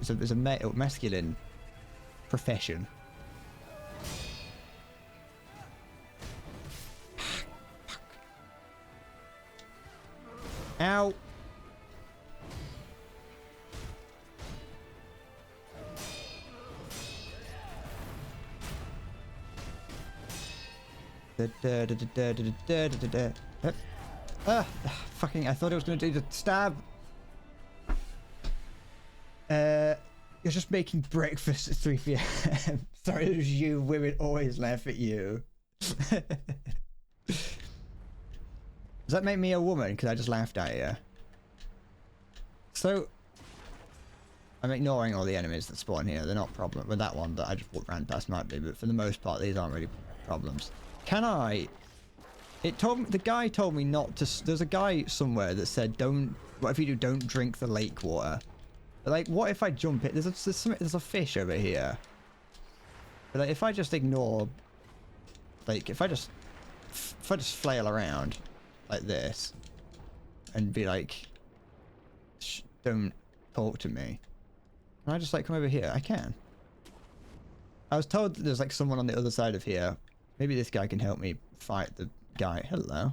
masculine profession. Ow! Fucking, I thought it was going to do the stab. You're just making breakfast at 3 p.m. Sorry, it was you. Women always laugh at you. Does that make me a woman? Because I just laughed at you. So, I'm ignoring all the enemies that spawn here. They're not a problem. With that one that I just ran past might be, but for the most part, these aren't really problems. Can I... the guy told me not to... There's a guy somewhere that said, don't... What if you do, don't drink the lake water. But like, what if I jump it? There's a fish over here. But like, if I just ignore... Like, if I just flail around like this and be like, don't talk to me. Can I just like come over here? I can. I was told that there's like someone on the other side of here. Maybe this guy can help me fight the guy. Hello.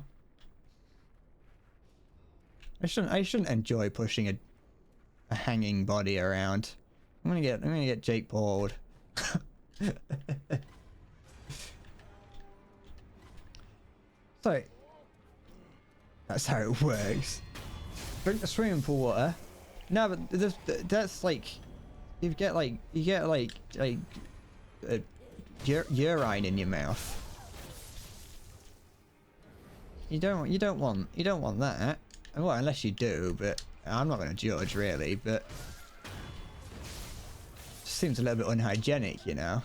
I shouldn't enjoy pushing a hanging body around. I'm gonna get Jake bored. So that's how it works. Drink the swimming pool water. No, but that's like you get like urine in your mouth. You don't want that. Well, unless you do, but I'm not going to judge really. But it seems a little bit unhygienic, you know.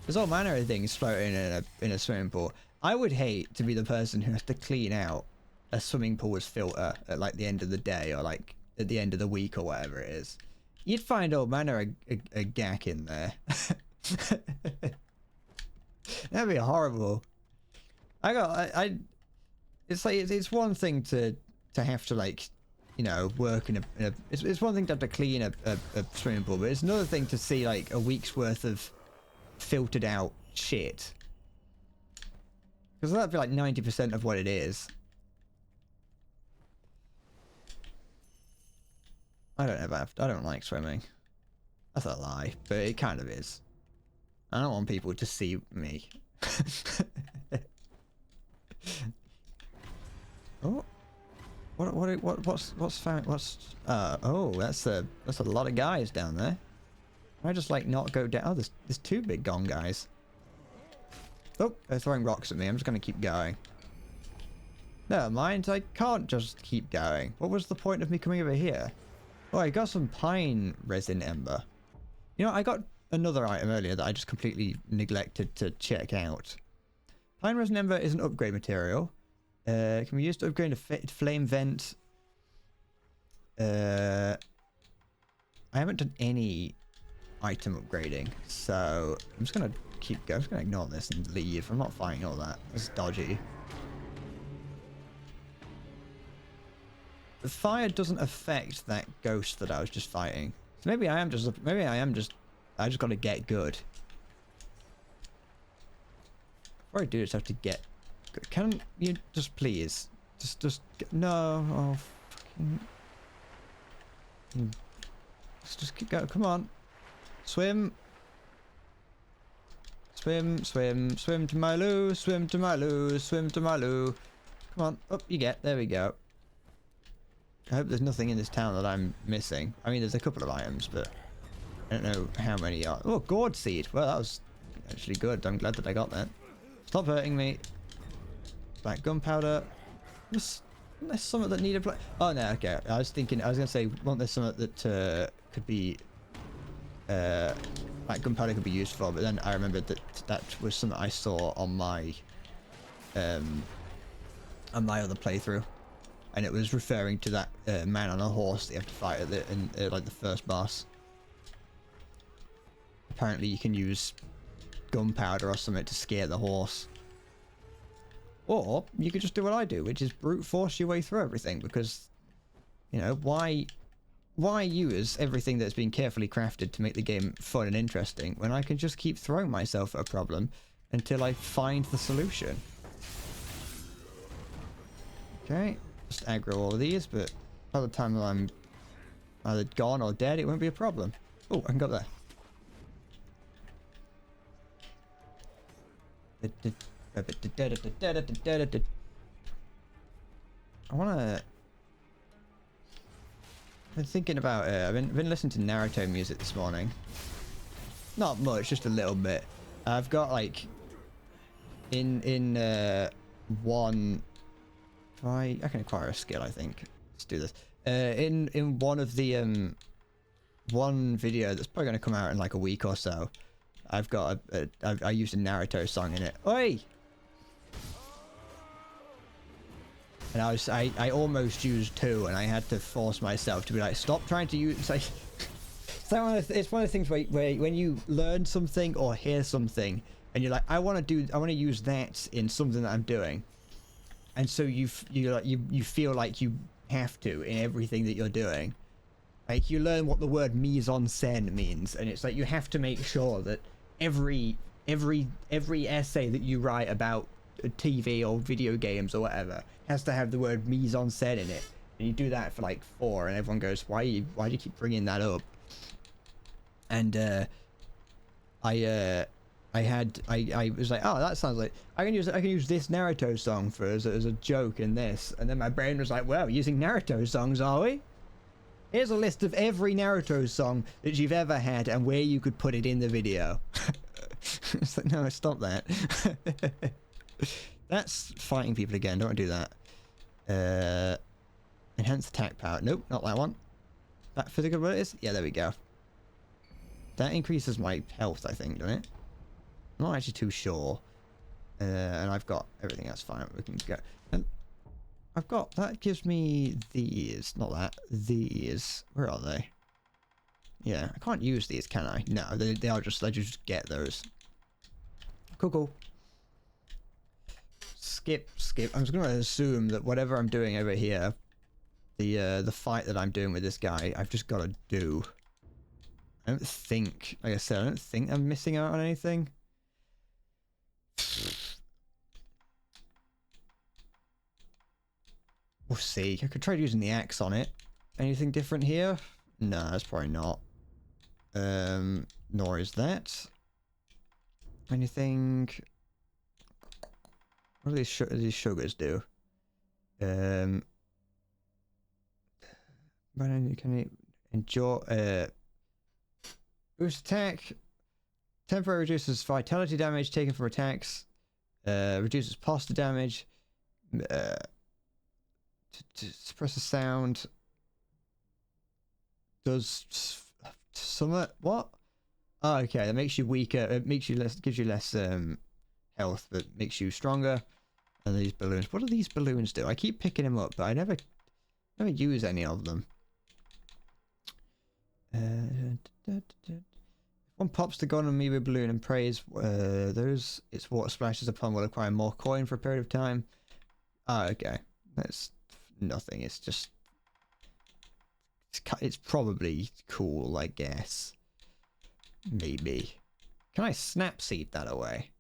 There's all manner of things floating in a swimming pool. I would hate to be the person who has to clean out a swimming pool's filter at like the end of the day or like at the end of the week or whatever it is. You'd find all manner of gack in there. That'd be horrible. It's like it's one thing to have to like, you know, work in a it's one thing to have to clean a swimming pool, but it's another thing to see like a week's worth of filtered out shit. Because that'd be like 90% of what it is. I don't like swimming. That's a lie, but it kind of is. I don't want people to see me. Oh, what's found? Oh, that's a lot of guys down there. I just like not go down. Oh, there's two big gong guys. Oh, they're throwing rocks at me. I'm just gonna keep going. Never mind, I can't just keep going. What was the point of me coming over here? Oh, I got some pine resin ember. You know, I got another item earlier that I just completely neglected to check out. Pine resin ember is an upgrade material. Can be used to upgrade a flame vent. I haven't done any item upgrading, so I'm just gonna keep going. I'm just gonna ignore this and leave. I'm not fighting all that. It's dodgy. The fire doesn't affect that ghost that I was just fighting. So maybe I just gotta get good. Before I do this, I have to get good. Can you just please? No. Oh, fucking. Just keep going. Come on. Swim. Swim to my loo, swim to my loo, swim to my loo. Come on, up you get, there we go. I hope there's nothing in this town that I'm missing. I mean, there's a couple of items, but I don't know how many are. Oh, gourd seed. Well, that was actually good. I'm glad that I got that. Stop hurting me. Black gunpowder. There's something that needed. Oh no, okay. I was gonna say, wasn't there something that could be like gunpowder could be used for? But then I remembered that was something I saw on my other playthrough. And it was referring to that man on a horse that you have to fight in like the first boss. Apparently you can use gunpowder or something to scare the horse. Or you could just do what I do, which is brute force your way through everything, because, you know, why use everything that's been carefully crafted to make the game fun and interesting when I can just keep throwing myself at a problem until I find the solution? Okay. Just aggro all of these, but by the time that I'm either gone or dead, it won't be a problem. Oh, I can go up there. I wanna... I've been thinking about I've been listening to Naruto music this morning. Not much, just a little bit. I've got like in one... I can acquire a skill, I think. Let's do this. In one of the one video that's probably going to come out in like a week or so, I've got I used a Naruto song in it. Oi! And I almost used two, and I had to force myself to be like, stop trying to use. It's like, it's one of the things where when you learn something or hear something, and you're like, I want to use that in something that I'm doing. And so you feel like you have to in everything that you're doing. Like, you learn what the word mise en scène means, and it's like you have to make sure that every essay that you write about TV or video games or whatever has to have the word mise en scène in it. And you do that for like 4, and everyone goes, why do you keep bringing that up? And I was like, oh, that sounds like I can use this Naruto song as a joke in this, and then my brain was like, well, using Naruto songs, are we? Here's a list of every Naruto song that you've ever had and where you could put it in the video. It's like, no, stop that. That's fighting people again. Don't want to do that. Enhanced attack power. Nope, not that one. That physical abilities? Yeah, there we go. That increases my health, I think, doesn't it? I'm not actually too sure. And I've got everything else fine. We can go. And I've got, that gives me these. Not that. These. Where are they? Yeah, I can't use these, can I? No, they are just, I just get those. Cool, cool. Skip. I'm just going to assume that whatever I'm doing over here, the fight that I'm doing with this guy, I've just got to do. I don't think, like I said, I don't think I'm missing out on anything. We'll see. I could try using the axe on it. Anything different here? No, that's probably not. Nor is that. Anything? What do these sugars do? But can you enjoy? Boost attack. Temporary reduces vitality damage taken from attacks. Reduces posture damage. To suppress the sound. Does summit what? Oh, okay, that makes you weaker. It makes you less. Gives you less health, but makes you stronger. And these balloons. What do these balloons do? I keep picking them up, but I never use any of them. One pops the gun on me with balloon and prays its water splashes upon will acquire more coin for a period of time. Ah, okay. That's nothing. It's just it's probably cool, I guess. Maybe. Can I snap seed that away?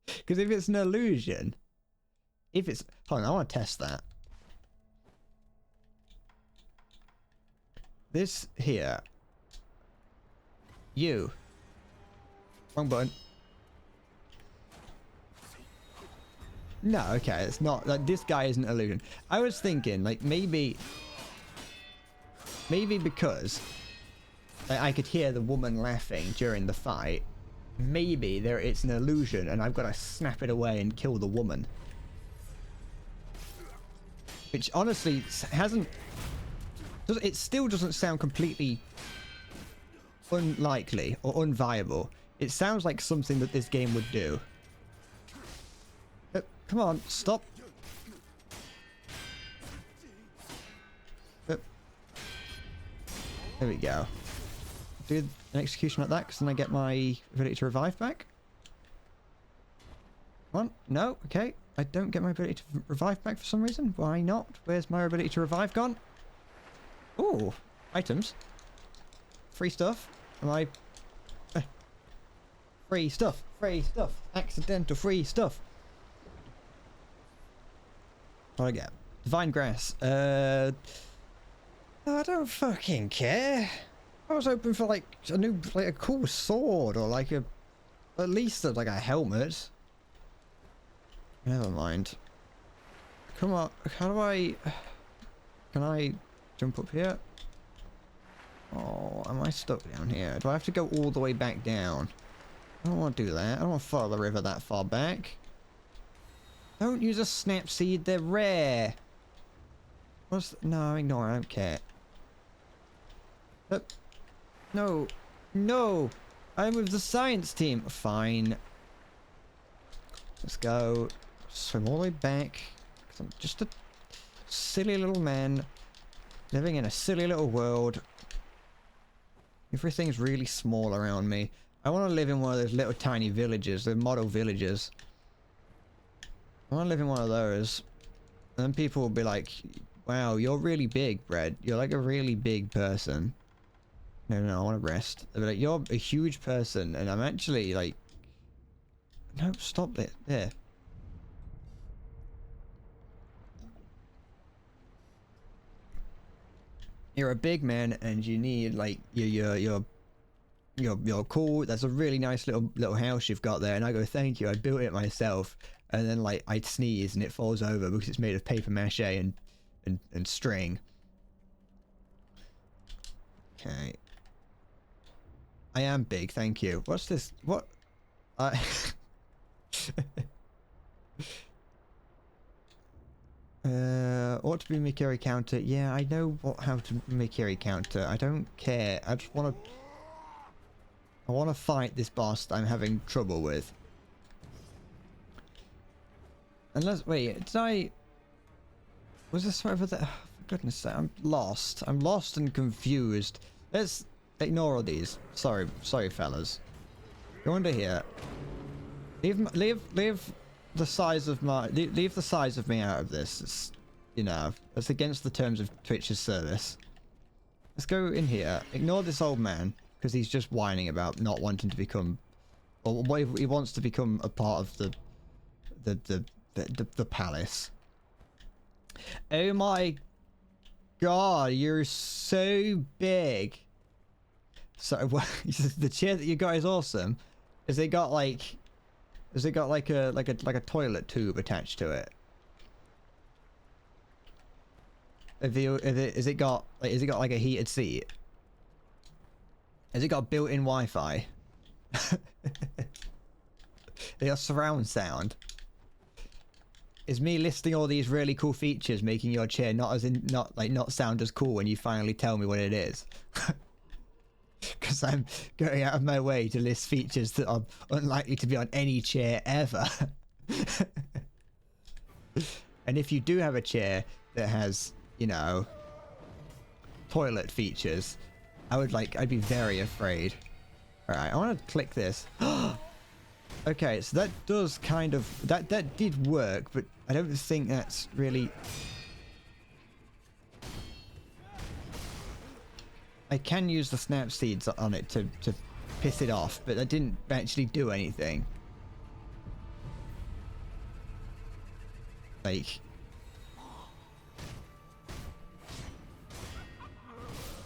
Because if it's an illusion, hold on, I want to test that. This here. You. Wrong button. No, okay, it's not. Like, this guy isn't an illusion. I was thinking, like, maybe because like, I could hear the woman laughing during the fight. Maybe it's an illusion, and I've got to snap it away and kill the woman. Which honestly it still doesn't sound completely unlikely or unviable. It sounds like something that this game would do. Come on, stop. There we go. Do an execution like that, because then I get my ability to revive back. Come on. No, okay. I don't get my ability to revive back for some reason. Why not? Where's my ability to revive gone? Ooh, items. Free stuff. Am I... Free stuff. Free stuff. Accidental free stuff. What do I get? Divine grass. I don't fucking care. I was hoping for like a cool sword or like at least like a helmet. Never mind. Come on. How do I... Can I jump up here? Oh, am I stuck down here? Do I have to go all the way back down? I don't want to do that. I don't want to follow the river that far back. Don't use a snap seed. They're rare. No, ignore. I don't care. No. No. I'm with the science team. Fine. Let's go. Swim all the way back. 'Cause I'm just a silly little man living in a silly little world. Everything's really small around me. I want to live in one of those little tiny villages, the model villages. I want to live in one of those. And then people will be like, wow, you're really big, Brad. You're like a really big person. No, I want to rest. They'll be like, you're a huge person, and I'm actually like... No, stop it. There. You're a big man, and you need like you're cool. That's a really nice little house you've got there. And I go, thank you. I built it myself. And then like I sneeze and it falls over because it's made of paper mache and string. Okay. I am big, thank you. What's this? What? I... ought to be Mikiri counter. Yeah, I know how to Mikiri counter. I don't care. I just want to... I want to fight this boss that I'm having trouble with. Unless... Wait, did I... Was this over there? Oh, for goodness sake, I'm lost. I'm lost and confused. Let's ignore all these. Sorry, fellas. Go under here. Leave the size of my... Leave the size of me out of this. It's, you know, that's against the terms of Twitch's service. Let's go in here. Ignore this old man, because he's just whining about not wanting to become... Or he wants to become a part of the palace. Oh my god, you're so big. So the chair that you got is awesome. Has it got like a toilet tube attached to it? Has it got like a heated seat? Has it got built-in Wi-Fi? They got surround sound. Is me listing all these really cool features making your chair not sound as cool when you finally tell me what it is? Because I'm going out of my way to list features that are unlikely to be on any chair ever. And if you do have a chair that has, you know, toilet features, I'd be very afraid. Alright, I want to click this. Okay, so that does kind of... That did work, but I don't think that's really... I can use the snap seeds on it to piss it off, but that didn't actually do anything. Like...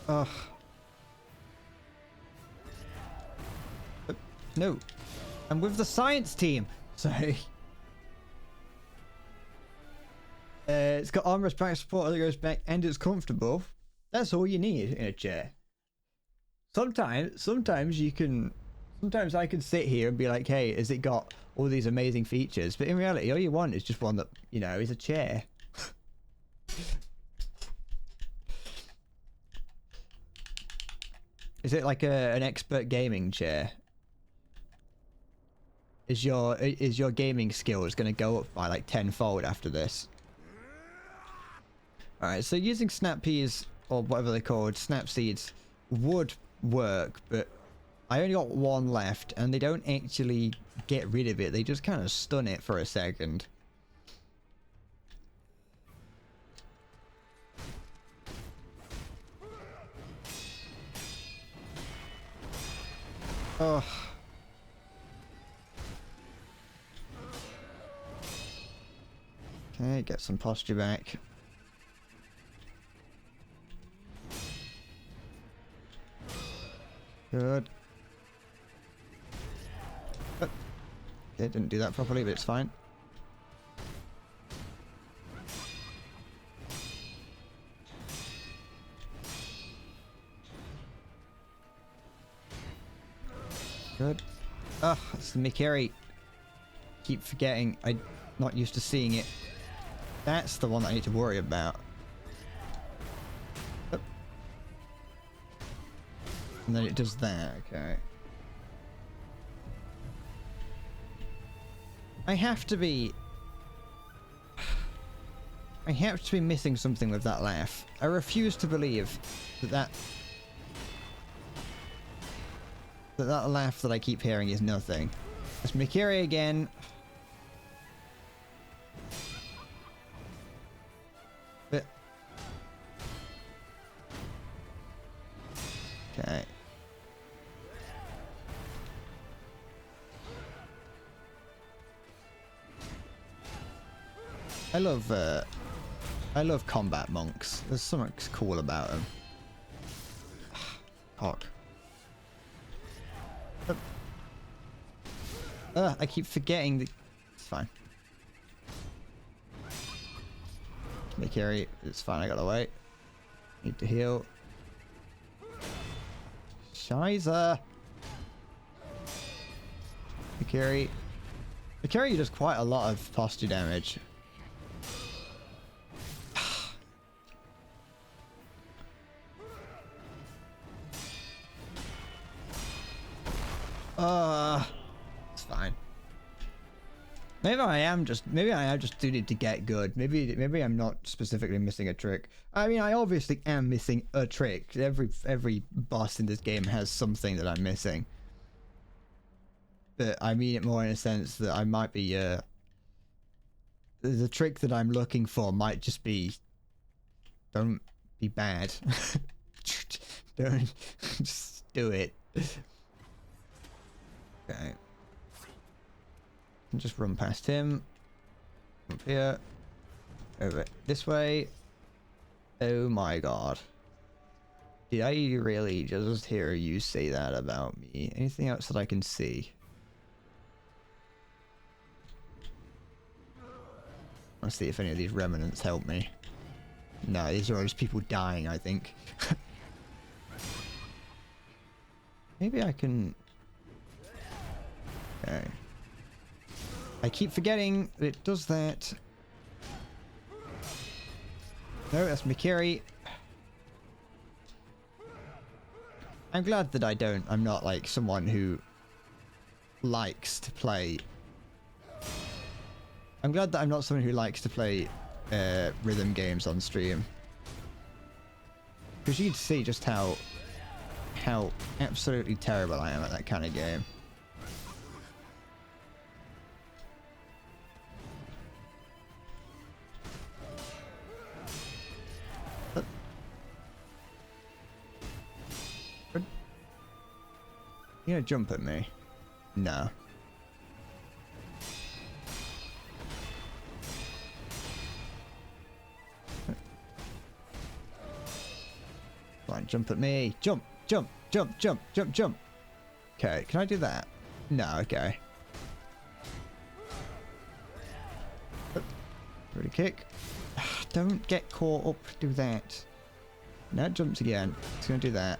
Ugh. No. I'm with the science team. Sorry. It's got armrest, back support, that goes back, and it's comfortable. That's all you need in a chair. Sometimes you can... Sometimes I can sit here and be like, hey, has it got all these amazing features? But in reality, all you want is just one that, you know, is a chair. Is it like an expert gaming chair? Is your gaming skills going to go up by like tenfold after this? Alright, so using snap peas, or whatever they're called, snap seeds, would work, but I only got one left, and they don't actually get rid of it, they just kind of stun it for a second. Ugh. Okay, get some posture back. Good. Oh. Okay, didn't do that properly, but it's fine. Good. Ugh, it's the Mikiri. Keep forgetting. I'm not used to seeing it. That's the one that I need to worry about. Oh. And then it does that, okay. I have to be missing something with that laugh. I refuse to believe that laugh that I keep hearing is nothing. It's Mikiri again. But... Okay. I love combat monks. There's something cool about them. Hot. I keep forgetting the... It's fine. Mikiri, it's fine, I gotta wait. Need to heal. Scheiße. Akiri. Akiri does quite a lot of posture damage. It's fine. Maybe I am just doing it to get good. Maybe I'm not specifically missing a trick. I mean, I obviously am missing a trick. Every boss in this game has something that I'm missing. But I mean it more in a sense that I might be the trick that I'm looking for might just be, don't be bad. Don't just do it. Okay. Just run past him. Up here. Over this way. Oh my god. Did I really just hear you say that about me? Anything else that I can see? Let's see if any of these remnants help me. No, these are just people dying, I think. Maybe I can... Okay. I keep forgetting that it does that. No, that's Mikiri. I'm glad that I'm not like someone who likes to play. I'm glad that I'm not someone who likes to play rhythm games on stream. Because you'd see just how absolutely terrible I am at that kind of game. You gonna jump at me? No. Fine, jump at me. Jump, jump, jump, jump, jump, jump. Okay, can I do that? No, okay. Pretty kick. Don't get caught up, do that. Now it jumps again. It's gonna do that.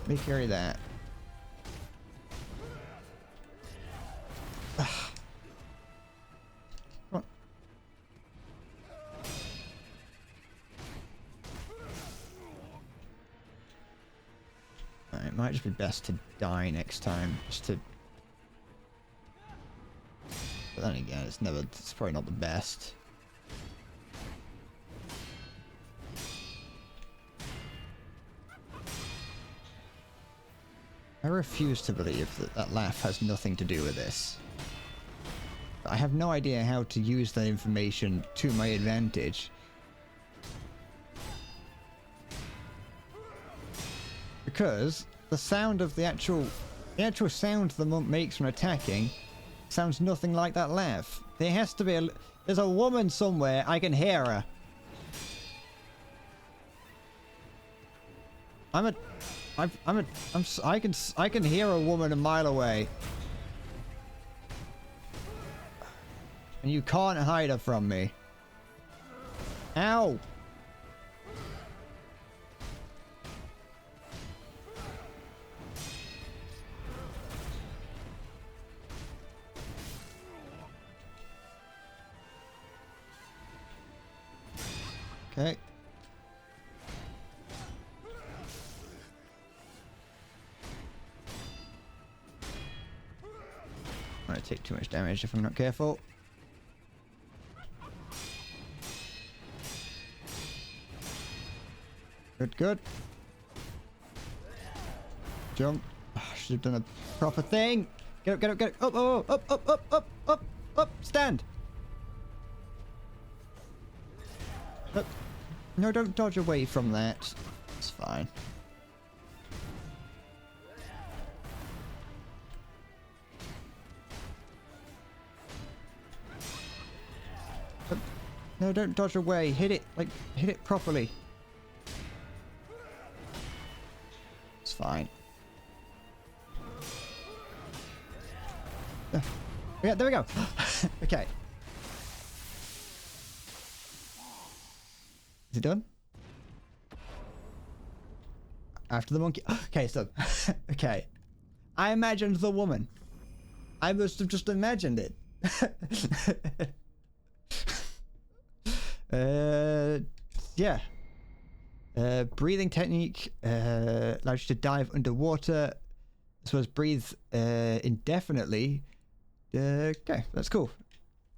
Let me carry that. Come on. It might just be best to die next time, just to... But then again, it's probably not the best. I refuse to believe that that laugh has nothing to do with this. I have no idea how to use that information to my advantage. Because the sound of the actual sound the monk makes when attacking sounds nothing like that laugh. There has to be there's a woman somewhere, I can hear her. I can hear a woman a mile away. And you can't hide her from me. Ow! Okay. I'm gonna take too much damage if I'm not careful. Good, good. Jump. Oh, I should have done a proper thing. Get up, get up, get up. Up, up, up, up, up, up, up, up. Stand. Up. No, don't dodge away from that. It's fine. Up. No, don't dodge away. Hit it, like, hit it properly. It's fine. Yeah, there we go. Okay. he done? After the monkey. Okay, so okay. I imagined the woman. I must have just imagined it. Yeah. Breathing technique allows you to dive underwater as well as breathe indefinitely. Okay, that's cool.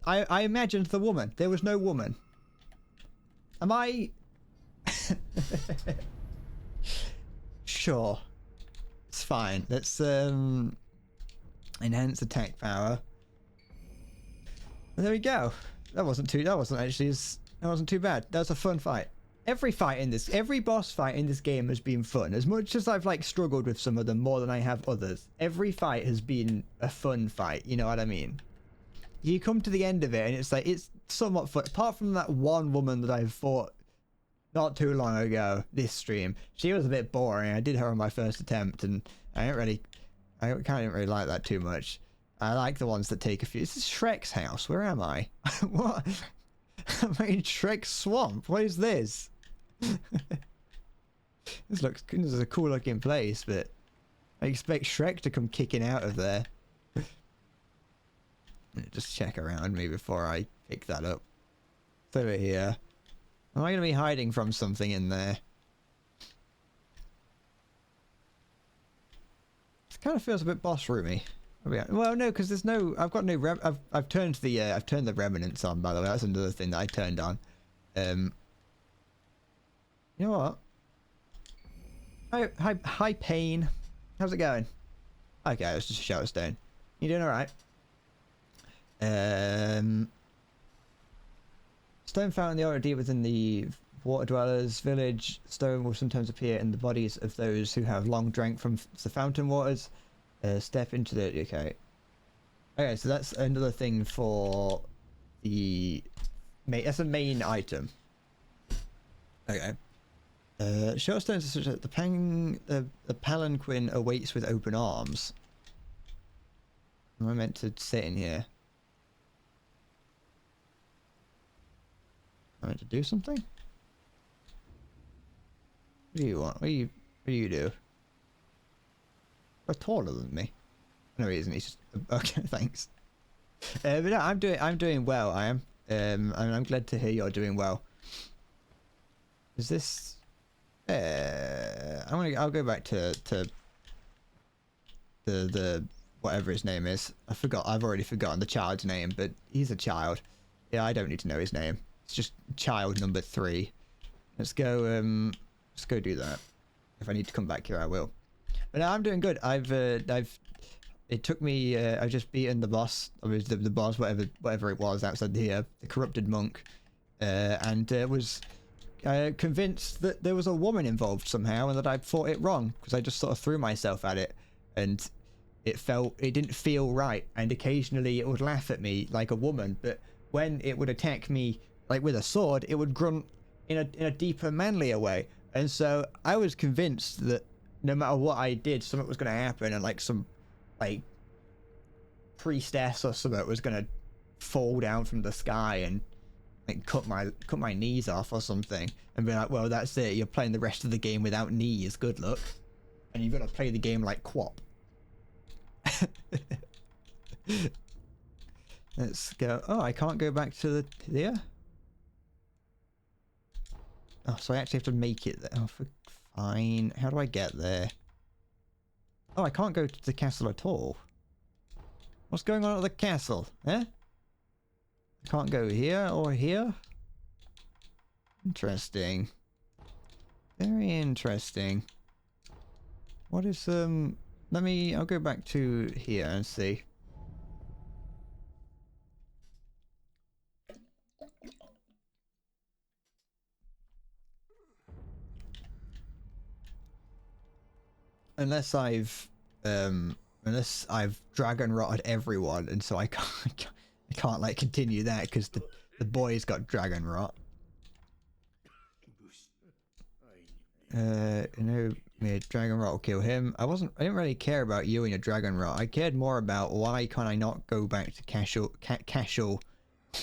I imagined the woman. There was no woman. Am I? Sure. It's fine. Let's enhance attack power. And there we go. That wasn't too bad. That was a fun fight. Every boss fight in this game has been fun. As much as I've like struggled with some of them more than I have others, every fight has been a fun fight. You know what I mean? You come to the end of it and it's like, it's somewhat fun. Apart from that one woman that I fought not too long ago, this stream, she was a bit boring. I did her on my first attempt and I kind of didn't really like that too much. I like the ones that take a few. This is Shrek's house. Where am I? What? I'm in Shrek's swamp. What is this? This is a cool looking place, but I expect Shrek to come kicking out of there. Just check around me before I pick that up. It's over here. Am I going to be hiding from something in there? It kind of feels a bit boss roomy. Well, no, because there's no. I've got no. I've turned the remnants on. By the way, that's another thing that I turned on. You know what? Hi, Pain. How's it going? Okay, it's just a shower stone. You doing all right? Stone found in the already within the water dwellers village. Stone will sometimes appear in the bodies of those who have long drank from the fountain waters. Step into the... Okay, so that's another thing for the... That's a main item. Okay. Short stones are such that the palanquin awaits with open arms. Am I meant to sit in here? Am I meant to do something? What do you want? What do you do? You're taller than me. No, he isn't. He's just... Okay, thanks. But no, I'm doing well. I am. I'm glad to hear you're doing well. Is this... I'll go back to the whatever his name is. I've already forgotten the child's name, but he's a child. Yeah, I don't need to know his name. It's just child number 3. Let's go do that. If I need to come back here, I will. But no, I'm doing good. It took me, I've just beaten the boss, or the boss, whatever it was outside here, the corrupted monk, and was convinced that there was a woman involved somehow and that I thought it wrong, because I just sort of threw myself at it, and it didn't feel right, and occasionally it would laugh at me like a woman, but when it would attack me like with a sword, it would grunt in a deeper, manlier way, and so I was convinced that no matter what I did, something was going to happen, and like some like priestess or something was going to fall down from the sky and like cut my knees off or something, and be like, well, that's it, you're playing the rest of the game without knees, good luck, and you've got to play the game like Quap. Let's go. Oh, I can't go back to here. Oh, so I actually have to make it there. Oh, fine. How do I get there? Oh, I can't go to the castle at all. What's going on at the castle? Eh? I can't go here or here? Interesting. Very interesting. What is, I'll go back to here and see. Unless I've dragon rotted everyone, and so I can't like continue that because the boy's got dragon rot. Dragon rot will kill him. I didn't really care about you and your dragon rot. I cared more about why can I not go back to Cashel?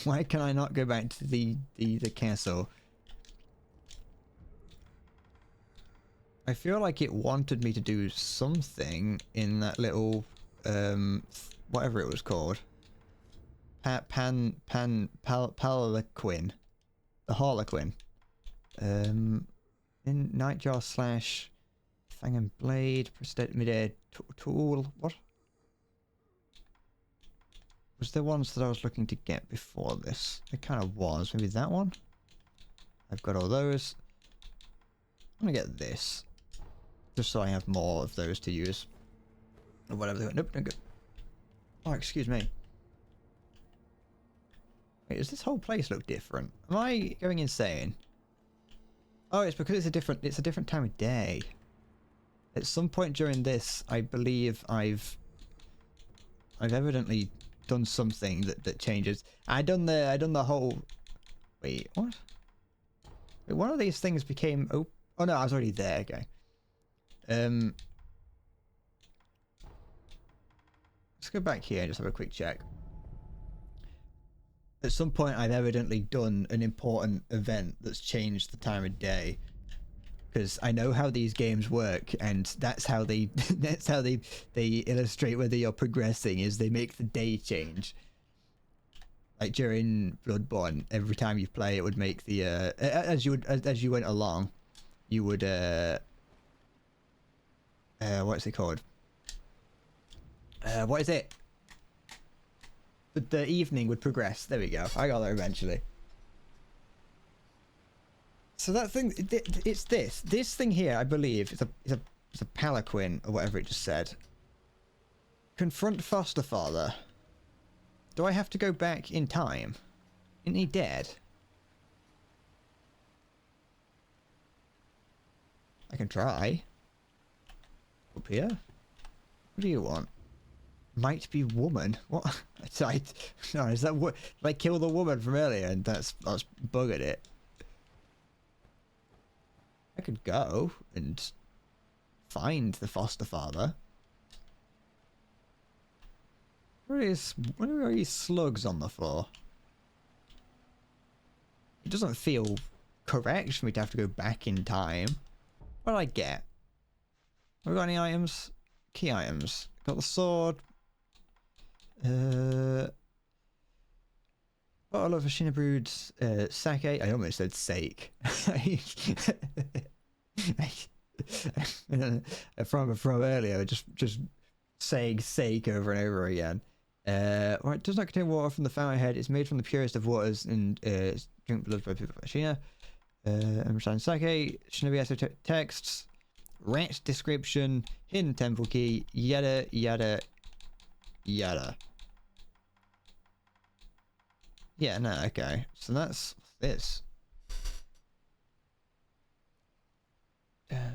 Why can I not go back to the castle? I feel like it wanted me to do something in that little, whatever it was called. Palaquin. The Harlequin. In Nightjar slash Fang and Blade, prosthetic midair tool. What? Was there ones that I was looking to get before this? It kind of was. Maybe that one? I've got all those. I'm gonna get this. Just so I have more of those to use. Or whatever they went. Nope, no good. Oh, excuse me. Wait, does this whole place look different? Am I going insane? Oh, it's because it's a different time of day. At some point during this, I believe I've evidently done something that changes. I done the whole. Wait, what? Wait, one of these things became. Oh no, I was already there. Okay. Let's go back here and just have a quick check. At some point, I've evidently done an important event that's changed the time of day. Because I know how these games work, and that's how they they illustrate whether you're progressing. Is they make the day change. Like during Bloodborne, every time you play, it would make the as you went along, you would what's it called? What is it? The evening would progress. There we go. I got there eventually. So that thing, it's this thing here. I believe is a palanquin or whatever it just said. Confront foster father. Do I have to go back in time? Isn't he dead? I can try. Up here. What do you want? Might be woman. What? No, is that what? Did I kill the woman from earlier and that's buggered it? I could go and find the foster father. Where are these slugs on the floor? It doesn't feel correct for me to have to go back in time. What did I get? Have we got any items? Key items. Got the sword. Bottle of Ashina brewed sake. I almost said sake. from earlier, just saying sake over and over again. Right, it does not contain water from the fountainhead. It's made from the purest of waters and drink beloved by people of Ashina. Understand sake. Shinobi Esoteric texts. Rat description. Hidden temple key. Yada yada yada. Yeah, no, okay. So that's this. I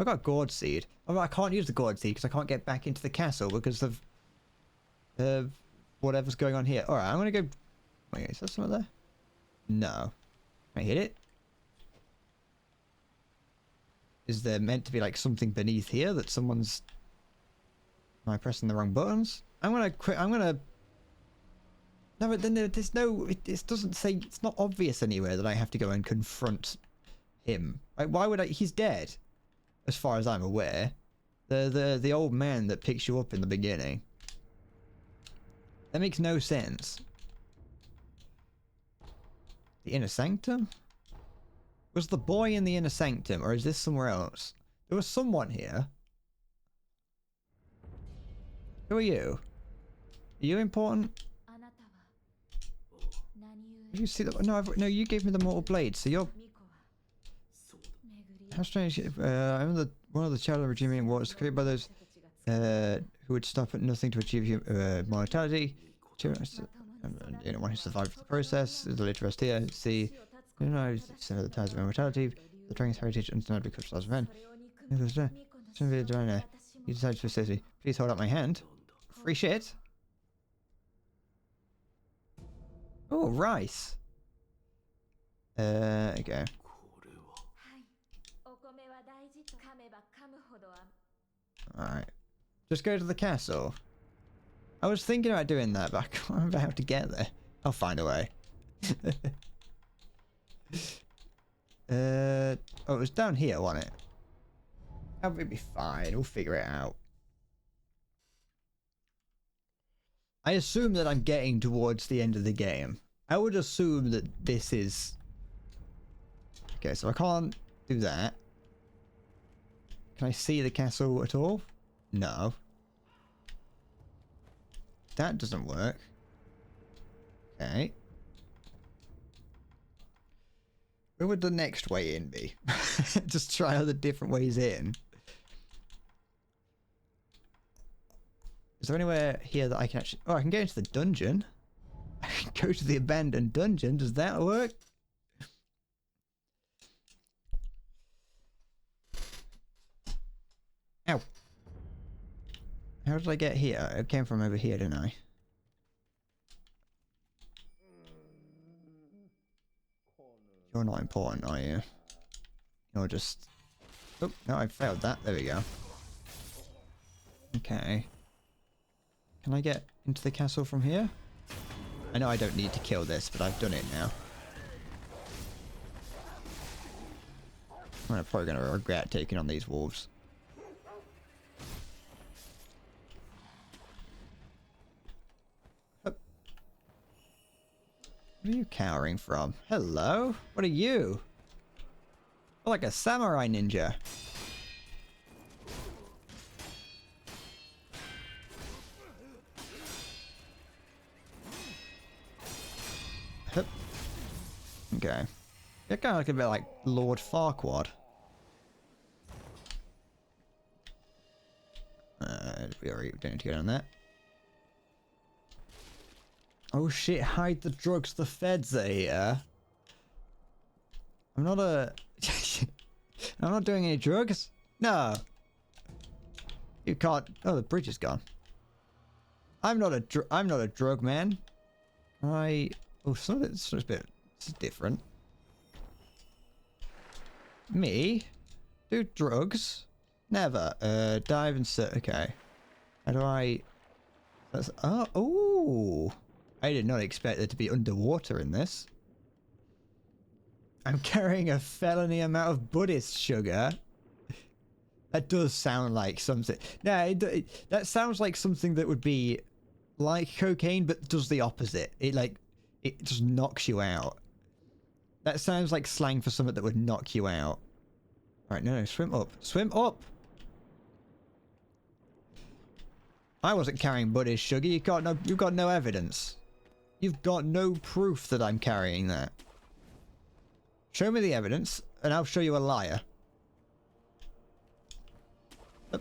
got gourd seed. Oh, I can't use the gourd seed because I can't get back into the castle because of whatever's going on here. Alright, I'm gonna go. Wait, is there something there? No. Can I hit it? Is there meant to be like something beneath here that someone's... Am I pressing the wrong buttons? I'm gonna quit. I'm gonna... No, but then there's no... It doesn't say... It's not obvious anywhere that I have to go and confront him. Like, why would I... He's dead. As far as I'm aware. The old man that picks you up in the beginning. That makes no sense. The Inner Sanctum? Was the boy in the Inner Sanctum, or is this somewhere else? There was someone here. Who are you? Are you important? Did you see that? No, no, you gave me the mortal blade, so you're... How strange. I'm one of the child regime was created by those who would stop at nothing to achieve mortality. You know, one who survived the process. The later rest here. See, you know, some of the ties of immortality. The Dragon's heritage undeniably crystallized men. You decide to say, please hold up my hand. Free shit. Oh, rice. Okay. Alright. Just go to the castle. I was thinking about doing that, but I can't remember how to get there. I'll find a way. Oh, it was down here, wasn't it? That'll be fine. We'll figure it out. I assume that I'm getting towards the end of the game. I would assume that this is... Okay, so I can't do that. Can I see the castle at all? No. That doesn't work. Okay. Where would the next way in be? Just try other different ways in. Is there anywhere here that I can actually... Oh, I can get into the dungeon. I can go to the abandoned dungeon. Does that work? Ow. How did I get here? I came from over here, didn't I? You're not important, are you? You're just... Oh, no, I failed that. There we go. Okay. Can I get into the castle from here? I know I don't need to kill this, but I've done it now. I'm probably going to regret taking on these wolves. What are you cowering from? Hello? What are you? Oh, like a samurai ninja. Hup. Okay. You're kind of like a bit like Lord Farquaad. We already don't need to go down there. Oh shit, hide the drugs, the feds are here. I'm not a... I'm not doing any drugs. No. You can't... Oh, the bridge is gone. I'm not a drug man. Oh, some of it's a bit... It's different. Me? Do drugs? Never. Dive and sit. Okay. How do I... That's... Oh, ooh. I did not expect there to be underwater in this. I'm carrying a felony amount of Buddhist sugar. That does sound like something... No, that sounds like something that would be like cocaine, but does the opposite. It just knocks you out. That sounds like slang for something that would knock you out. Alright, no, swim up. Swim up! I wasn't carrying Buddhist sugar. You've got no evidence. You've got no proof that I'm carrying that. Show me the evidence, and I'll show you a liar. Oh,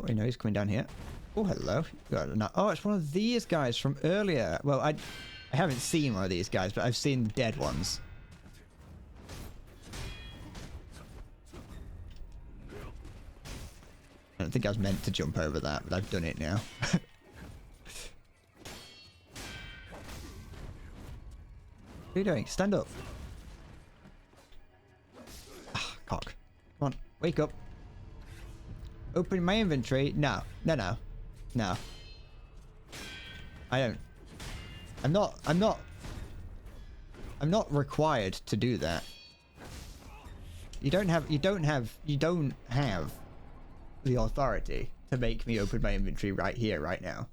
I know he's coming down here. Oh, hello. Oh, it's one of these guys from earlier. Well, I haven't seen one of these guys, but I've seen dead ones. I don't think I was meant to jump over that, but I've done it now. What are you doing? Stand up. Ah, cock. Come on, wake up. Open my inventory. No. No, no. No. I don't. I'm not required to do that. You don't have the authority to make me open my inventory right here, right now.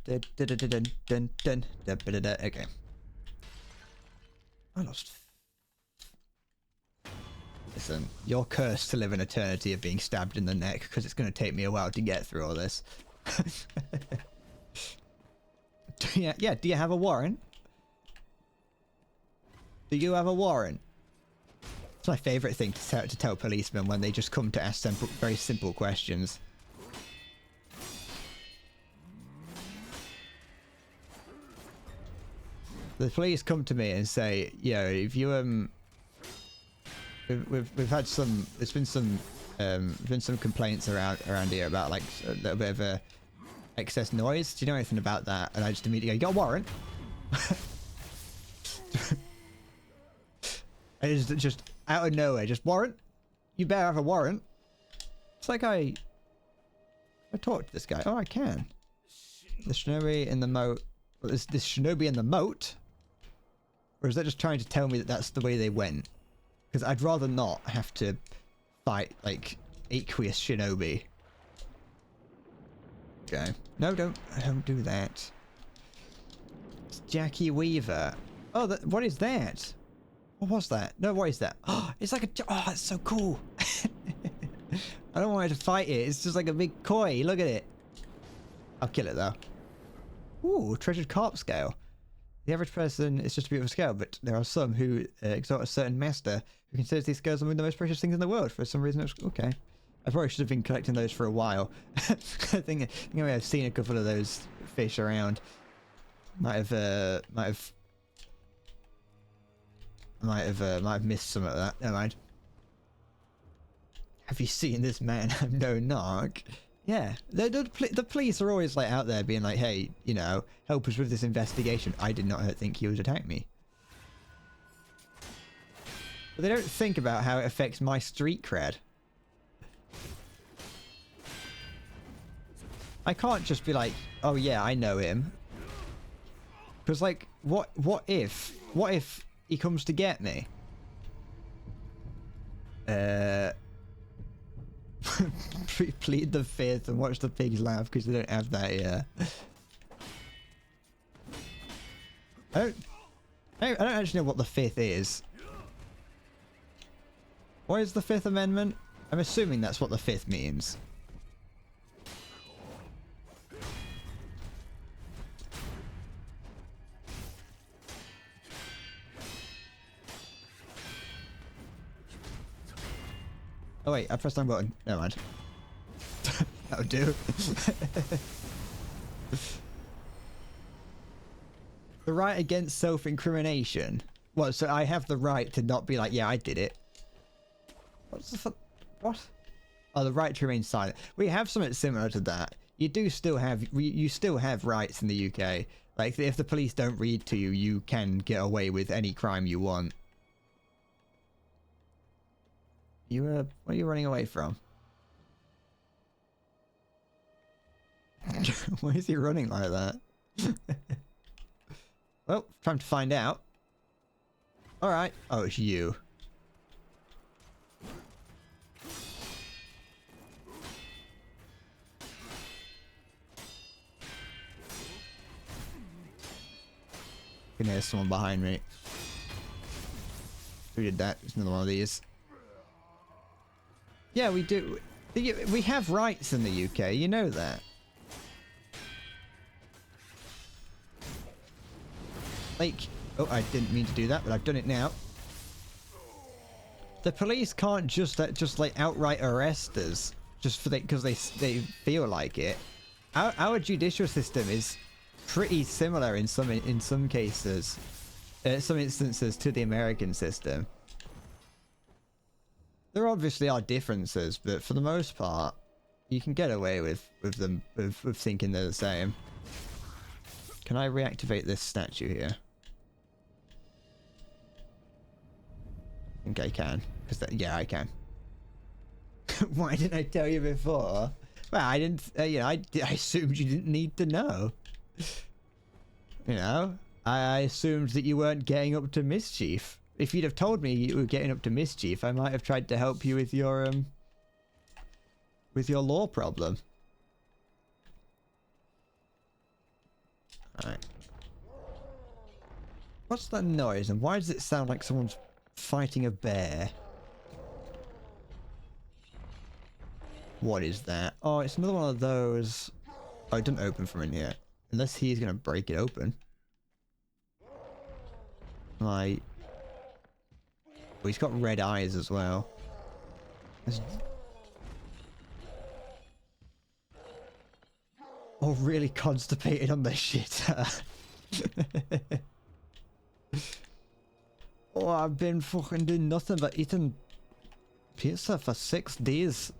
Okay. I lost. Listen, you're cursed to live an eternity of being stabbed in the neck because it's going to take me a while to get through all this. Yeah, do you have a warrant? Do you have a warrant? It's my favourite thing to tell policemen when they just come to ask very simple questions. The police come to me and say, "Yo, if you we've had some. There's been some complaints around here about like a little bit of excess noise. Do you know anything about that?" And I just immediately go, "You got a warrant?" And it's just out of nowhere, just warrant. You better have a warrant. It's like I talk to this guy. Oh, I can. The shinobi in the moat. Well, is this shinobi in the moat? Or is that just trying to tell me that that's the way they went? Because I'd rather not have to fight, like, aqueous shinobi. Okay. No, don't do that. It's Jackie Weaver. Oh, what is that? What was that? No, what is that? Oh, it's like a... Oh, that's so cool. I don't want her to fight it. It's just like a big koi. Look at it. I'll kill it, though. Ooh, treasured carp scale. The average person is just a beautiful scale, but there are some who exalt a certain master who considers these scales among the most precious things in the world. For some reason, it's... Okay. I probably should have been collecting those for a while. I think I've seen a couple of those fish around. Might have missed some of that. Never mind. Have you seen this man? I'm no narc. Yeah, the police are always like out there being like, hey, you know, help us with this investigation. I did not think he would attack me. But they don't think about how it affects my street cred. I can't just be like, oh yeah, I know him. Because like, what if he comes to get me? Plead the fifth and watch the pigs laugh because they don't have that here. I don't actually know what the fifth is. What is the Fifth Amendment? I'm assuming that's what the fifth means. Oh wait, I pressed the wrong button. Never mind. That'll do. The right against self-incrimination. Well, so I have the right to not be like, yeah, I did it. What's the fuck? What? Oh, the right to remain silent. We have something similar to that. You do still have, you still have rights in the UK. Like, if the police don't read to you, you can get away with any crime you want. What are you running away from? Why is he running like that? Well, time to find out. Alright. Oh, it's you. I can hear someone behind me. Who did that? It's another one of these. Yeah, we do. We have rights in the UK, you know that. Like, oh, I didn't mean to do that, but I've done it now. The police can't just like outright arrest us just because they feel like it. Our judicial system is pretty similar in some cases, some instances to the American system. There obviously are differences, but for the most part, you can get away with them with thinking they're the same. Can I reactivate this statue here? I think I can, yeah, I can. Why didn't I tell you before? Well, I didn't. You know, I assumed you didn't need to know. You know, I assumed that you weren't getting up to mischief. If you'd have told me you were getting up to mischief, I might have tried to help you with your law problem. Alright. What's that noise, and why does it sound like someone's fighting a bear? What is that? Oh, it's another one of those. Oh, it doesn't open from in here. Unless he's gonna break it open. Like... Oh, he's got red eyes as well. Oh, really constipated on the shitter. Oh, I've been fucking doing nothing but eating pizza for 6 days.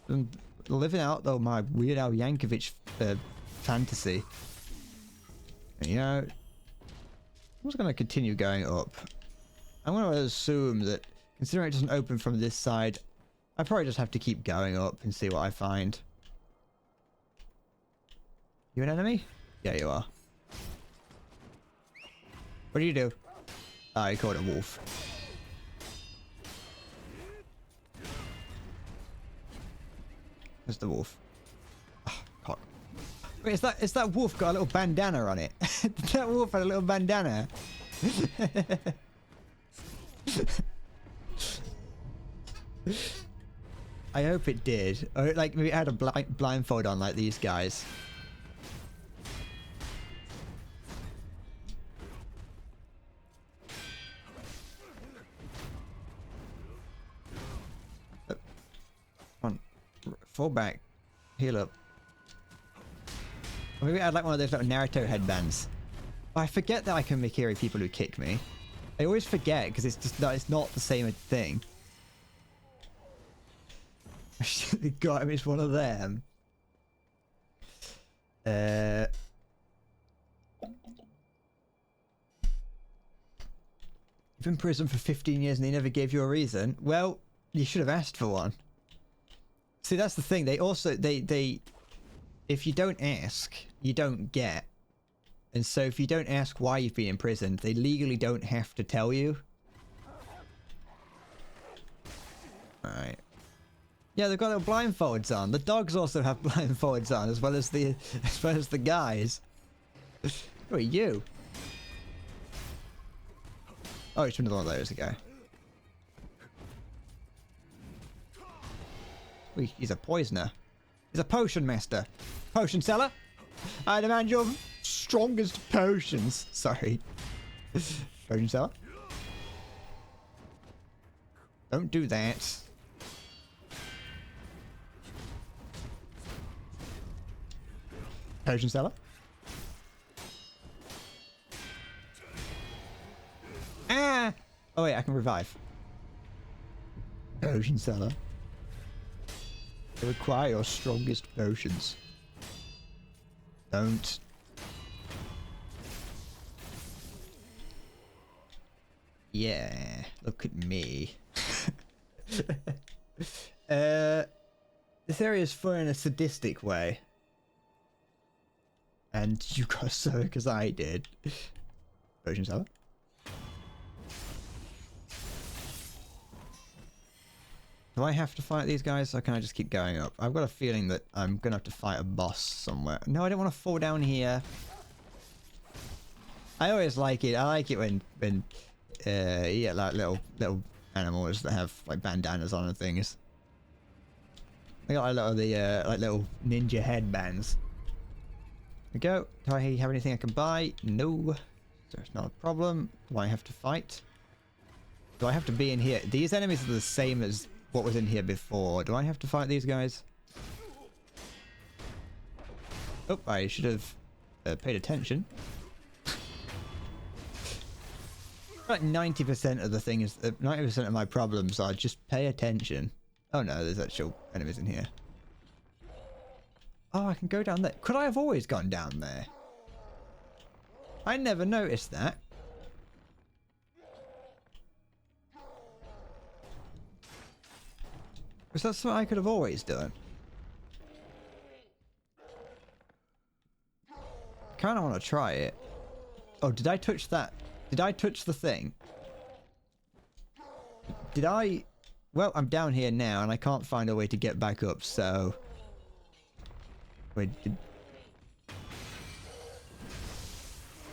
And living out, though, my Weird Al Yankovic fantasy. You know, I'm just going to continue going up. I'm going to assume that, considering it doesn't open from this side, I probably just have to keep going up and see what I find. You an enemy? Yeah, you are. What do you do? Oh, you called a wolf. There's the wolf. Oh, cock. Wait, is that wolf got a little bandana on it? That wolf had a little bandana. I hope it did. Or like maybe it had a blindfold on like these guys. Come on. Fall back. Heal up. Or maybe it had like one of those little Naruto headbands. Oh, I forget that I can Mikiri people who kick me. I always forget because it's just not, it's not the same thing. I should have got him. It's one of them. You've been in prison for 15 years and they never gave you a reason. Well, you should have asked for one. See, that's the thing. They also they if you don't ask, you don't get. And so if you don't ask why you've been imprisoned, they legally don't have to tell you. Alright. Yeah, they've got little blindfolds on. The dogs also have blindfolds on, as well as the guys. Who are you? Oh, it's another one of those, okay. Ooh, he's a poisoner. He's a potion master. Potion seller? I demand your strongest potions. Sorry. Potion seller? Don't do that. Potion seller? Ah! Oh wait, I can revive. Potion seller. I require your strongest potions. Don't. Yeah, look at me. This area is fun in a sadistic way. And you got so because I did. Potion seller. Do I have to fight these guys or can I just keep going up? I've got a feeling that I'm gonna have to fight a boss somewhere. No, I don't want to fall down here. I always like it. I like it when you get like little animals that have like bandanas on and things. They got like a lot of the like little ninja headbands. There we go. Do I have anything I can buy? No. So it's not a problem. Do I have to fight? Do I have to be in here? These enemies are the same as what was in here before. Do I have to fight these guys? Oh, I should have paid attention. Like 90% of the thing is 90% of my problems are just pay attention. Oh no, there's actual enemies in here. Oh, I can go down there. Could I have always gone down there? I never noticed that. Was that something I could have always done? Kind of want to try it. Oh, did I touch that? Did I touch the thing? Did I? Well, I'm down here now and I can't find a way to get back up, so... Wait,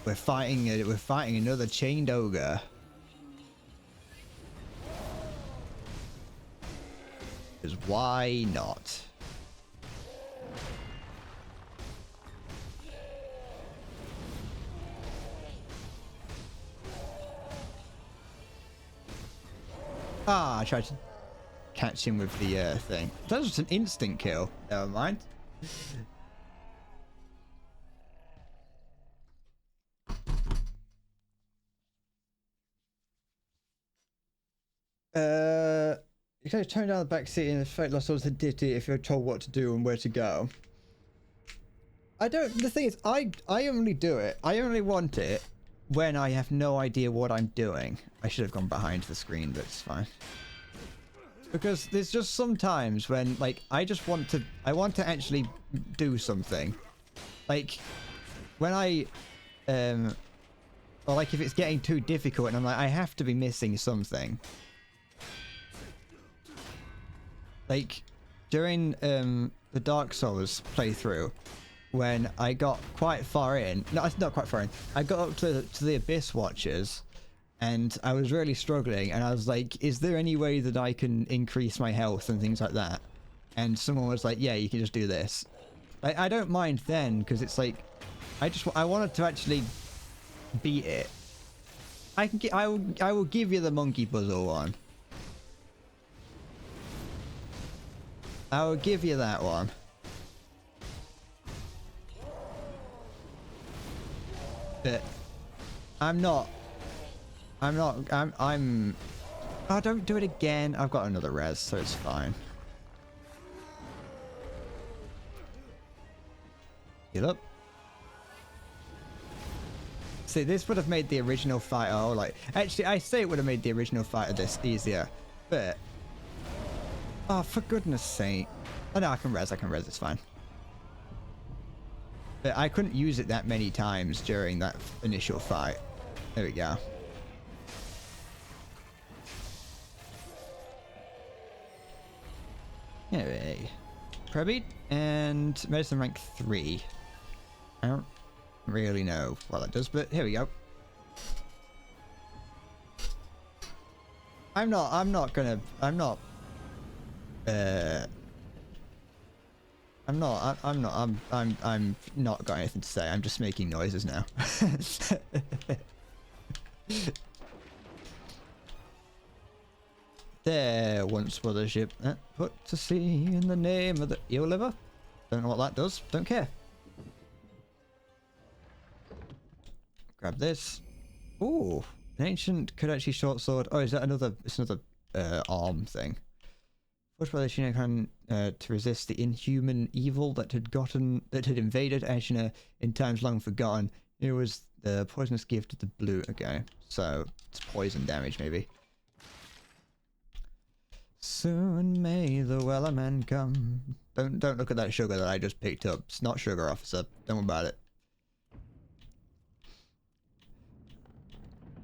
we're fighting another chained ogre. Because why not? Ah, I tried to catch him with the thing. That was just an instant kill. Never mind. You can turn down the back seat and affect lost all the ditty if you're told what to do and where to go. I don't. The thing is, I only do it. I only want it when I have no idea what I'm doing. I should have gone behind the screen, but it's fine. Because there's just some times when, like, I want to actually do something. Like, when I, or like if it's getting too difficult and I'm like, I have to be missing something. Like, during the Dark Souls playthrough, when I got quite far in, no, it's not quite far in, I got up to the Abyss Watchers, and I was really struggling, and I was like, is there any way that I can increase my health and things like that? And someone was like, yeah, you can just do this. Like, I don't mind then, because it's like, I wanted to actually beat it. I will give you the monkey puzzle one. I will give you that one. But I'm oh, don't do it again. I've got another res, so it's fine. Heal up. See, this would have made the original fight, oh, like, actually, I say it would have made the original fight of this easier, but, oh, for goodness sake. Oh, no, I can res, it's fine. But I couldn't use it that many times during that initial fight. There we go. Anyway, Prebeat and medicine rank 3. I don't really know what that does, but here we go. I'm not got anything to say. I'm just making noises now. There once was a ship that put to sea in the name of the eel liver. Don't know what that does. Don't care. Grab this. Ooh, an ancient Kodachi short sword. Oh, is that another? It's another arm thing. Forged by the Shinigami to resist the inhuman evil that had invaded Ashina in times long forgotten. It was the poisonous gift of the blue. Okay, so it's poison damage maybe. Soon may the Wellerman come. Don't look at that sugar that I just picked up. It's not sugar, officer. Don't worry about it.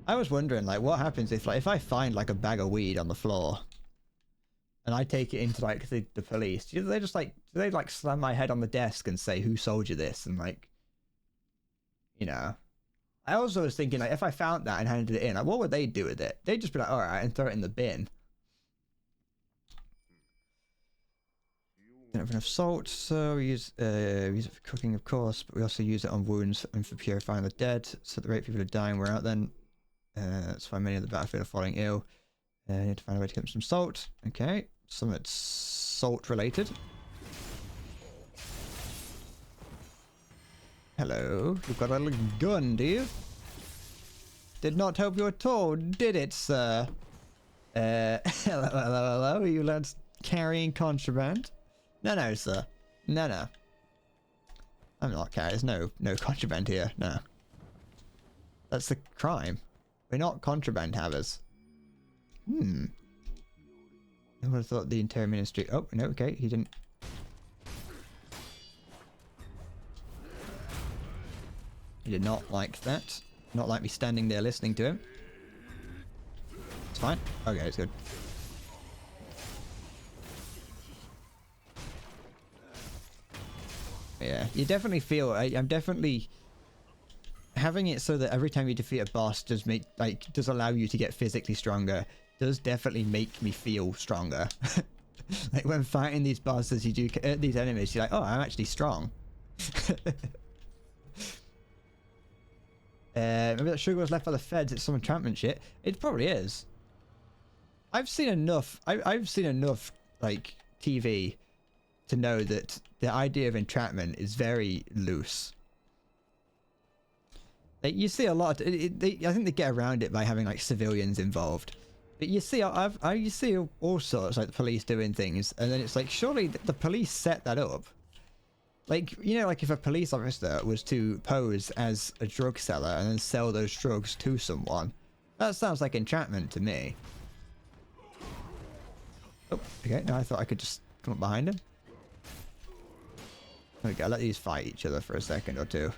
I was wondering, like, what happens if I find like a bag of weed on the floor, and I take it into like the police? Do they just like slam my head on the desk and say, "Who sold you this?" And like, you know. I also was thinking, like, if I found that and handed it in, like, what would they do with it? They'd just be like, "All right," and throw it in the bin. Don't have enough salt, so we use it for cooking, of course, but we also use it on wounds and for purifying the dead. So at the rate people are dying, we're out then. That's why many of the battlefield are falling ill. Need to find a way to get them some salt. Okay, some it's salt related. Hello, you've got a little gun, do you? Did not help you at all, did it, sir? Hello, are you lads carrying contraband? No, sir. No. I'm not carrying. There's no contraband here. No. That's the crime. We're not contraband havers. I would have thought the Interior Ministry... Oh, no, okay. He didn't... He did not like that. Not like me standing there listening to him. It's fine. Okay, it's good. Yeah, you definitely feel... I'm definitely... Having it so that every time you defeat a boss does allow you to get physically stronger does definitely make me feel stronger. Like when fighting these bosses, these enemies, you're like, oh, I'm actually strong. Maybe that sugar was left by the feds. It's some entrapment shit. It probably is. I've seen enough like TV to know that the idea of entrapment is very loose. Like, you see a lot. I think they get around it by having like civilians involved. But you see, you see all sorts, like the police doing things, and then it's like, surely the police set that up. Like, you know, like if a police officer was to pose as a drug seller and then sell those drugs to someone, that sounds like entrapment to me. Oh, okay. No, I thought I could just come up behind him. There we go. Let these fight each other for a second or two.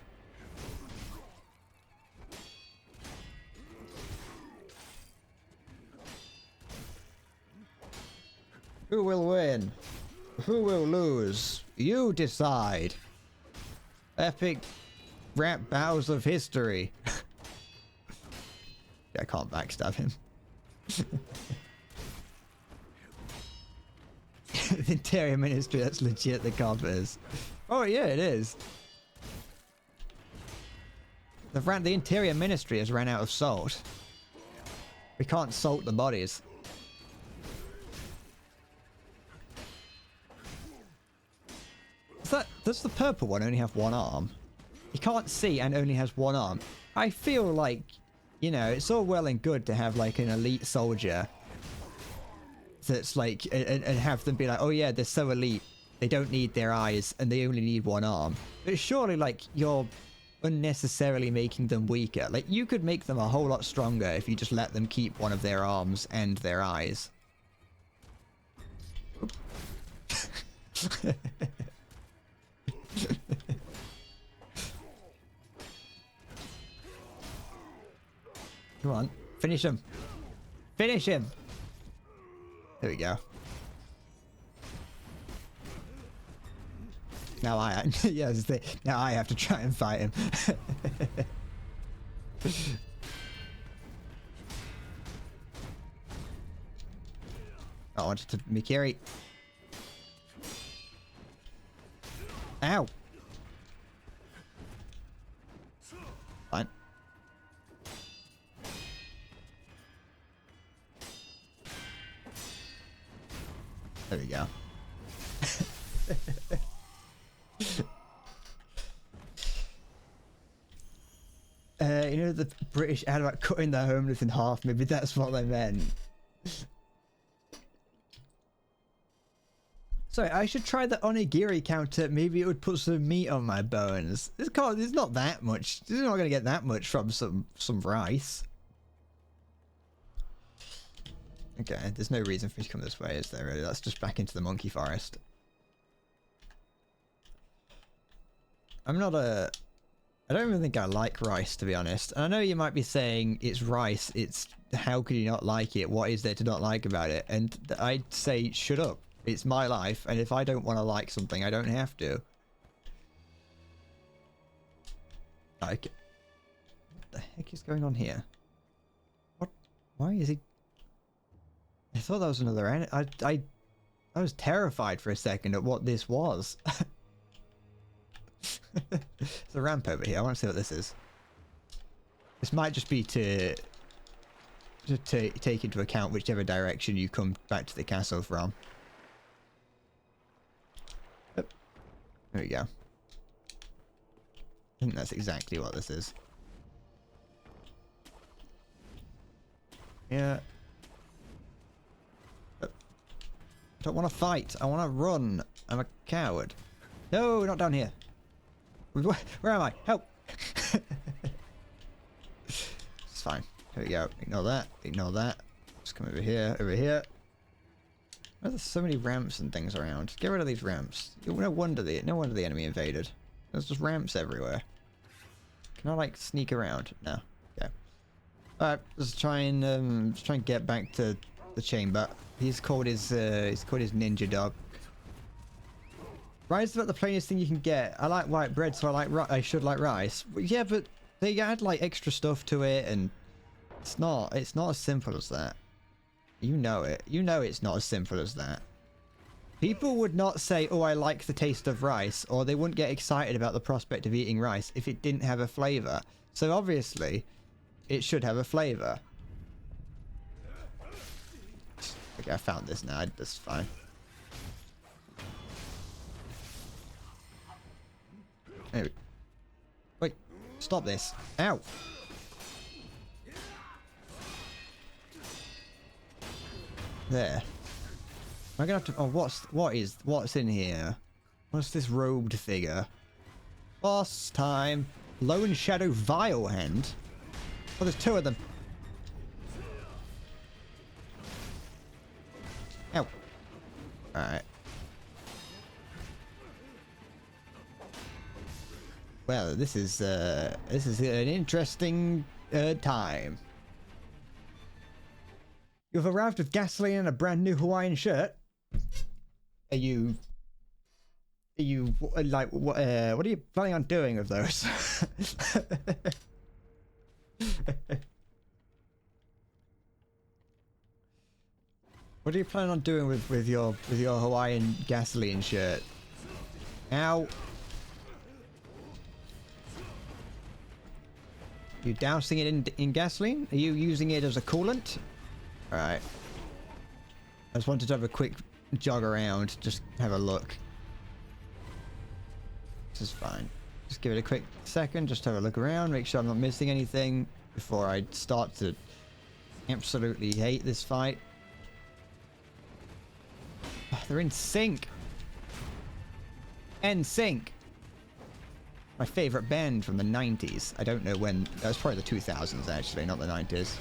Who will win? Who will lose? You decide. Epic rap battles of history. I can't backstab him. The Interior Ministry, that's legit the Carpenters. Oh yeah, it is. The Interior Ministry has ran out of salt. We can't salt the bodies. Does the purple one only have one arm? He can't see and only has one arm. I feel like, you know, it's all well and good to have like an elite soldier that's like, and have them be like, oh yeah, they're so elite, they don't need their eyes and they only need one arm. But surely, like, you're unnecessarily making them weaker. Like, you could make them a whole lot stronger if you just let them keep one of their arms and their eyes. Come on, finish him. Finish him. There we go. Now yes, now I have to try and fight him. I wanted to Mikiri. Ow. Fine. There we go. You know the British ad about cutting the homeless in half? Maybe that's what they meant. Sorry, I should try the onigiri counter. Maybe it would put some meat on my bones. It's not that much. You're not gonna get that much from some rice. Okay, there's no reason for me to come this way, is there really? That's just back into the monkey forest. I don't even think I like rice, to be honest. And I know you might be saying it's rice, how could you not like it? What is there to not like about it? And I'd say, shut up. It's my life, and if I don't want to like something, I don't have to. Like, what the heck is going on here? What? Why is he... I thought that was another enemy. I was terrified for a second at what this was. There's a ramp over here. I want to see what this is. This might just be to take into account whichever direction you come back to the castle from. Yep. There we go. I think that's exactly what this is. Yeah. I don't want to fight. I want to run. I'm a coward. No, not down here. Where am I? Help! It's fine. Here we go. Ignore that. Ignore that. Just come over here. Over here. Why are there so many ramps and things around? Get rid of these ramps. No wonder the enemy invaded. There's just ramps everywhere. Can I like sneak around? No. Okay. Alright, let's try and get back to the chamber. He's called his ninja dog. Rice is about the plainest thing you can get. I like white bread, so I should like rice. Yeah, but they add like extra stuff to it, and it's not as simple as that. You know it. You know it's not as simple as that. People would not say, "Oh, I like the taste of rice," or they wouldn't get excited about the prospect of eating rice if it didn't have a flavor. So obviously, it should have a flavor. Okay, I found this now. That's fine. Anyway. Wait, stop this. Ow. There. Am I gonna have to... Oh, what's in here? What's this robed figure? Boss time. Lone Shadow Vilehand. Oh, there's two of them. Ow. Alright. Well, this is an interesting time. You've arrived with gasoline and a brand new Hawaiian shirt. Are you like what are you planning on doing with those? What are you planning on doing with your Hawaiian gasoline shirt? Ow. You dousing it in gasoline? Are you using it as a coolant? Alright. I just wanted to have a quick jog around, just have a look. This is fine. Just give it a quick second, just have a look around, make sure I'm not missing anything before I start to absolutely hate this fight. They're in sync. NSYNC. My favorite band from the 90s. I don't know when. That was probably the 2000s, actually, not the 90s.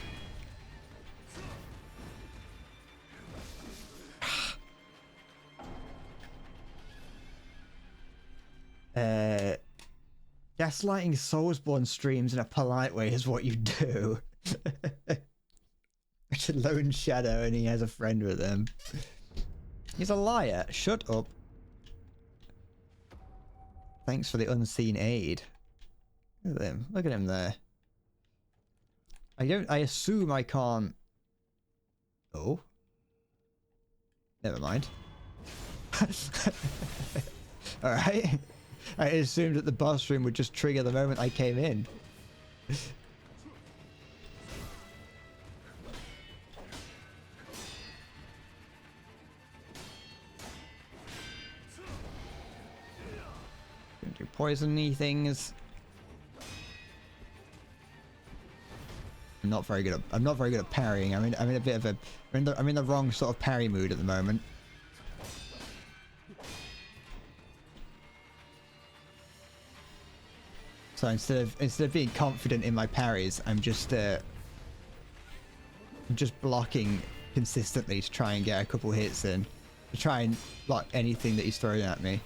Gaslighting Soulsborne streams in a polite way is what you do. It's a lone shadow and he has a friend with him. He's a liar. Shut up. Thanks for the unseen aid. Look at him. Look at him there. I assume I can't... Oh. Never mind. Alright. I assumed that the boss room would just trigger the moment I came in. Gonna do poisony things. I'm not very good at parrying. I'm in a bit of a I'm in the wrong sort of parry mood at the moment. So instead of being confident in my parries, I'm just blocking consistently to try and get a couple hits in, to try and block anything that he's throwing at me.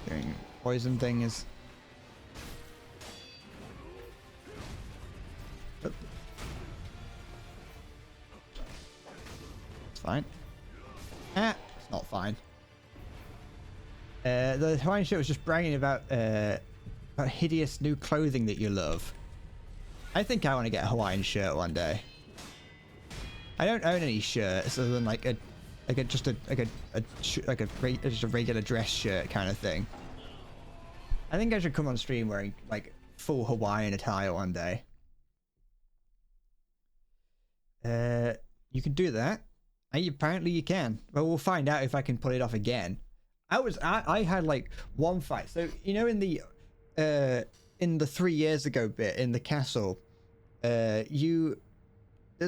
Doing poison things. It's fine. Ah, it's not fine. The Hawaiian shirt was just bragging about hideous new clothing that you love. I think I want to get a Hawaiian shirt one day. I don't own any shirts other than just a regular dress shirt kind of thing. I think I should come on stream wearing like full Hawaiian attire one day. You can do that. Apparently you can. Well, we'll find out if I can pull it off again. I had like one fight. So you know in the 3 years ago bit in the castle, there's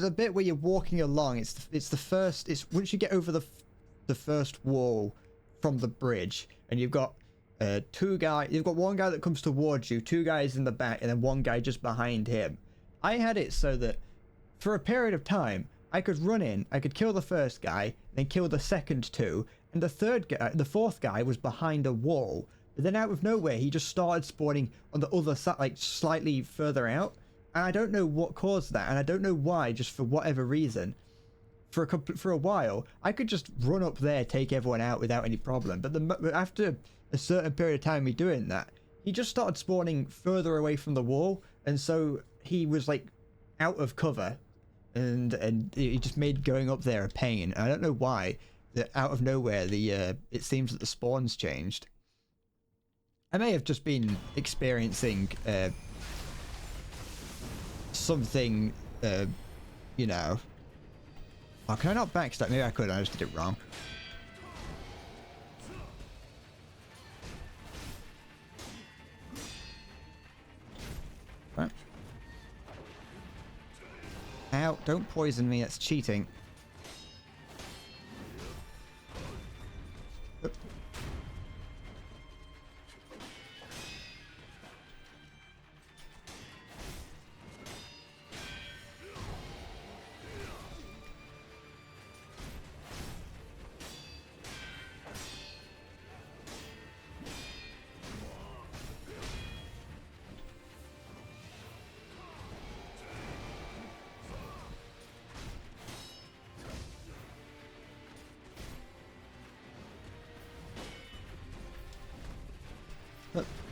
a bit where you're walking along. It's once you get over the first wall from the bridge, and you've got two guys. You've got one guy that comes towards you, two guys in the back, and then one guy just behind him. I had it so that for a period of time I could run in, I could kill the first guy, then kill the second two, and the fourth guy was behind a wall. But then out of nowhere, he just started spawning on the other side, like slightly further out. And I don't know what caused that, and I don't know why. Just for whatever reason, for a while, I could just run up there, take everyone out without any problem. But after a certain period of time me doing that, he just started spawning further away from the wall, and so he was like out of cover, and it just made going up there a pain. I don't know why. That out of nowhere, it seems that the spawns changed. I may have just been experiencing something, you know. Oh, can I not backstab? Maybe I could. I just did it wrong. Right. Ow! Don't poison me. That's cheating.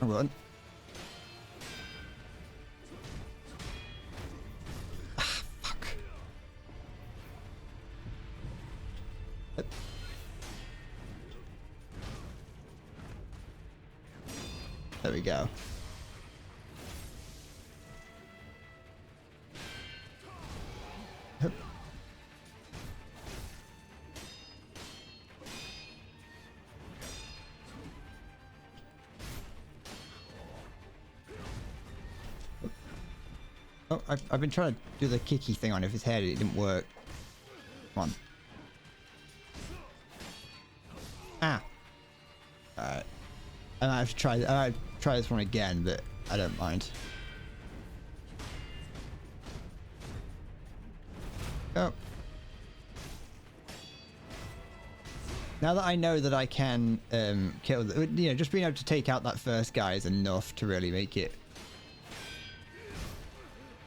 Run. Ah, fuck. Yep. There we go. Yep. Oh, I've been trying to do the kicky thing on his head. It didn't work. Come on. Ah. Alright. I might have to try. I might try this one again, but I don't mind. Oh. Now that I know that I can kill, you know, just being able to take out that first guy is enough to really make it.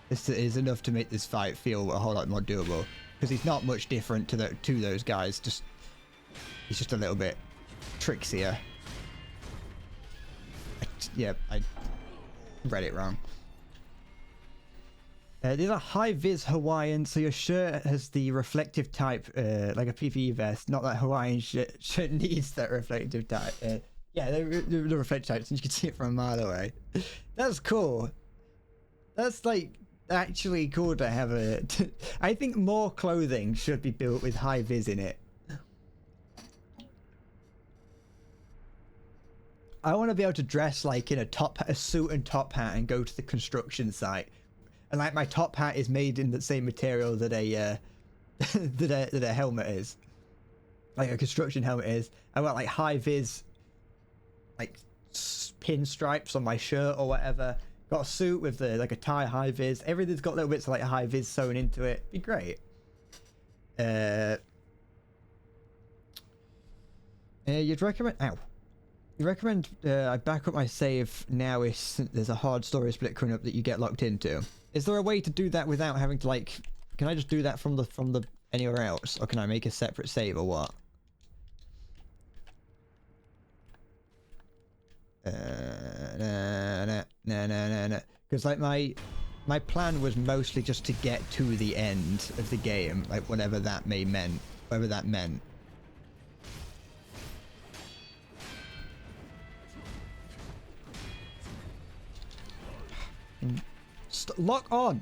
This is enough to make this fight feel a whole lot more doable, because he's not much different to those guys. Just he's just a little bit trixier. Yeah, I read it wrong. These are high-vis Hawaiian, so your shirt has the reflective type, like a PPE vest. Not that Hawaiian shirt needs that reflective type. Yeah, the reflective type, since you can see it from a mile away. That's cool. That's like actually cool to have a. I think more clothing should be built with high-vis in it. I want to be able to dress like in a suit and top hat and go to the construction site, and like my top hat is made in the same material that a that a helmet is, like a construction helmet is. I want like high vis, like pinstripes on my shirt or whatever. Got a suit with the like a tie, high vis. Everything's got little bits of like high vis sewn into it. Be great. You'd recommend? Ow. You recommend I back up my save now if there's a hard story split coming up that you get locked into. Is there a way to do that without having to like? Can I just do that from the anywhere else, or can I make a separate save or what? No. Because like my plan was mostly just to get to the end of the game, like whatever that meant. Lock on.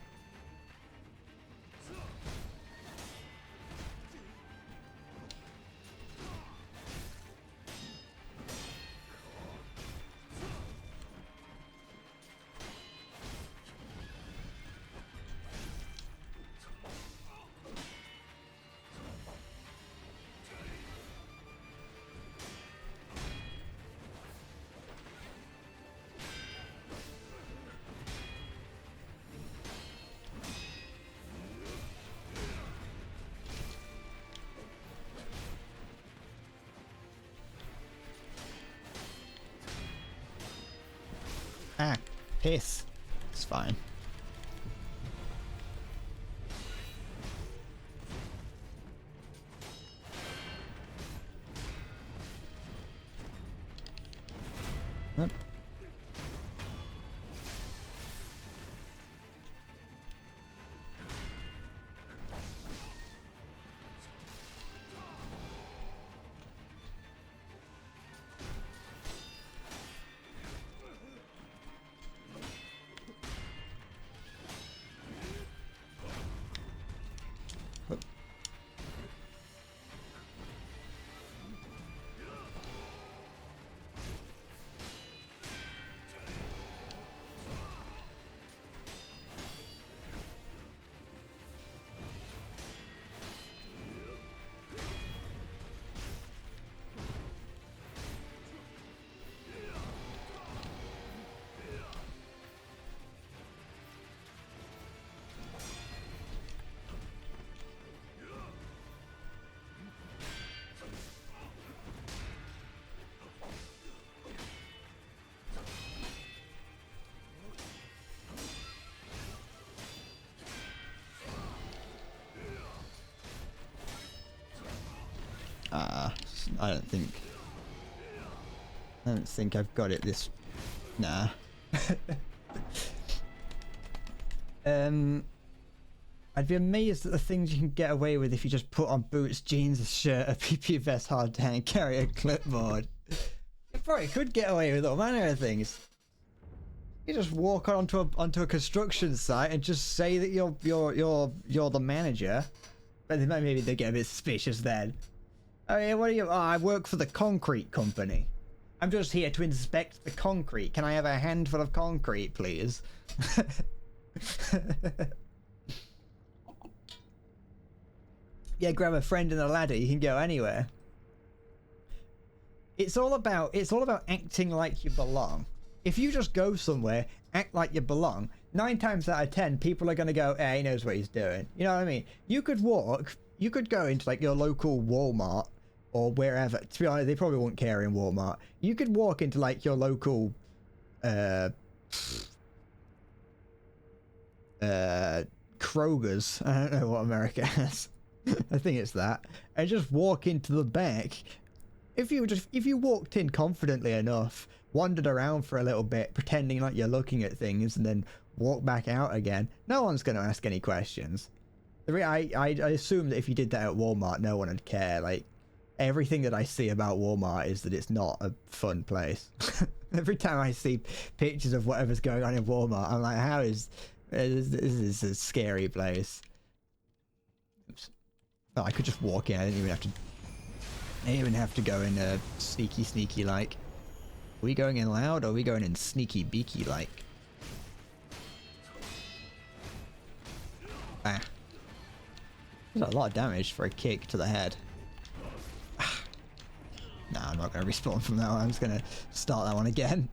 Ah, piss. It's fine. Yep. I don't think I've got it this Nah. I'd be amazed at the things you can get away with if you just put on boots, jeans, a shirt, a PP vest, hard tank, carry a clipboard. You probably could get away with all manner of things. You just walk onto a construction site and just say that you're the manager. But then maybe they get a bit suspicious then. Oh yeah, what are you? Oh, I work for the concrete company. I'm just here to inspect the concrete. Can I have a handful of concrete, please? Yeah, grab a friend and a ladder. You can go anywhere. It's all about acting like you belong. If you just go somewhere, act like you belong, 9 times out of 10, people are gonna go, "Hey, he knows what he's doing." You know what I mean? You could go into like your local Walmart or wherever. To be honest, they probably won't care in Walmart. You could walk into like your local, Kroger's. I don't know what America has. I think it's that. And just walk into the back. If you walked in confidently enough, wandered around for a little bit, pretending like you're looking at things, and then walk back out again, no one's going to ask any questions. I assume that if you did that at Walmart, no one would care. Like, everything that I see about Walmart is that it's not a fun place. Every time I see pictures of whatever's going on in Walmart, I'm like, how is this is a scary place. Oops. Oh, I could just walk in. I didn't even have to go in sneaky like. Are we going in loud or are we going in sneaky beaky like? Ah. There's a lot of damage for a kick to the head. Ah. Nah, I'm not going to respawn from that one. I'm just going to start that one again.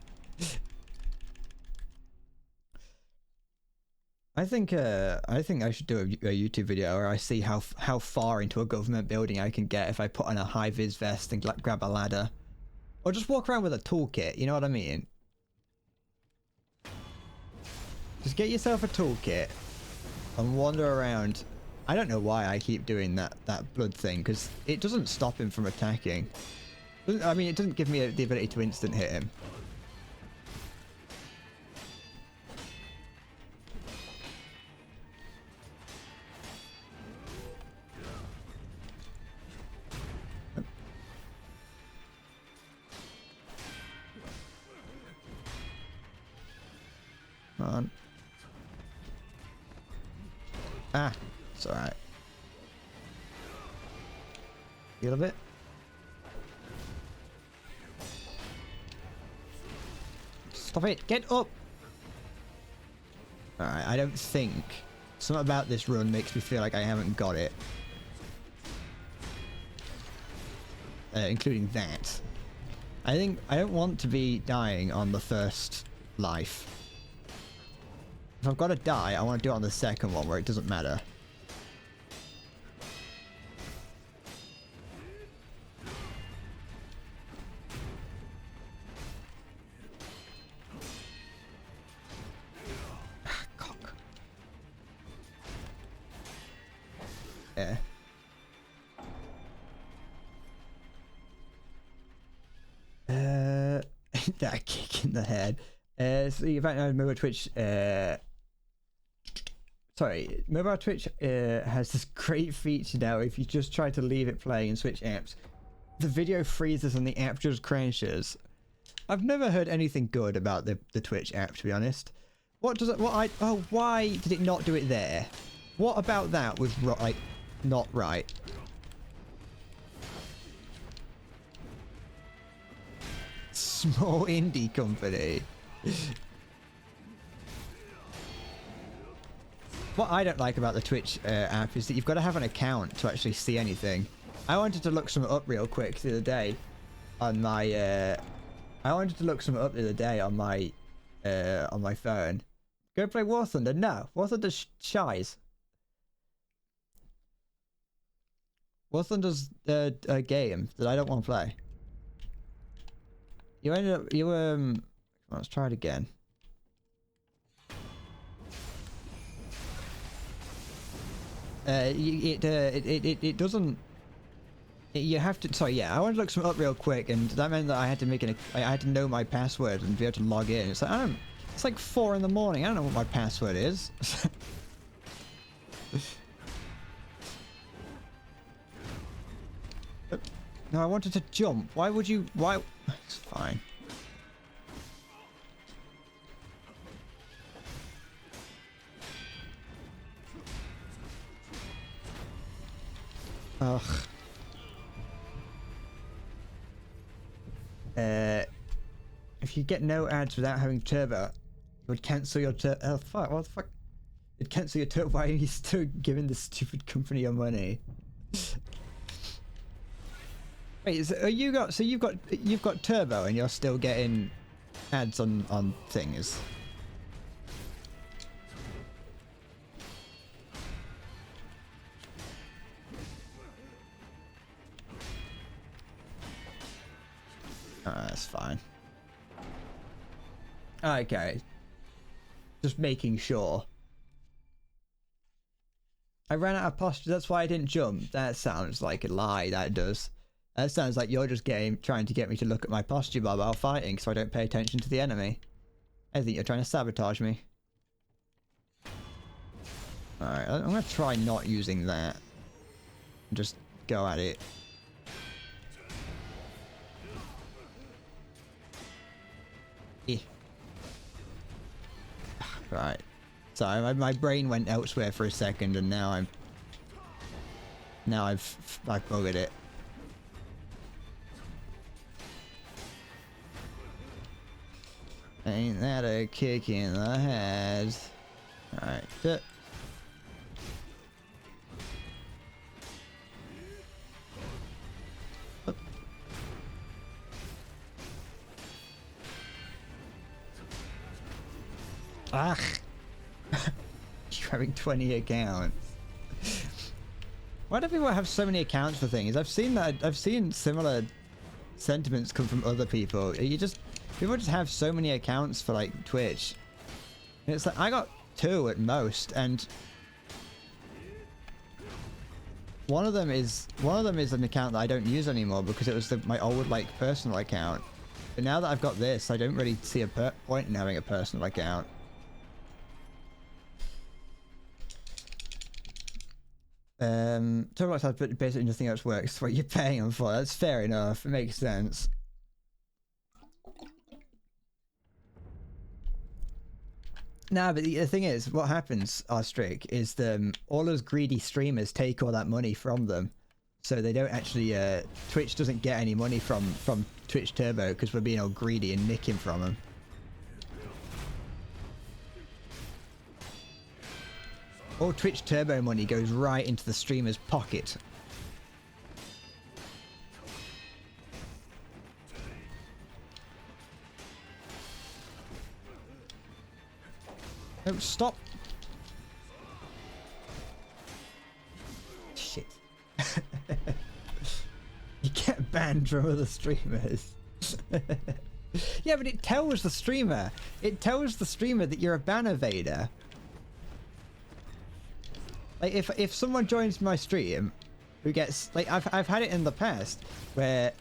I think I should do a YouTube video where I see how far into a government building I can get if I put on a high vis vest and grab a ladder, or just walk around with a toolkit. You know what I mean? Just get yourself a toolkit and wander around. I don't know why I keep doing that blood thing, because it doesn't stop him from attacking. I mean, it doesn't give me the ability to instant hit him. Come on. Ah, it's alright. Feel a bit. Stop it! Get up! Alright, I don't think. Something about this run makes me feel like I haven't got it. Including that. I think I don't want to be dying on the first life. If I've got to die, I want to do it on the second one where it doesn't matter. Cock. Yeah. That kick in the head. So you might know mobile Twitch. Sorry, mobile Twitch has this great feature now. If you just try to leave it playing and switch apps, the video freezes and the app just crashes. I've never heard anything good about the Twitch app, to be honest. What does it? Oh, why did it not do it there? What about that was right? Not right. Small indie company. What I don't like about the Twitch app is that you've got to have an account to actually see anything. I wanted to look something up real quick the other day on my on my phone. Go play War Thunder? No, War Thunder's shies. War Thunder's a game that I don't want to play. Let's try it again. It doesn't. You have to. Sorry, yeah. I wanted to look something up real quick, and that meant that I had to I had to know my password and be able to log in. It's like I don't. It's like 4 in the morning. I don't know what my password is. No, I wanted to jump. Why would you? Why? It's fine. Ugh. If you get no ads without having turbo, it would cancel your turbo. Oh fuck! What the fuck? It'd cancel your turbo. Why are you still giving this stupid company your money? Wait, so you got? So you've got turbo, and you're still getting ads on things. That's fine. Okay. Just making sure. I ran out of posture, that's why I didn't jump. That sounds like a lie, that does. That sounds like you're just trying to get me to look at my posture while fighting so I don't pay attention to the enemy. I think you're trying to sabotage me. Alright, I'm gonna try not using that. Just go at it. Right. Sorry, my brain went elsewhere for a second, and now I've buggered it. Ain't that a kick in the head? Alright. Ah! You're having 20 accounts. Why do people have so many accounts for things? I've seen similar sentiments come from other people. People just have so many accounts for like Twitch. And it's like I got 2 at most, and one of them is an account that I don't use anymore because it was my old like personal account. But now that I've got this, I don't really see a point in having a personal account. Turbox has basically nothing else works. What you're paying them for. That's fair enough. It makes sense. Nah, but the thing is, what happens, Arstrick, is all those greedy streamers take all that money from them. So they don't actually, Twitch doesn't get any money from Twitch Turbo because we're being all greedy and nicking from them. All Twitch Turbo money goes right into the streamer's pocket. No, stop! Shit. You get banned from other streamers. Yeah, but it tells the streamer. It tells the streamer that you're a ban evader. Like if someone joins my stream who gets like I've had it in the past where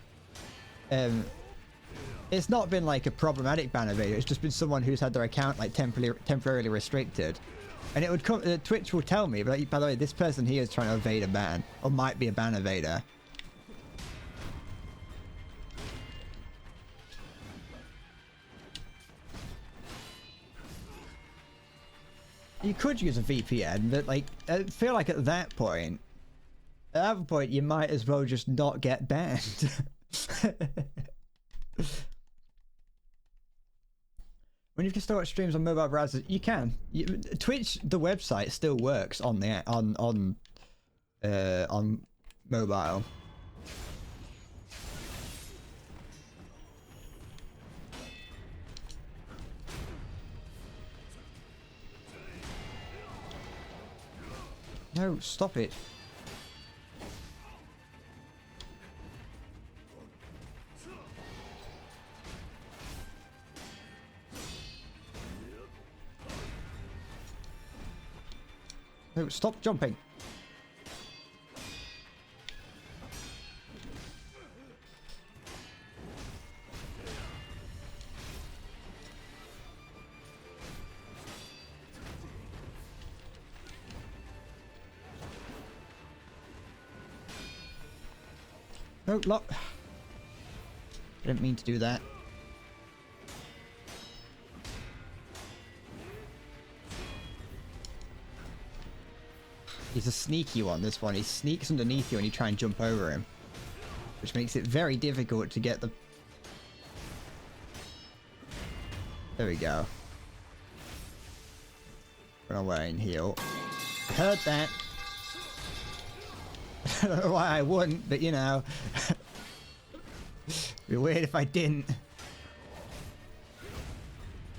it's not been like a problematic ban evader, it's just been someone who's had their account like temporarily restricted, and it would come Twitch will tell me, but like, by the way, this person here is trying to evade a ban or might be a ban evader. You could use a VPN, but like, I feel like at that point you might as well just not get banned. When you can start streams on mobile browsers, you can. Twitch, the website, still works on the on mobile. No, stop it. No, stop jumping. Oh, lock. I didn't mean to do that. He's a sneaky one, this one. He sneaks underneath you and you try and jump over him. Which makes it very difficult to get the... There we go. Run away and heal. Heard that. I don't know why I wouldn't, but you know. It'd be weird if I didn't.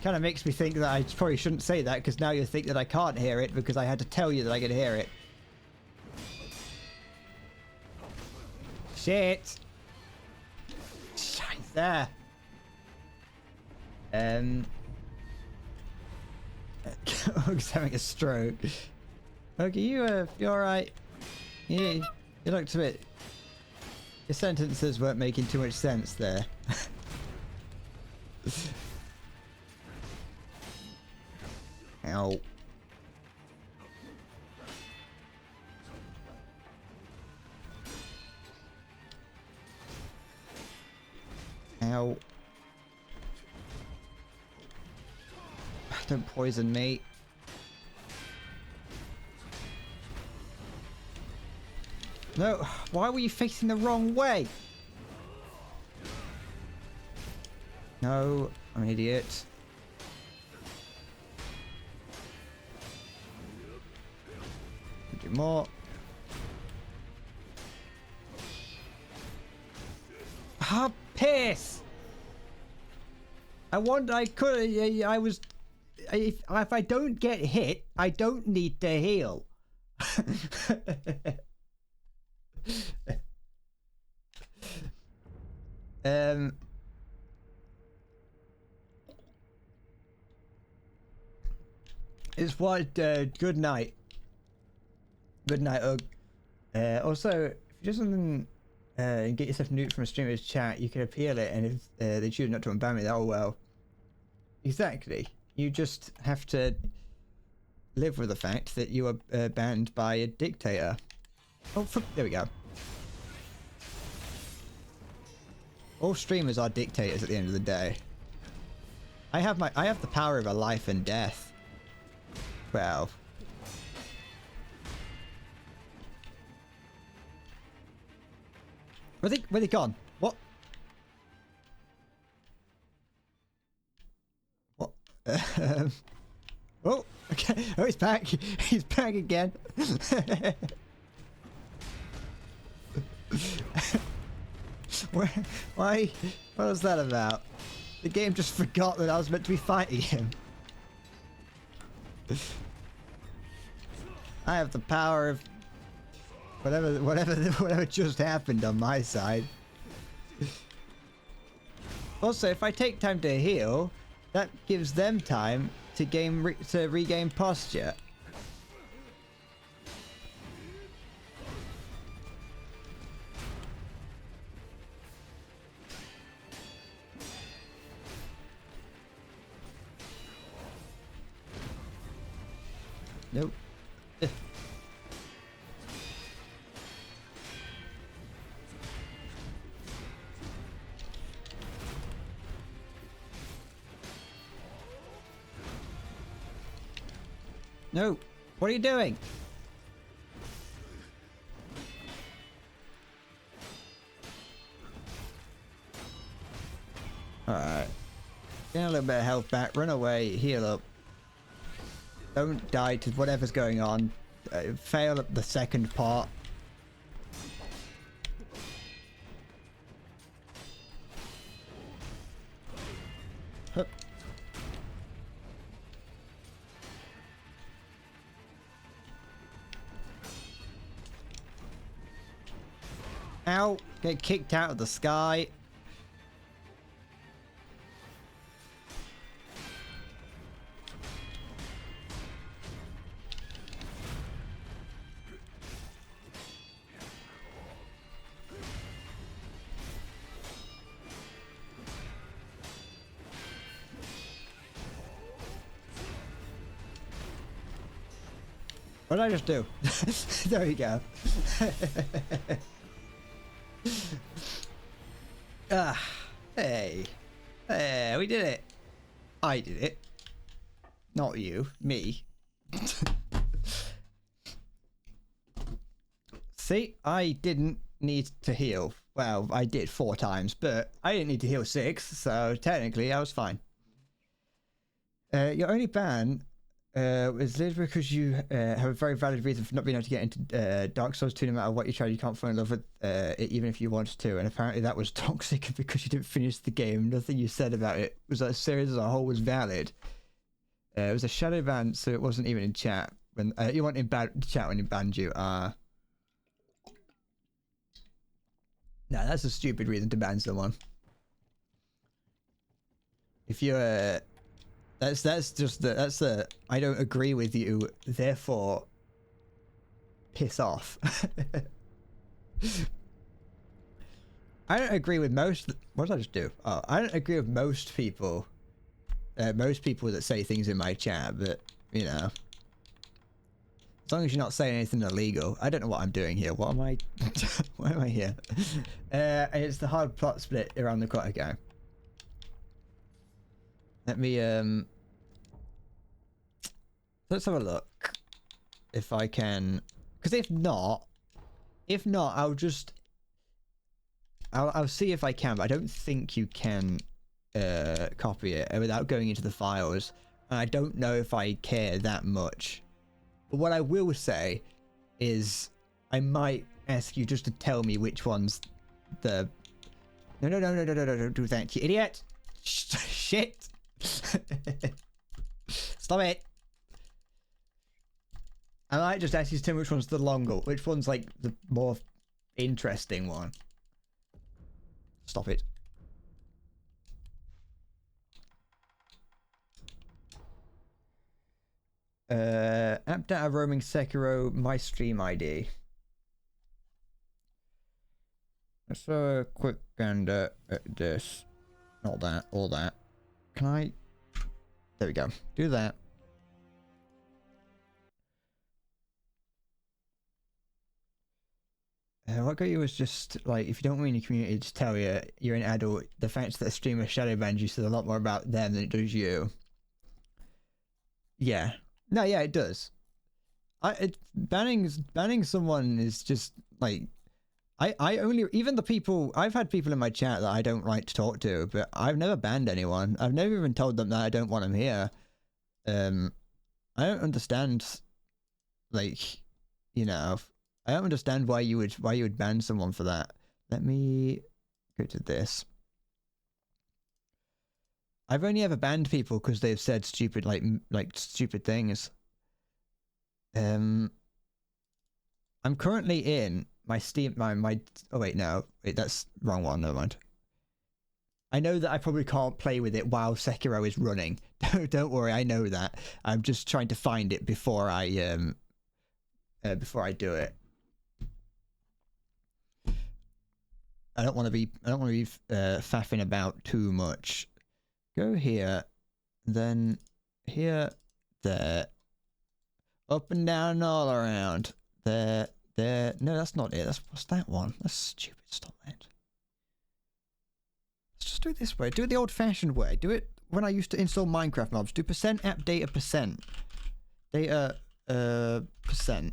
Kind of makes me think that I probably shouldn't say that, because now you think that I can't hear it because I had to tell you that I could hear it. Shit! Shit, there. Og's having a stroke. Okay, you alright? You looked a bit... Your sentences weren't making too much sense there. Ow. Ow. Don't poison me. No, why were you facing the wrong way? No, I'm an idiot. Do more. Ah, piss! I was... If I don't get hit, I don't need to heal. It's what, good night. Good night, Ugg. Also, if you just something, get yourself nuked from a streamer's chat, you can appeal it, and if they choose not to unban me, oh well. Exactly. You just have to live with the fact that you are banned by a dictator. Oh, there we go. All streamers are dictators at the end of the day. I have the power of a life and death. Well. Where they gone? What? What? Oh, okay. Oh, he's back. He's back again. Why? What was that about? The game just forgot that I was meant to be fighting him. I have the power of whatever just happened on my side. Also, if I take time to heal, that gives them time to regain posture. Nope. No. What are you doing? Alright. Get a little bit of health back. Run away. Heal up. Don't die to whatever's going on. Fail at the second part. Hup. Ow! Get kicked out of the sky. What did I just do? There we go. Ah, hey. Hey, we did it. I did it. Not you, me. See, I didn't need to heal. Well, I did 4 times, but I didn't need to heal 6, so technically I was fine. Your only ban is literally because you have a very valid reason for not being able to get into Dark Souls 2 no matter what you try. You can't fall in love with it even if you wanted to, and apparently that was toxic because you didn't finish the game. Nothing you said about it was that series as a whole was valid. It was a shadow ban, so it wasn't even in chat. When you weren't in chat when it banned you. No, that's a stupid reason to ban someone. If you're that's the I don't agree with you, therefore piss off. I don't agree with most. What did I just do? Oh, I don't agree with most people. Most people that say things in my chat, but you know, as long as you're not saying anything illegal. I don't know what I'm doing here. What am I? Why am I here? It's the hard plot split around the corner. Okay. Let me let's have a look if I can, because if not I'll see if I can, but I don't think you can copy it without going into the files, and I don't know if I care that much. But what I will say is I might ask you just to tell me which one's the no don't do that, you idiot. Shit. Stop it. I might just ask you to tell me which one's the longer, which one's like the more interesting one. Stop it. App data roaming Sekiro, my stream ID. Let's have a quick gander at this. Not that, all that. Can I? There we go. Do that. What got you was just like, if you don't want in your community to tell you you're an adult, the fact that a streamer shadow bans you says a lot more about them than it does you. Yeah. No, yeah, it does. Banning someone is just like, I only, even the people, I've had people in my chat that I don't like to talk to, but I've never banned anyone. I've never even told them that I don't want them here. I don't understand, like, you know, I don't understand why you would ban someone for that. Let me go to this. I've only ever banned people because they've said stupid, like stupid things. I'm currently in my Steam, my. Oh wait, no, wait, that's wrong one. Never mind. I know that I probably can't play with it while Sekiro is running. Don't worry, I know that. I'm just trying to find it before I do it. I don't want to be faffing about too much. Go here, then here, there, up and down and all around. There. No, that's not it. What's that one? That's stupid. Stop that. Let's just do it this way. Do it the old-fashioned way. Do it when I used to install Minecraft mobs. Do %app data %. Data %.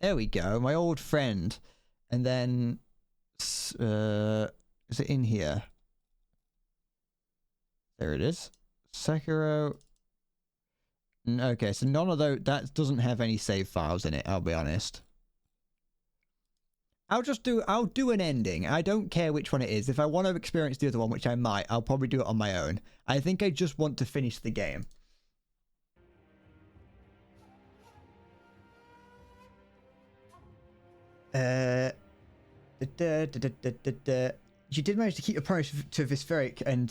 There we go. My old friend. And then is it in here? There it is. Sekiro. Okay, so none of those, that doesn't have any save files in it, I'll be honest. I'll do an ending. I don't care which one it is. If I want to experience the other one, which I might, I'll probably do it on my own. I think I just want to finish the game. You did manage to keep your promise to Visferic, and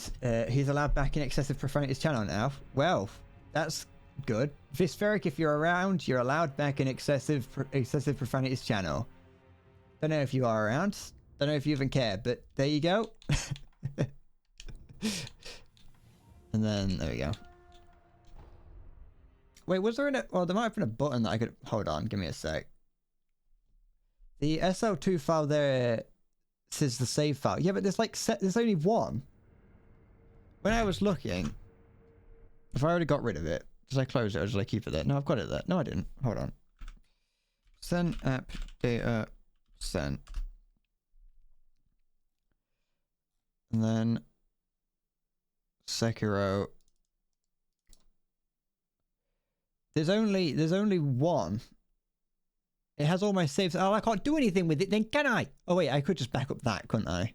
he's allowed back in excessive profanity's channel now. Well, that's good. Visferic, if you're around, you're allowed back in excessive profanity's channel. Don't know if you are around. Don't know if you even care, but there you go. And then there we go. Wait, was there well, there might have been a button that I could hold on. Give me a sec. The SL2 file there This is the save file. Yeah, but there's like there's only one. When I was looking, if I already got rid of it, did I close it or did I keep it there? No, I've got it there. No, I didn't. Hold on. Send app data sent. And then Sekiro. There's only one. It has all my saves. Oh, I can't do anything with it then, can I? Oh wait, I could just back up that, couldn't I?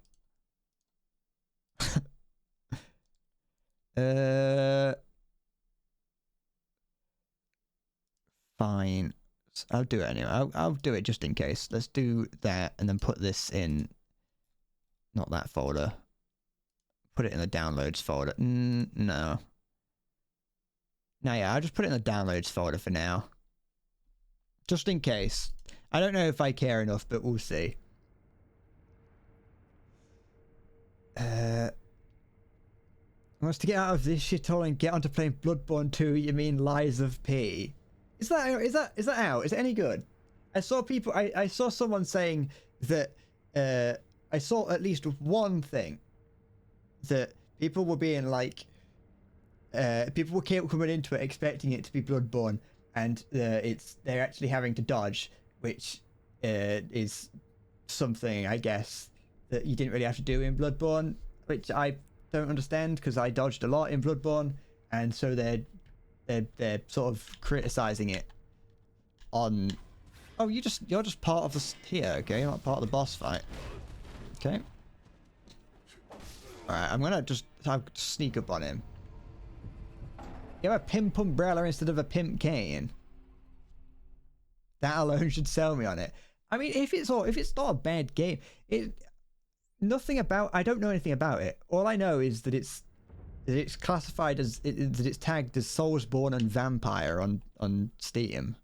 Fine. I'll do it anyway. I'll do it just in case. Let's do that and then put this in, not that folder. Put it in the downloads folder. No. No, yeah, I'll just put it in the downloads folder for now. Just in case. I don't know if I care enough, but we'll see. Wants to get out of this shithole and get onto playing Bloodborne 2. You mean Lies of P? Is that out? Is it any good? I saw people. I saw someone saying that. I saw at least one thing that people were being like. People were coming into it expecting it to be Bloodborne, and they're actually having to dodge, which is something I guess that you didn't really have to do in Bloodborne, which I don't understand because I dodged a lot in Bloodborne, and so they're sort of criticizing it on. Oh, you're just part of the here, okay? You're not part of the boss fight, okay? All right, I'm gonna just sneak up on him. You have a pimp umbrella instead of a pimp cane. That alone should sell me on it. I mean, if it's not a bad game, I don't know anything about it. All I know is that it's classified as that it's tagged as Soulsborne and Vampire on Steam.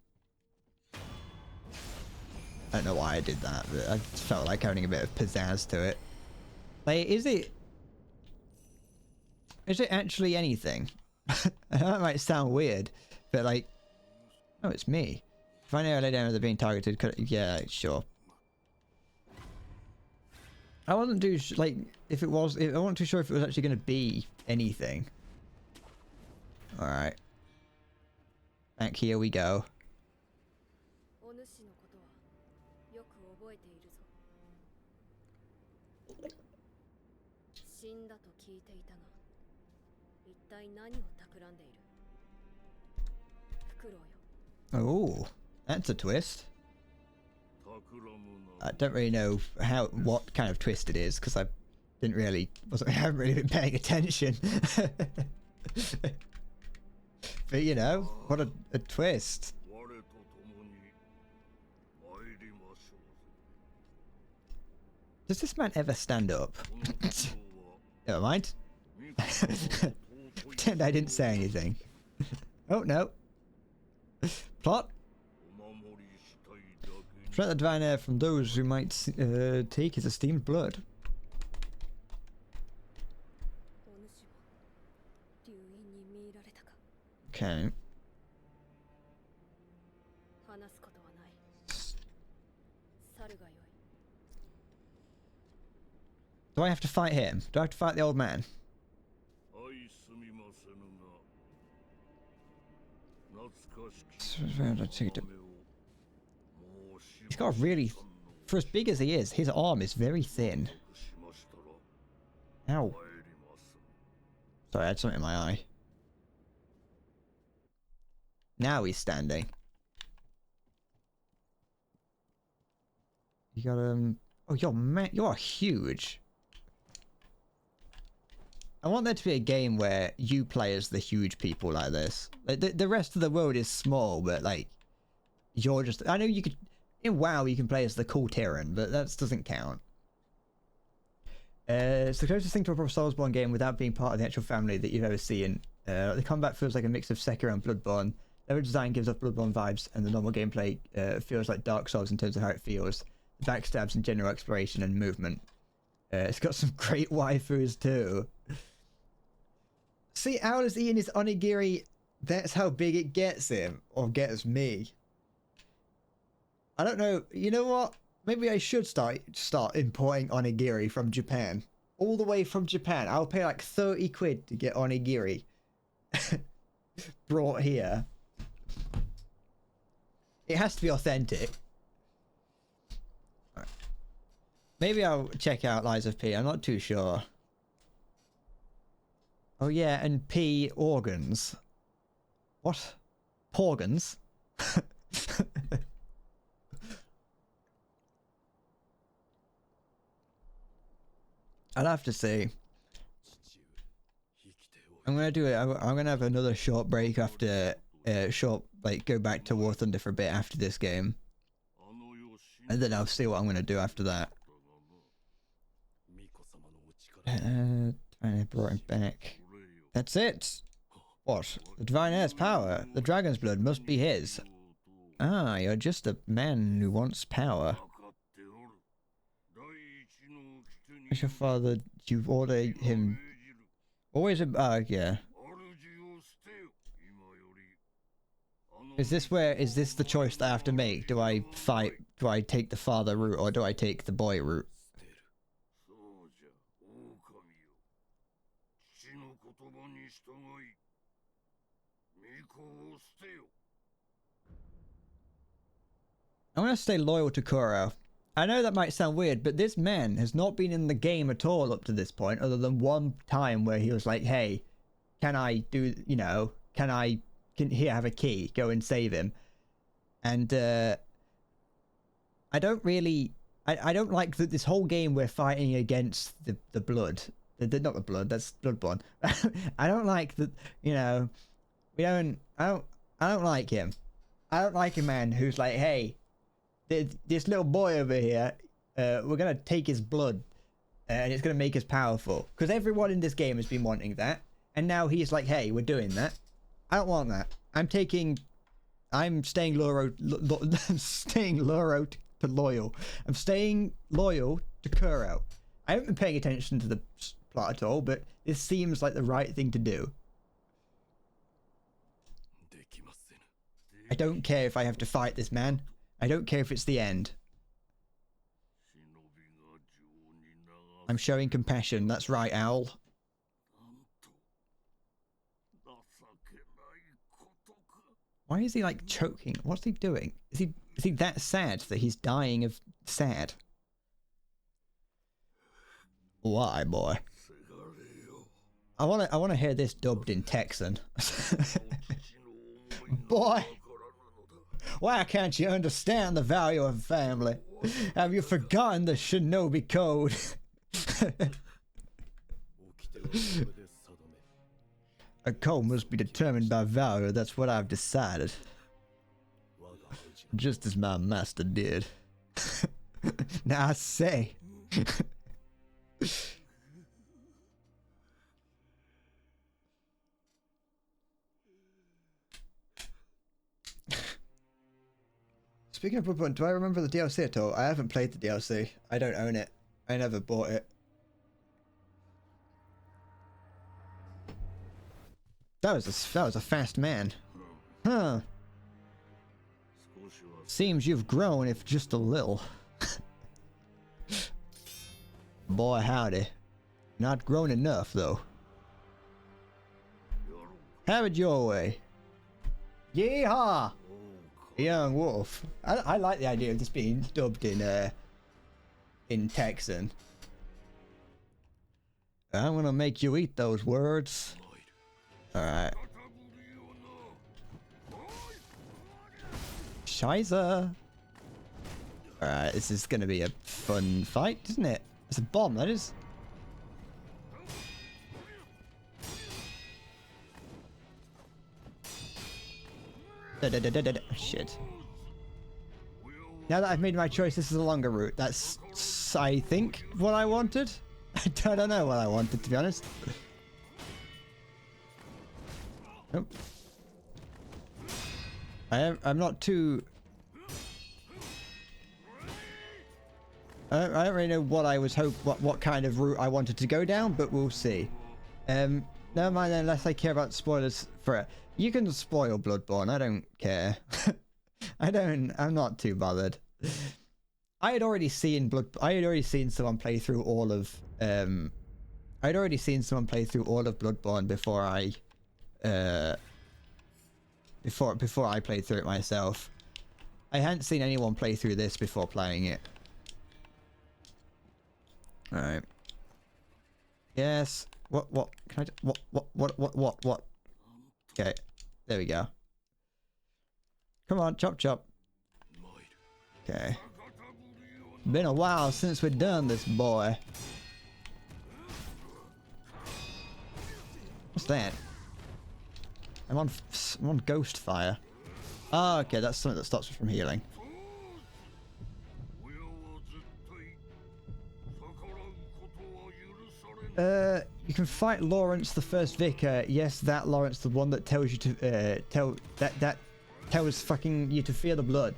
I don't know why I did that, but I just felt like having a bit of pizzazz to it. Like, is it actually anything? That might sound weird, but like, oh, it's me. If I know I lay down with being targeted, yeah, sure. I wasn't too like I wasn't too sure if it was actually going to be anything. All right, back here we go. Oh, that's a twist. I don't really know what kind of twist it is because I haven't really been paying attention. But you know, what a twist. Does this man ever stand up? Never mind. Pretend I didn't say anything. Oh no. Plot. Protect the divine air from those who might take his esteemed blood. Okay. Do I have to fight him? Do I have to fight the old man? He's got a really, for as big as he is, his arm is very thin. Ow. Sorry, I had something in my eye. Now he's standing. You got oh, you're huge. I want there to be a game where you play as the huge people like this. Like the rest of the world is small, but like you're just. I know you could in WoW you can play as the cool Tyrann, but that doesn't count. It's the closest thing to a proper Soulsborne game without being part of the actual family that you've ever seen. The combat feels like a mix of Sekiro and Bloodborne. Level design gives off Bloodborne vibes, and the normal gameplay feels like Dark Souls in terms of how it feels. Backstabs and general exploration and movement. It's got some great waifus too. See, Owl is eating his onigiri. That's how big it gets him, or gets me. I don't know. You know what? Maybe I should start importing onigiri from Japan. All the way from Japan. I'll pay like 30 quid to get onigiri brought here. It has to be authentic. Right. Maybe I'll check out Lies of P. I'm not too sure. Oh yeah, and P organs. What? Porgans? I'll have to see. I'm gonna do it. I'm gonna have another short break after go back to War Thunder for a bit after this game, and then I'll see what I'm gonna do after that. I brought him back. That's it. What? The divine heir's power. The dragon's blood must be his. Ah, you're just a man who wants power. As your father, you order him. Always yeah. Is this the choice that I have to make? Do I take the father route or do I take the boy route? I'm gonna stay loyal to Kuro. I know that might sound weird, but this man has not been in the game at all up to this point, other than one time where he was like, hey, can I do, you know, can here have a key, go and save him. And I don't really, I don't like that this whole game we're fighting against the blood. Not the blood, that's Bloodborne. I don't like that, you know, I don't like him. I don't like a man who's like, hey, this little boy over here, we're gonna take his blood, and it's gonna make us powerful. Because everyone in this game has been wanting that, and now he's like, "Hey, we're doing that." I don't want that. I'm staying loyal. I'm staying loyal to loyal. I'm staying loyal to Kuro. I haven't been paying attention to the plot at all, but this seems like the right thing to do. I don't care if I have to fight this man. I don't care if it's the end. I'm showing compassion. That's right, Owl. Why is he like choking? What's he doing? Is he that sad that he's dying of sad? Why, boy? I wanna hear this dubbed in Texan. Boy. Why can't you understand the value of family? Have you forgotten the shinobi code? A code must be determined by value. That's what I've decided. Just as my master did. Now I say. Speaking of Bloodborne, do I remember the DLC at all? I haven't played the DLC. I don't own it. I never bought it. That was a fast man. Huh. Seems you've grown, if just a little. Boy, howdy. Not grown enough, though. Have it your way. Yeehaw! Young wolf. I like the idea of this being dubbed in Texan. I'm gonna make you eat those words. Alright. Scheiße. Alright, this is gonna be a fun fight, isn't it? It's a bomb, that is. Shit. Now that I've made my choice, this is a longer route. That's, I think, what I wanted. I don't know what I wanted, to be honest. Nope. I'm not too... I don't really know what I was what kind of route I wanted to go down, but we'll see. Never mind then, unless I care about spoilers for it. You can spoil Bloodborne, I don't care. I'm not too bothered. I had already seen someone play through all of I'd already seen someone play through all of Bloodborne before I before I played through it myself. I hadn't seen anyone play through this before playing it. All right. Yes. What can I what? Okay. There we go. Come on, chop chop. Okay. Been a while since we've done this, boy. What's that? I'm on ghost fire. Oh, okay, that's something that stops me from healing. You can fight Lawrence, the first vicar. Yes, that Lawrence, the one that tells you to that tells fucking you to fear the blood.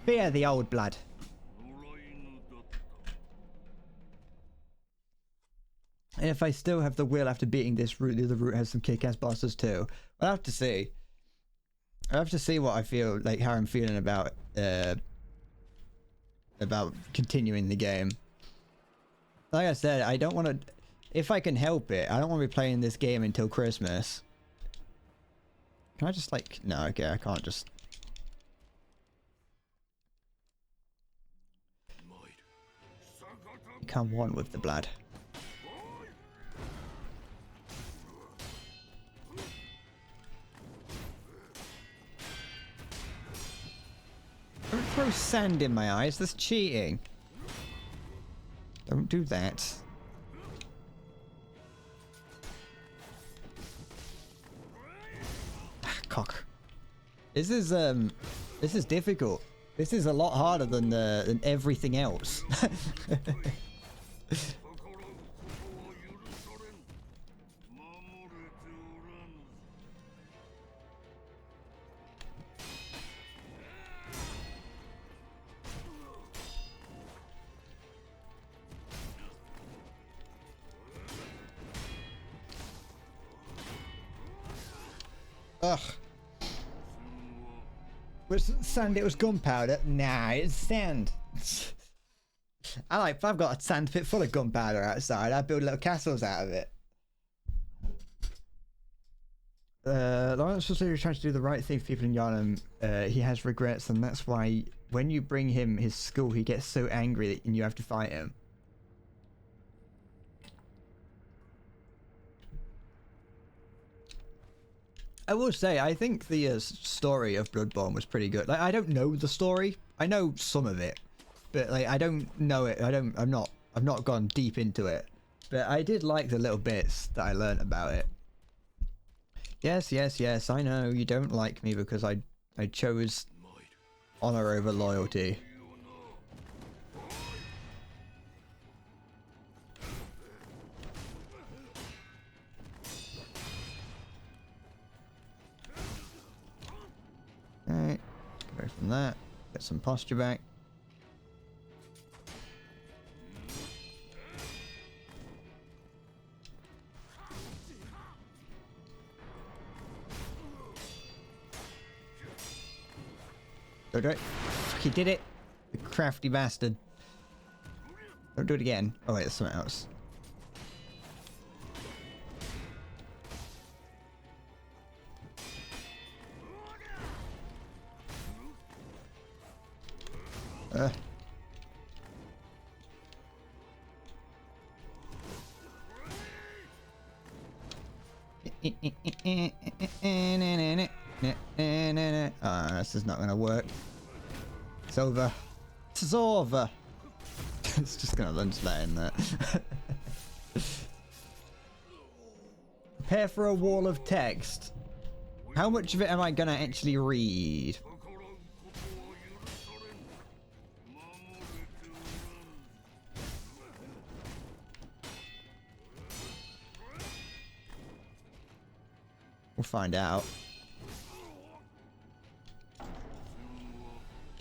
Fear the old blood. And if I still have the will after beating this route, the other route has some kick-ass bosses too. I'll have to see. I have to see what I feel like, how I'm feeling about continuing the game. Like I said, I don't want to. If I can help it, I don't want to be playing this game until Christmas. Can I just like? No, okay, I can't just. Become one with the blood. Don't throw sand in my eyes, that's cheating. Don't do that. Ah, cock. This is difficult. This is a lot harder than everything else. Ugh. Was it sand? It was gunpowder? Nah, it's sand. If I've got a sand pit full of gunpowder outside, I build little castles out of it. Lawrence was trying to do the right thing for people in Yharnam. He has regrets, and that's why when you bring him his skull, he gets so angry that you have to fight him. I will say, I think the story of Bloodborne was pretty good. Like, I don't know the story. I know some of it, but like, I don't know it. I've not gone deep into it. But I did like the little bits that I learned about it. Yes, yes, yes. I know you don't like me because I chose honor over loyalty. Alright, go from that, get some posture back. Don't do it. Fuck, he did it! The crafty bastard. Don't do it again. Oh wait, there's something else. This is not gonna work. It's over. It's over. It's just gonna lunge that in there. Prepare for a wall of text. How much of it am I gonna actually read? We'll find out.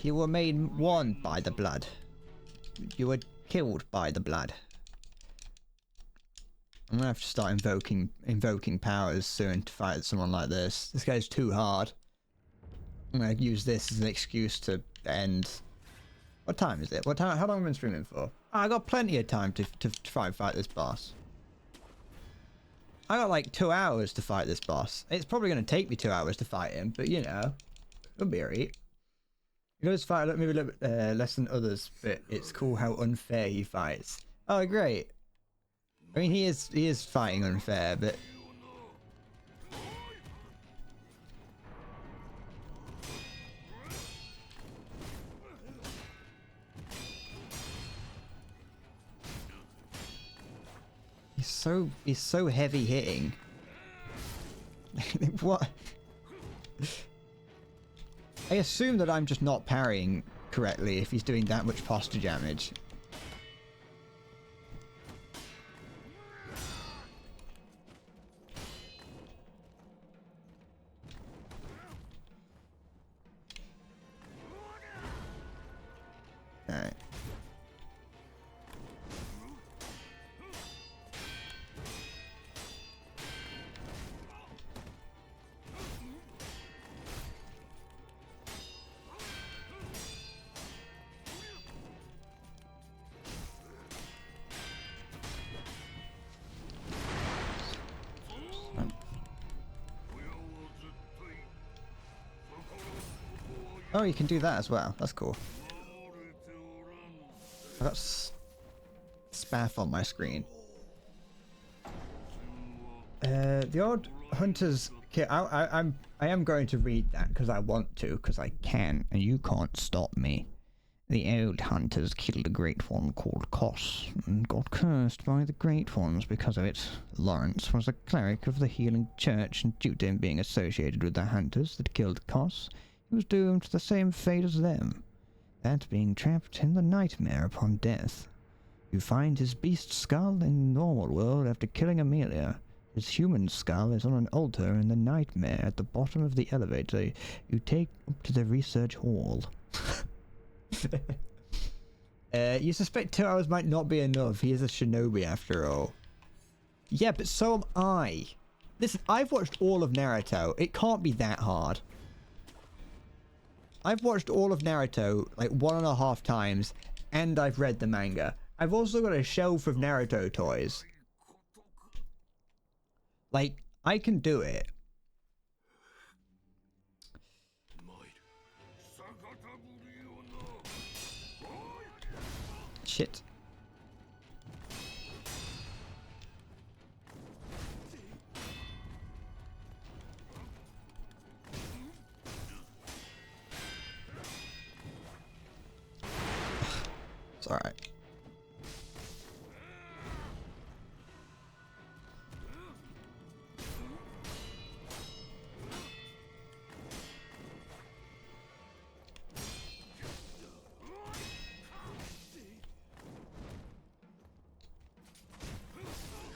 You were made one by the blood. You were killed by the blood. I'm gonna have to start invoking powers soon to fight someone like this. This guy's too hard. I'm gonna use this as an excuse to end. What time is it? What time? How long have I been streaming for? Oh, I got plenty of time to try and fight this boss. I got like 2 hours to fight this boss. It's probably going to take me 2 hours to fight him, but you know, it'll be alright. He does fight maybe a little bit less than others, but it's cool how unfair he fights. Oh, great. I mean, he is fighting unfair, but he's so heavy hitting. What? I assume that I'm just not parrying correctly if he's doing that much posture damage. Alright. Oh, you can do that as well. That's cool. I got spaff on my screen. The old hunters. Okay, I am going to read that because I want to, because I can, and you can't stop me. The old hunters killed a great one called Kos, and got cursed by the great ones because of it. Lawrence was a cleric of the healing church, and due to him being associated with the hunters that killed Kos, he was doomed to the same fate as them, that being trapped in the nightmare upon death. You find his beast skull in the normal world after killing Amelia. His human skull is on an altar in the nightmare at the bottom of the elevator you take up to the research hall. You suspect 2 hours might not be enough. He is a shinobi after all. Yeah, but so am I. Listen, I've watched all of Naruto. It can't be that hard. I've watched all of Naruto like 1.5 times, and I've read the manga. I've also got a shelf of Naruto toys. Like, I can do it. Shit. It's alright.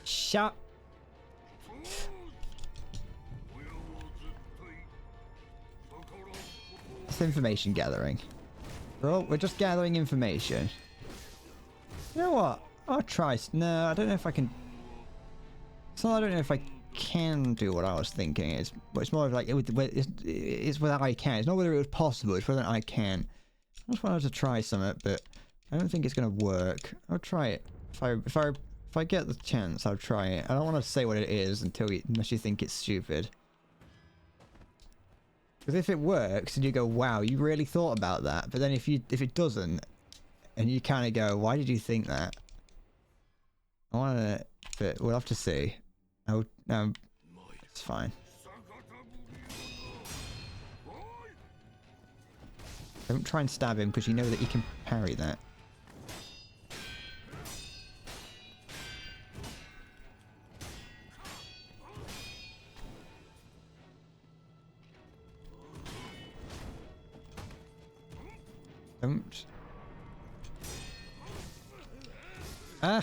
Shut. It's information gathering. Well, we're just gathering information. You know what? I'll try. No, I don't know if I can. So I don't know if I can do what I was thinking. It's more of like it's whether I can. It's not whether it was possible. It's whether I can. I just wanted to try something, but I don't think it's gonna work. I'll try it. If I get the chance, I'll try it. I don't want to say what it is unless you think it's stupid. Because if it works and you go, wow, you really thought about that. But then if it doesn't, and you kind of go, why did you think that? I want to, but we'll have to see. Oh, no, it's fine. Don't try and stab him because you know that he can parry that. Don't. Ah.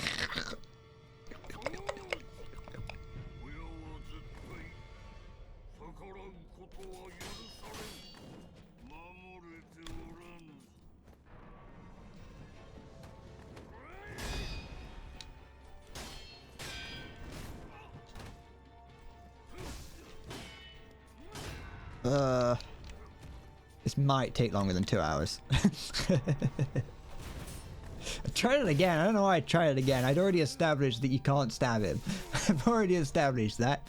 This might take longer than 2 hours. Try it again. I don't know why I tried it again. I'd already established that you can't stab him. I've already established that.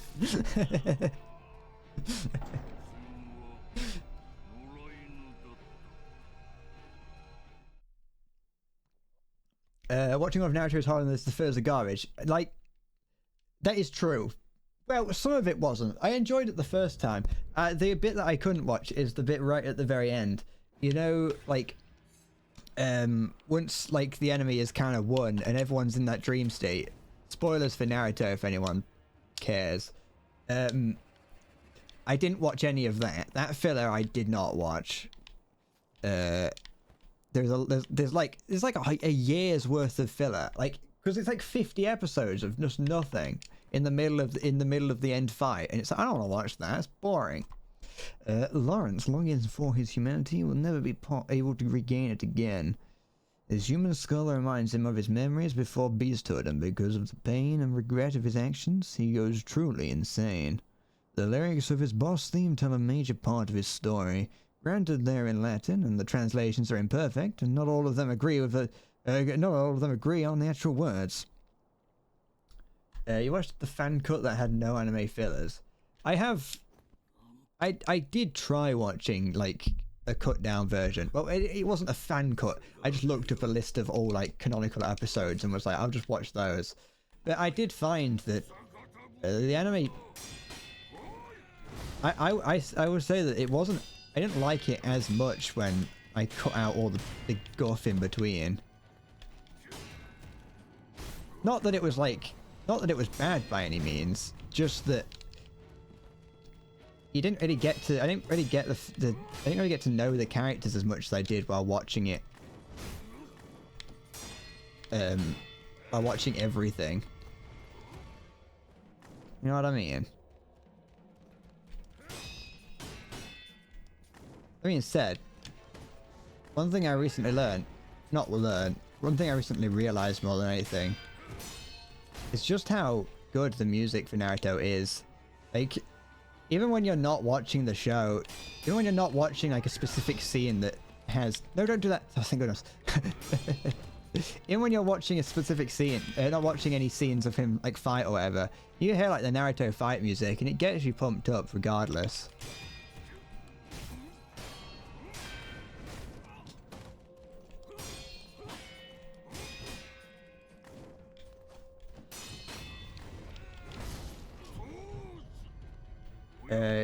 Watching off Naruto is harder than the first garbage. Like, that is true. Well, some of it wasn't. I enjoyed it the first time. The bit that I couldn't watch is the bit right at the very end. You know, like, once, like, the enemy is kind of won and everyone's in that dream state. Spoilers for Naruto if anyone cares. I didn't watch any of that. That filler I did not watch. There's like a year's worth of filler, like, because it's like 50 episodes of just nothing in the middle of the end fight, and it's like, I don't want to watch that. It's boring. Lawrence longing for his humanity will never be able to regain it again. His human skull reminds him of his memories before beasthood, and because of the pain and regret of his actions, he goes truly insane. The lyrics of his boss theme tell a major part of his story. Granted, they're in Latin, and the translations are imperfect, and not all of them agree on the actual words. You watched the fan cut that had no anime fillers. I did try watching, like, a cut down version. Well, it wasn't a fan cut. I just looked up a list of all, like, canonical episodes and was like, I'll just watch those. But I did find that the anime... I would say that it wasn't... I didn't like it as much when I cut out all the guff in between. Not that it was bad by any means, just that you didn't really get to, I didn't really get to know the characters as much as I did while watching it. While watching everything. You know what I mean? That being said, one thing I recently one thing I recently realized more than anything is just how good the music for Naruto is. Like, even when you're not watching the show, even when you're not watching like a specific scene that has... No, don't do that. Oh, thank goodness. Even when you're watching a specific scene, not watching any scenes of him like fight or whatever, you hear like the Naruto fight music and it gets you pumped up regardless.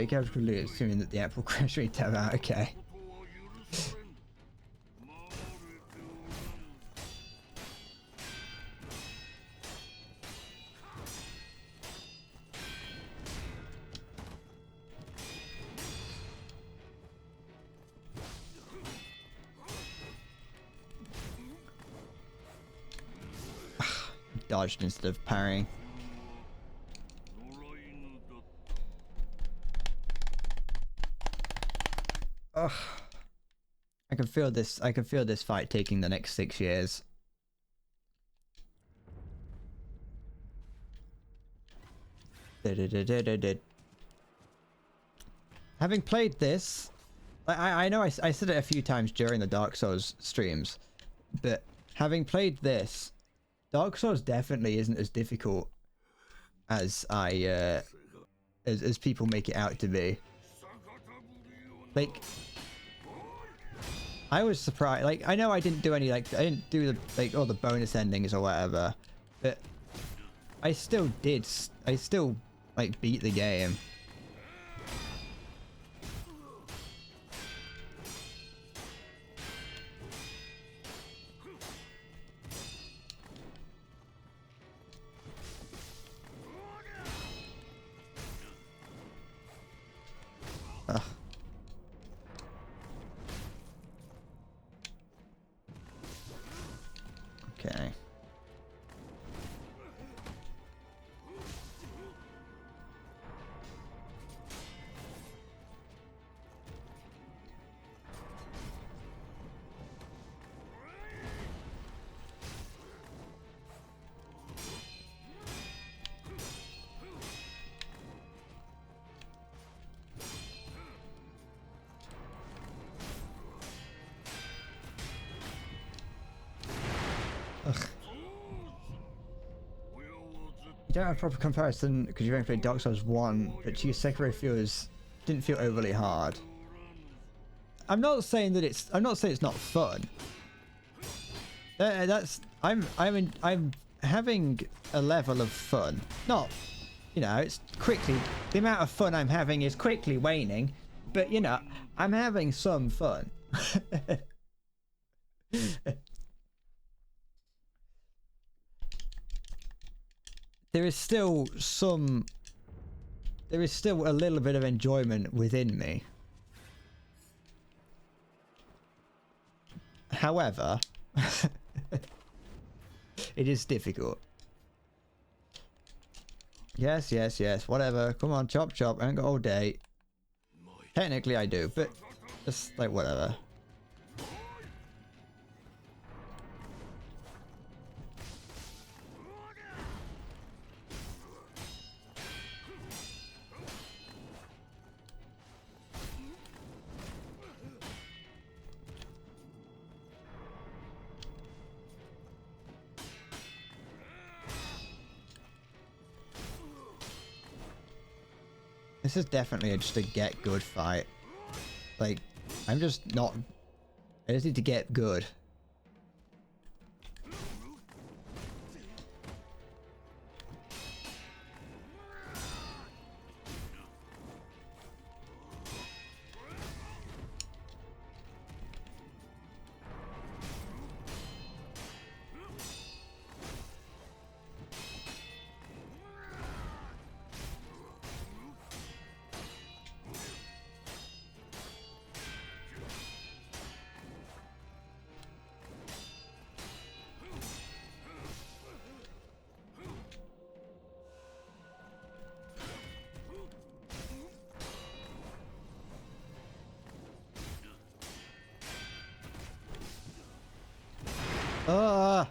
Carefully assuming that the app will crash me tab out, okay. Dodged instead of parrying. Ugh. I can feel this fight taking the next 6 years. Having played this, I know I said it a few times during the Dark Souls streams, but having played this, Dark Souls definitely isn't as difficult as as people make it out to be. Like, I was surprised. Like, I know I didn't do any, like, I didn't do the, like, all the bonus endings or whatever, but I still, like, beat the game. Ugh. Okay. Ugh. You don't have a proper comparison because you only played Dark Souls 1, but to you Sekiro didn't feel overly hard. I'm not saying it's not fun. I'm having a level of fun. Not, you know, it's quickly, the amount of fun I'm having is quickly waning, but you know, I'm having some fun. There is still a little bit of enjoyment within me. However, it is difficult. Yes, yes, yes, whatever. Come on, chop chop. I ain't got all day. Technically I do, but just like whatever. This is definitely just a get good fight. Like, I'm just not... I just need to get good. Ah!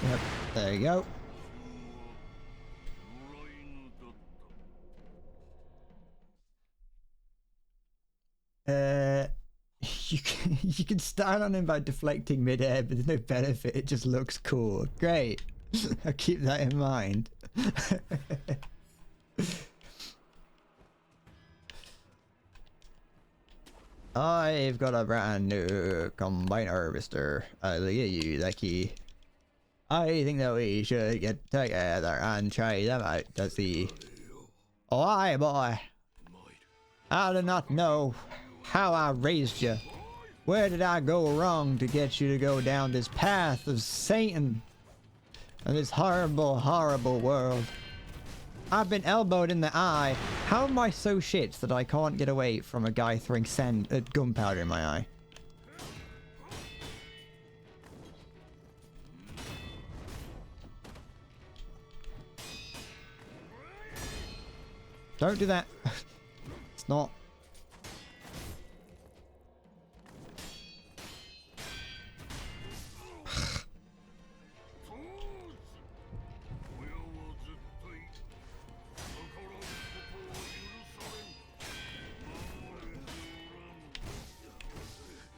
Yep, there you go. You can start on him by deflecting mid-air, but there's no benefit. It just looks cool. Great. I'll keep that in mind. I've got a brand new combiner, mister. I'll give you the key. I think that we should get together and try them out to see. Oh, aye, boy. I do not know how I raised you. Where did I go wrong to get you to go down this path of Satan and this horrible, horrible world? I've been elbowed in the eye. How am I so shit that I can't get away from a guy throwing gunpowder in my eye? Don't do that. It's not.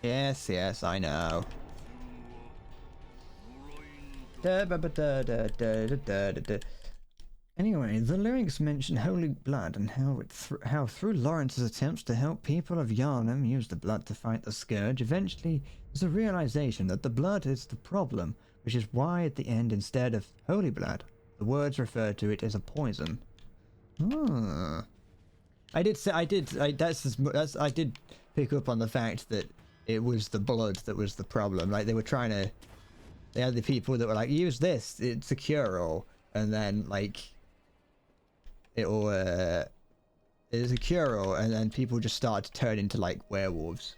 Yes, yes, I know. Anyway, the lyrics mention holy blood and how through Lawrence's attempts to help people of Yharnam use the blood to fight the scourge, eventually there's a realization that the blood is the problem, which is why at the end, instead of holy blood, the words refer to it as a poison. Ah. I did pick up on the fact that it was the blood that was the problem. Like, they had the people that were like, use this, it's a cure-all, and then like it'll it's a cure-all, and then people just started to turn into like werewolves.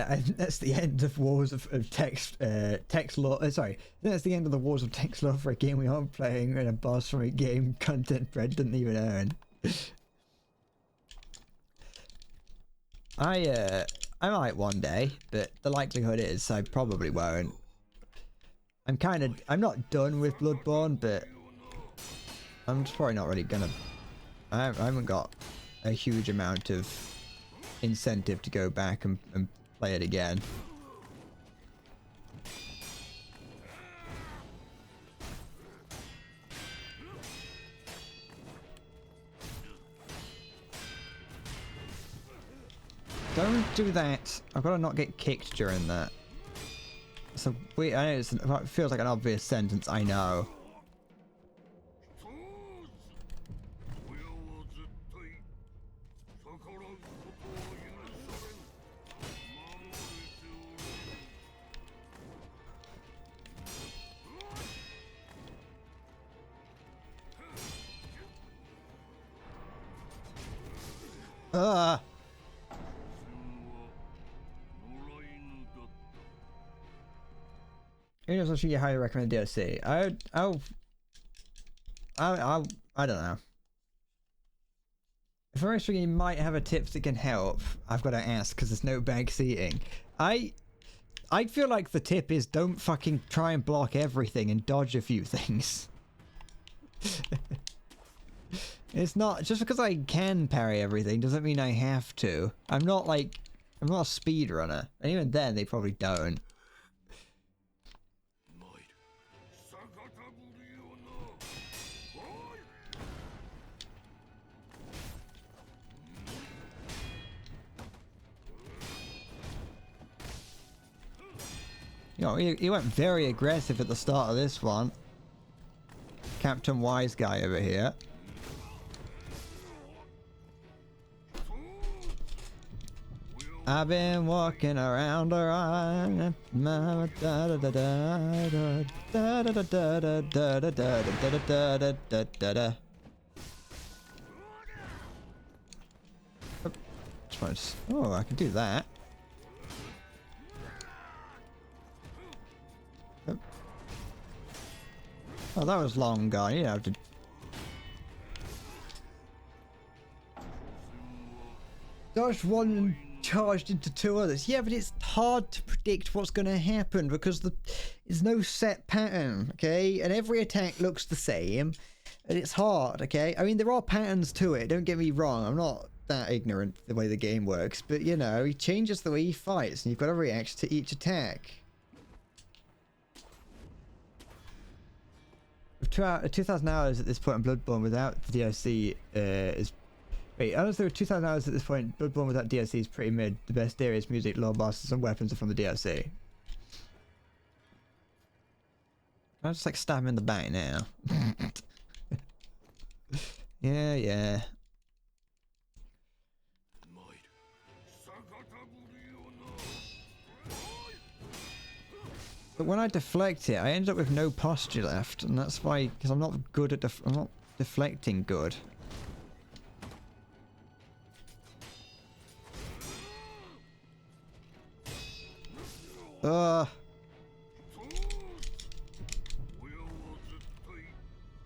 I think that's the end of Wars of Text Law. Sorry, that's the end of the Wars of Text Law for a game we aren't playing and a boss from a game content Brett didn't even earn. I might one day, but the likelihood is I probably won't. I'm not done with Bloodborne, but I'm just probably not really gonna. I haven't got a huge amount of incentive to go back and play it again. Don't do that. I've got to not get kicked during that. So I know it feels like an obvious sentence, I know. Ugh. Who knows? Actually, highly recommend DLC. I don't know. If I'm honest with you, you might have a tip that can help. I've got to ask because there's no back seating. I feel like the tip is don't fucking try and block everything and dodge a few things. It's not just because I can parry everything doesn't mean I have to. I'm not a speedrunner, and even then they probably don't. You know, he went very aggressive at the start of this one. Captain Wise Guy over here. I've been walking around around. Oh, I can do that. Oh, that was long gone. You have to. Dodged one and charged into two others. Yeah, but it's hard to predict what's going to happen because there's no set pattern, okay? And every attack looks the same, and it's hard, okay? I mean, there are patterns to it. Don't get me wrong. I'm not that ignorant the way the game works, but you know, he changes the way he fights, and you've got to react to each attack. 2,000 hours at this point in Bloodborne without the DLC is... Wait, I was there were 2,000 hours at this point. Bloodborne without DLC is pretty mid. The best areas, music, lore bosses, and weapons are from the DLC. Can I just like stab him in the back now? Yeah. But when I deflect it, I end up with no posture left, and that's why, because I'm not good at I'm not deflecting good.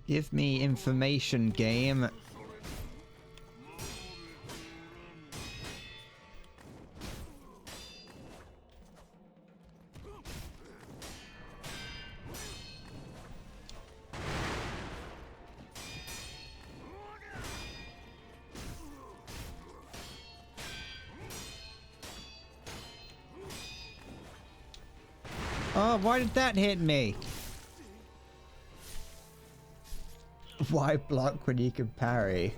Give me information, game. Oh, why did that hit me? Why block when you can parry?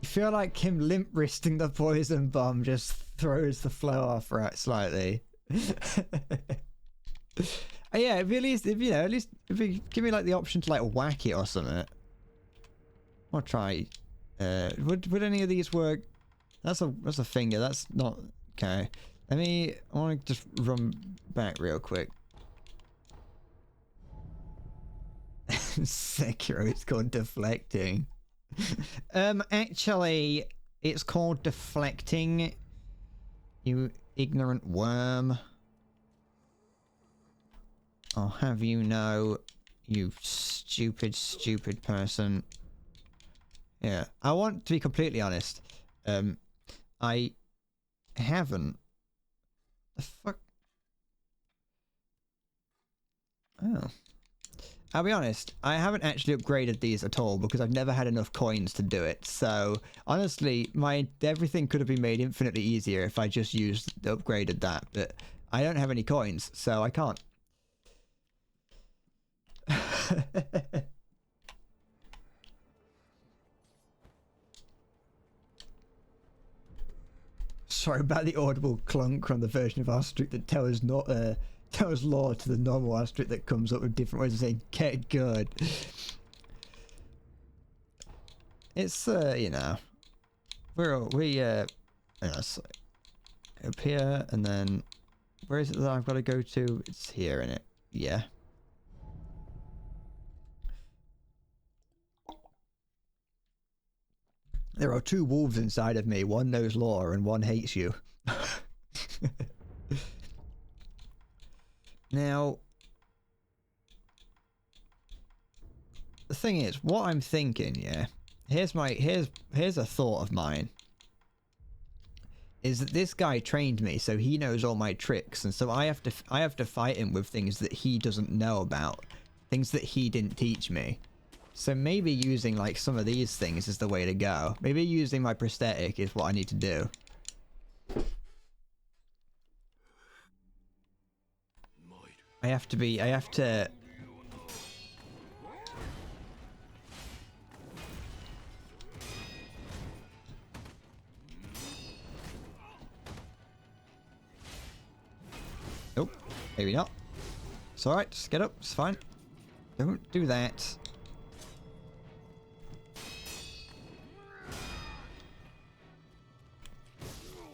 You feel like him limp wristing the poison bomb just throws the flow off right slightly. Yeah, at least if you know, at least if you give me like the option to like whack it or something. I'll try. Would any of these work? That's a finger. That's not okay. I want to just run back real quick. Sekiro, it's called deflecting. Actually, It's called deflecting. You ignorant worm. I'll have you know, you stupid, stupid person. Yeah, I want to be completely honest. I haven't. The fuck? Oh. I'll be honest, I haven't actually upgraded these at all because I've never had enough coins to do it. So, honestly, everything could have been made infinitely easier if I just upgraded that. But I don't have any coins, so I can't. Sorry about the audible clunk from the version of Astric that tells lore to the normal Astric that comes up with different ways of saying get good. It's you know, so up here, and then where is it that I've got to go to? It's here, isn't it? Yeah. There are two wolves inside of me. One knows lore and one hates you. Now, the thing is, what I'm thinking, yeah, here's a thought of mine. Is that this guy trained me, so he knows all my tricks, and so I have to fight him with things that he doesn't know about, things that he didn't teach me. So maybe using like some of these things is the way to go. Maybe using my prosthetic is what I need to do. I have to... Nope, maybe not. It's alright, just get up, it's fine. Don't do that.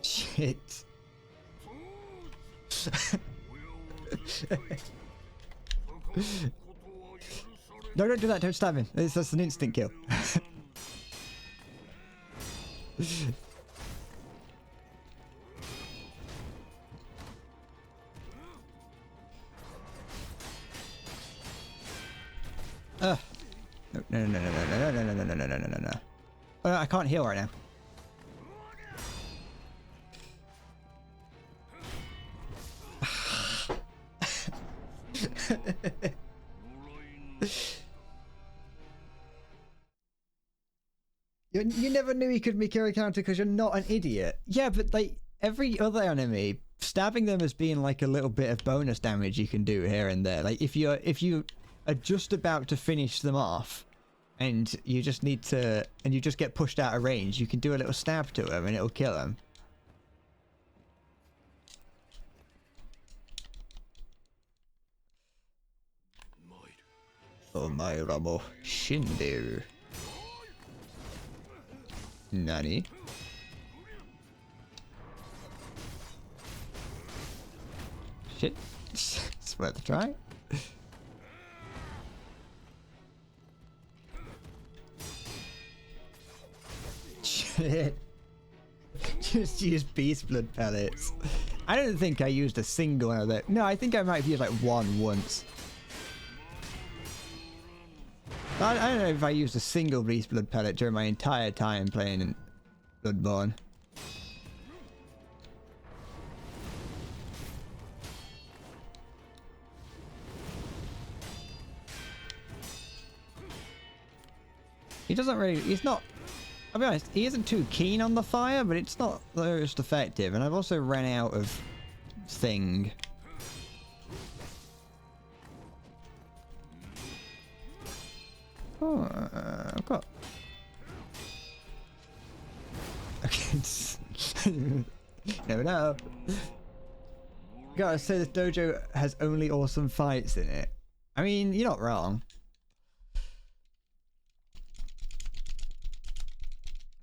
Shit. No, don't do that, don't stab him. That's an instant kill. No, no, no, no, no, no, no, no, no, no, no, no, no, no. Oh, no, I can't heal right now. You never knew he could make your counter because you're not an idiot. Yeah, but like every other enemy, stabbing them as being like a little bit of bonus damage you can do here and there. Like if you are just about to finish them off, and you just need to, and you just get pushed out of range, you can do a little stab to them and it'll kill them. Omae ra mo shinderu. Nani? Shit. It's worth a try. Shit. Just use beast blood pellets. I don't think I used a single one of that. No, I think I might have used like one once. I don't know if I used a single beast blood pellet during my entire time playing in Bloodborne. He doesn't really, he's not, I'll be honest, he isn't too keen on the fire, but it's not the most effective. And I've also ran out of thing. Oh, I've got... Okay, never know. Gotta say this dojo has only awesome fights in it. I mean, you're not wrong.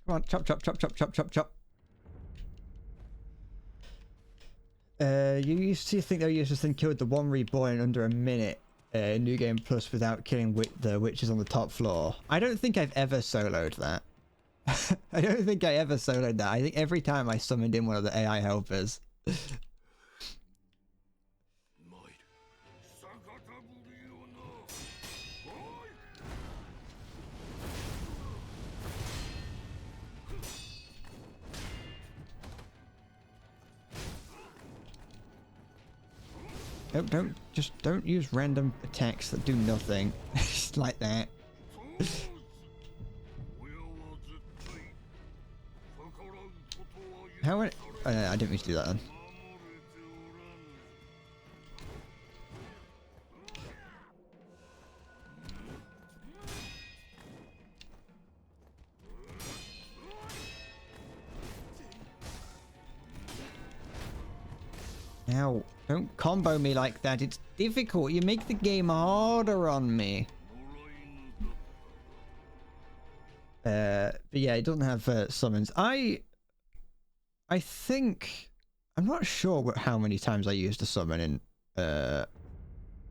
Come on, chop, chop, chop, chop, chop, chop, chop. You used to think they used to think killed the one reborn in under a minute. New Game Plus without killing the witches on the top floor. I don't think I've ever soloed that. I don't think I ever soloed that. I think every time I summoned in one of the AI helpers. Don't use random attacks that do nothing. Just like that. How would I didn't mean to do that then. Now, don't combo me like that. It's difficult. You make the game harder on me. But yeah, it doesn't have summons. I think I'm not sure how many times I used a summon in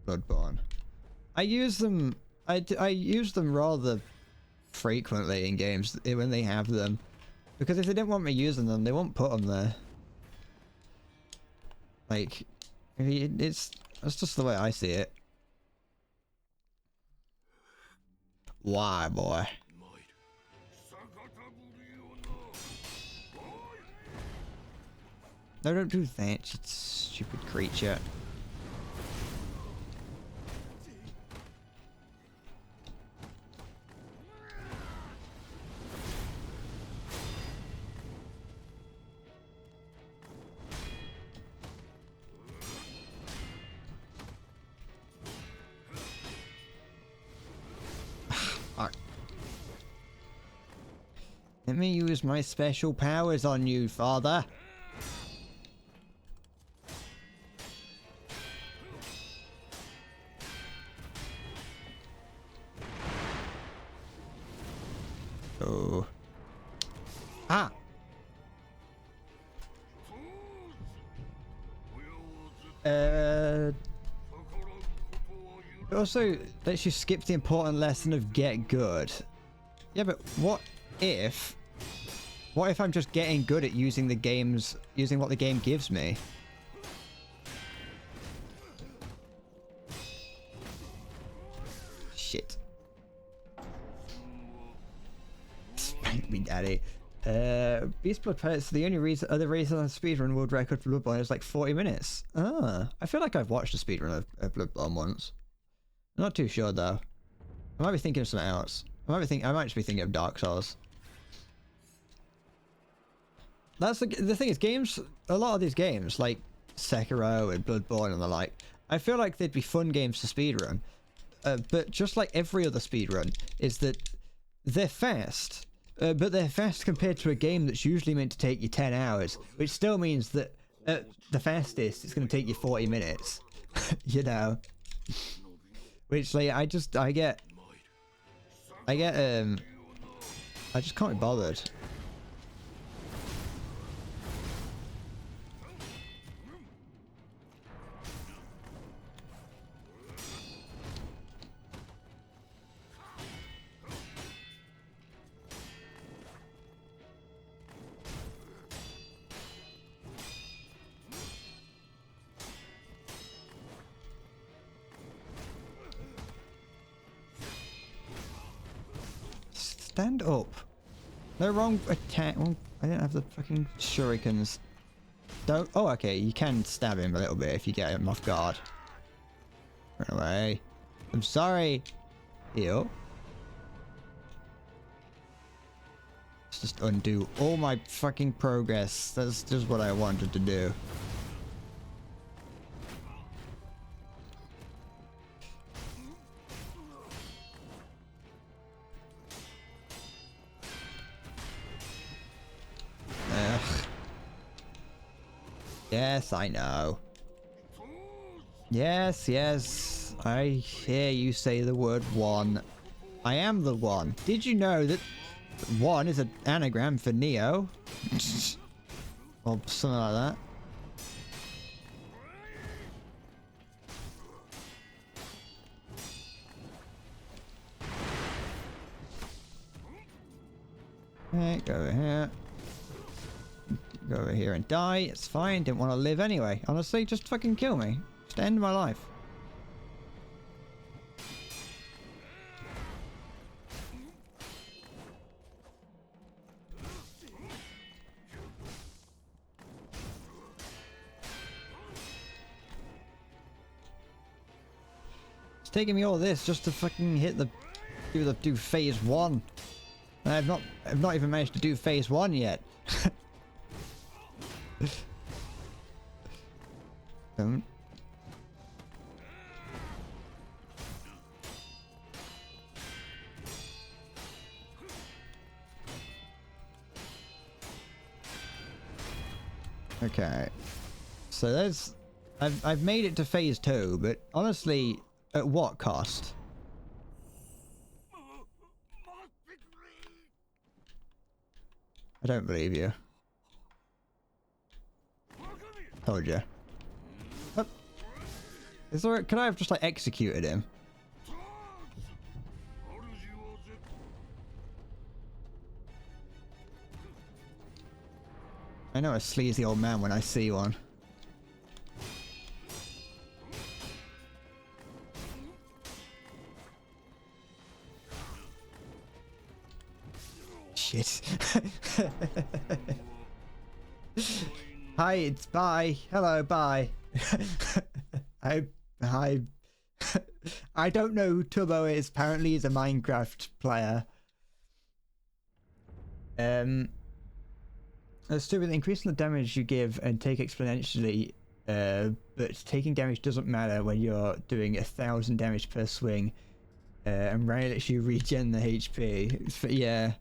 Bloodborne. I use them. I use them rather frequently in games when they have them, because if they didn't want me using them, they won't put them there. Like, that's just the way I see it. Why, boy? No, don't do that, you stupid creature. Let me use my special powers on you, father. Oh. Ah! It also lets you skip the important lesson of get good. Yeah, but what if I'm just getting good at using what the game gives me? Shit. Spank me, daddy. Beast Blood Pirates, the other reason on speedrun world record for Bloodborne is like 40 minutes. Ah, I feel like I've watched a speedrun of Bloodborne once. I'm not too sure though. I might be thinking of something else. I might just be thinking of Dark Souls. That's the thing is, a lot of these games like Sekiro and Bloodborne and the like, I feel like they'd be fun games to speedrun. But just like every other speedrun, is that they're fast. But they're fast compared to a game that's usually meant to take you 10 hours, which still means that at the fastest it's going to take you 40 minutes. You know? Which, like, I just can't be bothered. Stand up. No wrong attack. Oh, I didn't have the fucking shurikens. Don't. Oh, okay. You can stab him a little bit if you get him off guard. Run away. I'm sorry. Heal. Let's just undo all my fucking progress. That's just what I wanted to do. Yes, I know. Yes, yes. I hear you say the word one. I am the one. Did you know that one is an anagram for Neo? Or something like that. here and die. It's fine. Didn't want to live anyway. Honestly, just fucking kill me. Just end my life. It's taking me all this just to fucking hit the do phase 1. And I've not even managed to do phase 1 yet. Okay. So there's I've made it to phase 2, but honestly, at what cost? I don't believe you. Told you. Oh. Is there? Could I have just like executed him? I know a sleazy old man when I see one. Shit. Hi, it's bye. Hello, bye. I don't know who Tubbo is. Apparently he's a Minecraft player. That's stupid. Increasing the damage you give and take exponentially, but taking damage doesn't matter when you're doing 1,000 damage per swing, and Ray lets you regen the HP. Yeah.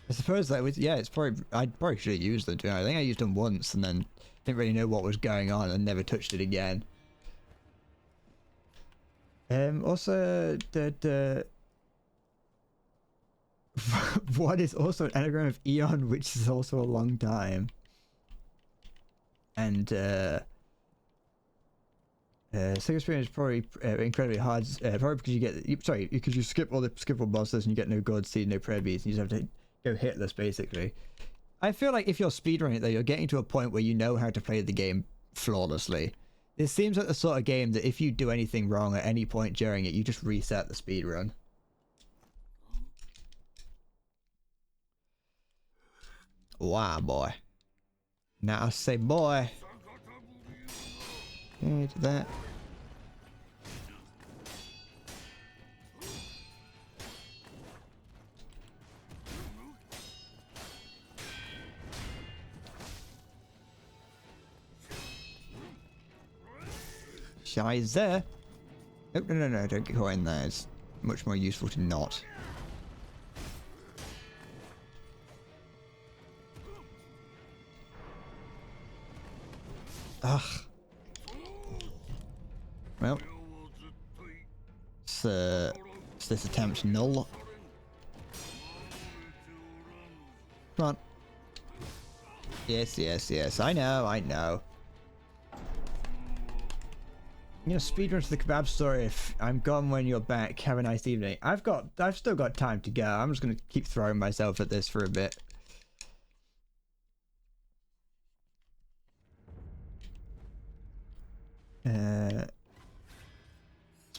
I suppose that was, yeah, it's probably, I probably should have used them too. I think I used them once and then didn't really know what was going on and never touched it again. Also, what is also an anagram of Eon, which is also a long time. And, second experience is probably incredibly hard, probably because you get, sorry, because you skip all the skippable bosses and you get no god seed, no prayer beads, and you just have to go hitless, basically. I feel like if you're speedrunning it, though, you're getting to a point where you know how to play the game flawlessly. This seems like the sort of game that if you do anything wrong at any point during it, you just reset the speedrun. Wow, boy. Now I say boy. Okay, to that. Scheiße. Oh, no, don't go in there. It's much more useful to not. Ugh. Well. It's this attempt null. Come on. Yes. I know. You know, speedrun to the kebab store. If I'm gone when you're back, have a nice evening. I've still got time to go. I'm just gonna keep throwing myself at this for a bit.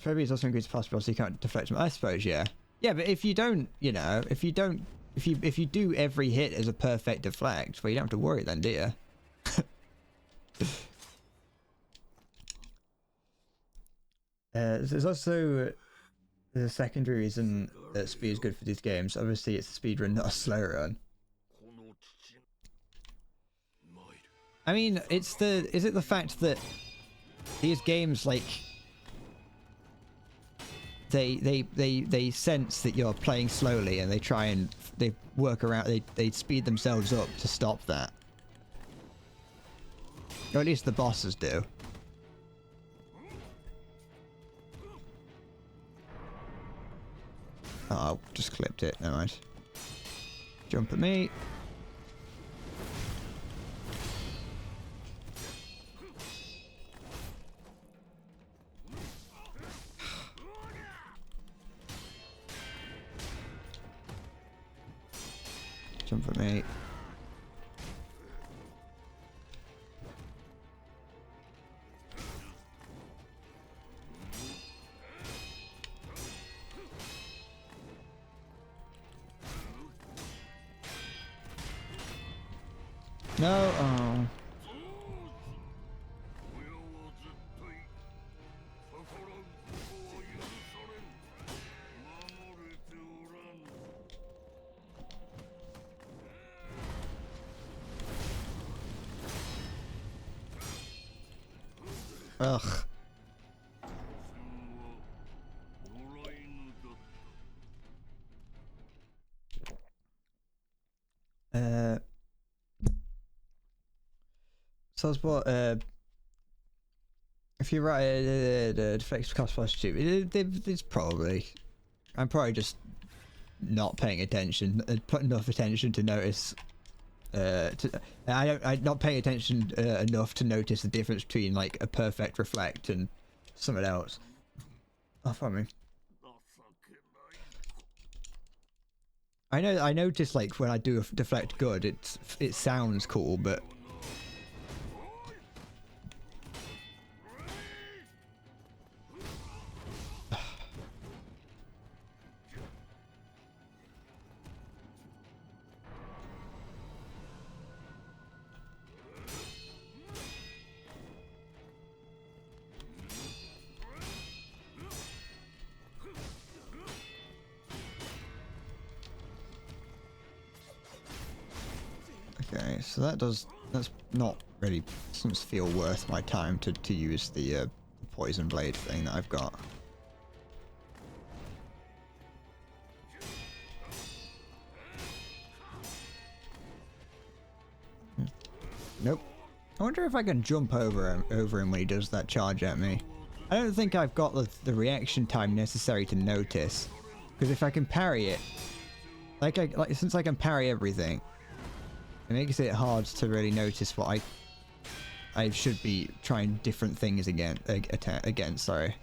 Probably is also increased possible, so you can't deflect them. I suppose, yeah. Yeah, but if you don't, you know, if you do every hit as a perfect deflect, well, you don't have to worry then, do you? There's also a secondary reason that speed is good for these games. Obviously, it's a speed run, not a slow run. I mean, is it the fact that these games, like, they sense that you're playing slowly and they work around, they speed themselves up to stop that. Or at least the bosses do. Oh, I just clipped it, never mind. Jump at me. Jump at me. No. Oh. Ugh. So that's what if you write deflects cost plus stupid, it's probably I'm probably just not paying attention, put enough attention to notice. I'm not paying attention enough to notice the difference between like a perfect reflect and something else. Oh, fuck me. I notice like when I do a deflect good, it sounds cool, but okay, so that's not really, doesn't feel worth my time to use the poison blade thing that I've got. Nope. I wonder if I can jump over him when he does that charge at me. I don't think I've got the reaction time necessary to notice, because if I can parry it, since I can parry everything, it makes it hard to really notice what I should be trying different things against. Sorry.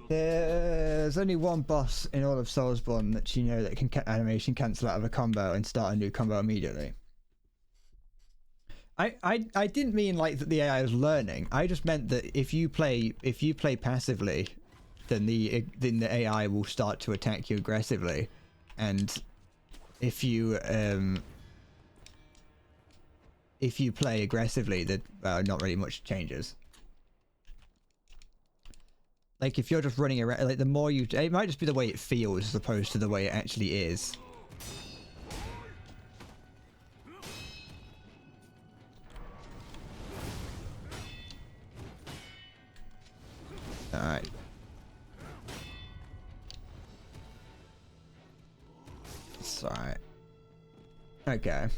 There's only one boss in all of Soulsborne that you know that can animation cancel out of a combo and start a new combo immediately. I didn't mean like that the AI is learning. I just meant that if you play passively, then the AI will start to attack you aggressively, and if you play aggressively, that not really much changes. Like if you're just running around, like the more you, it might just be the way it feels as opposed to the way it actually is. Alright. It's alright. Okay.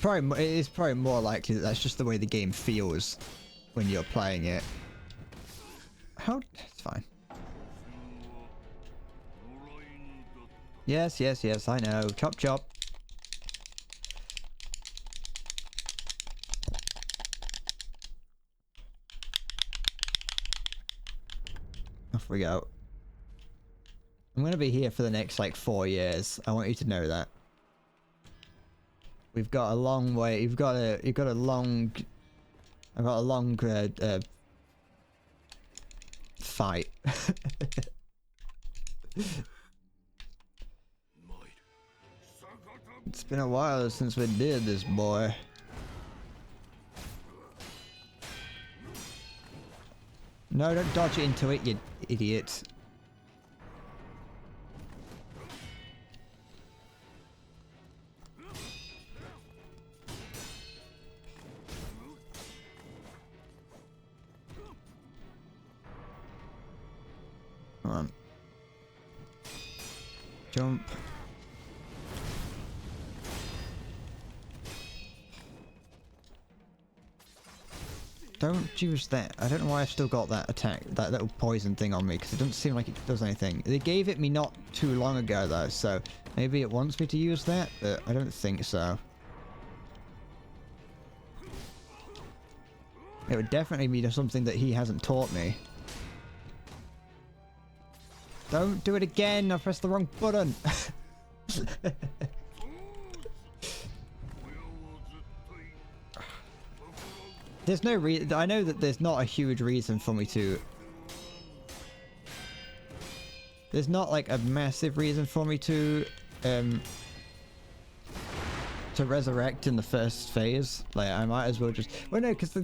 It is probably more likely that that's just the way the game feels when you're playing it. It's fine. Yes, I know. Chop chop. Off we go. I'm gonna be here for the next like 4 years. I want you to know that. We've got a long way. I've got a long fight. It's been a while since we did this, boy. No, don't dodge into it, you idiot. Come on. Jump. Don't use that. I don't know why I've still got that attack, that little poison thing on me, because it doesn't seem like it does anything. They gave it me not too long ago, though, so maybe it wants me to use that, but I don't think so. It would definitely be something that he hasn't taught me. Don't do it again! I pressed the wrong button! There's no reason. I know that there's not a huge reason for me to. There's not like a massive reason for me to resurrect in the first phase. Like I might as well just. Well, no, because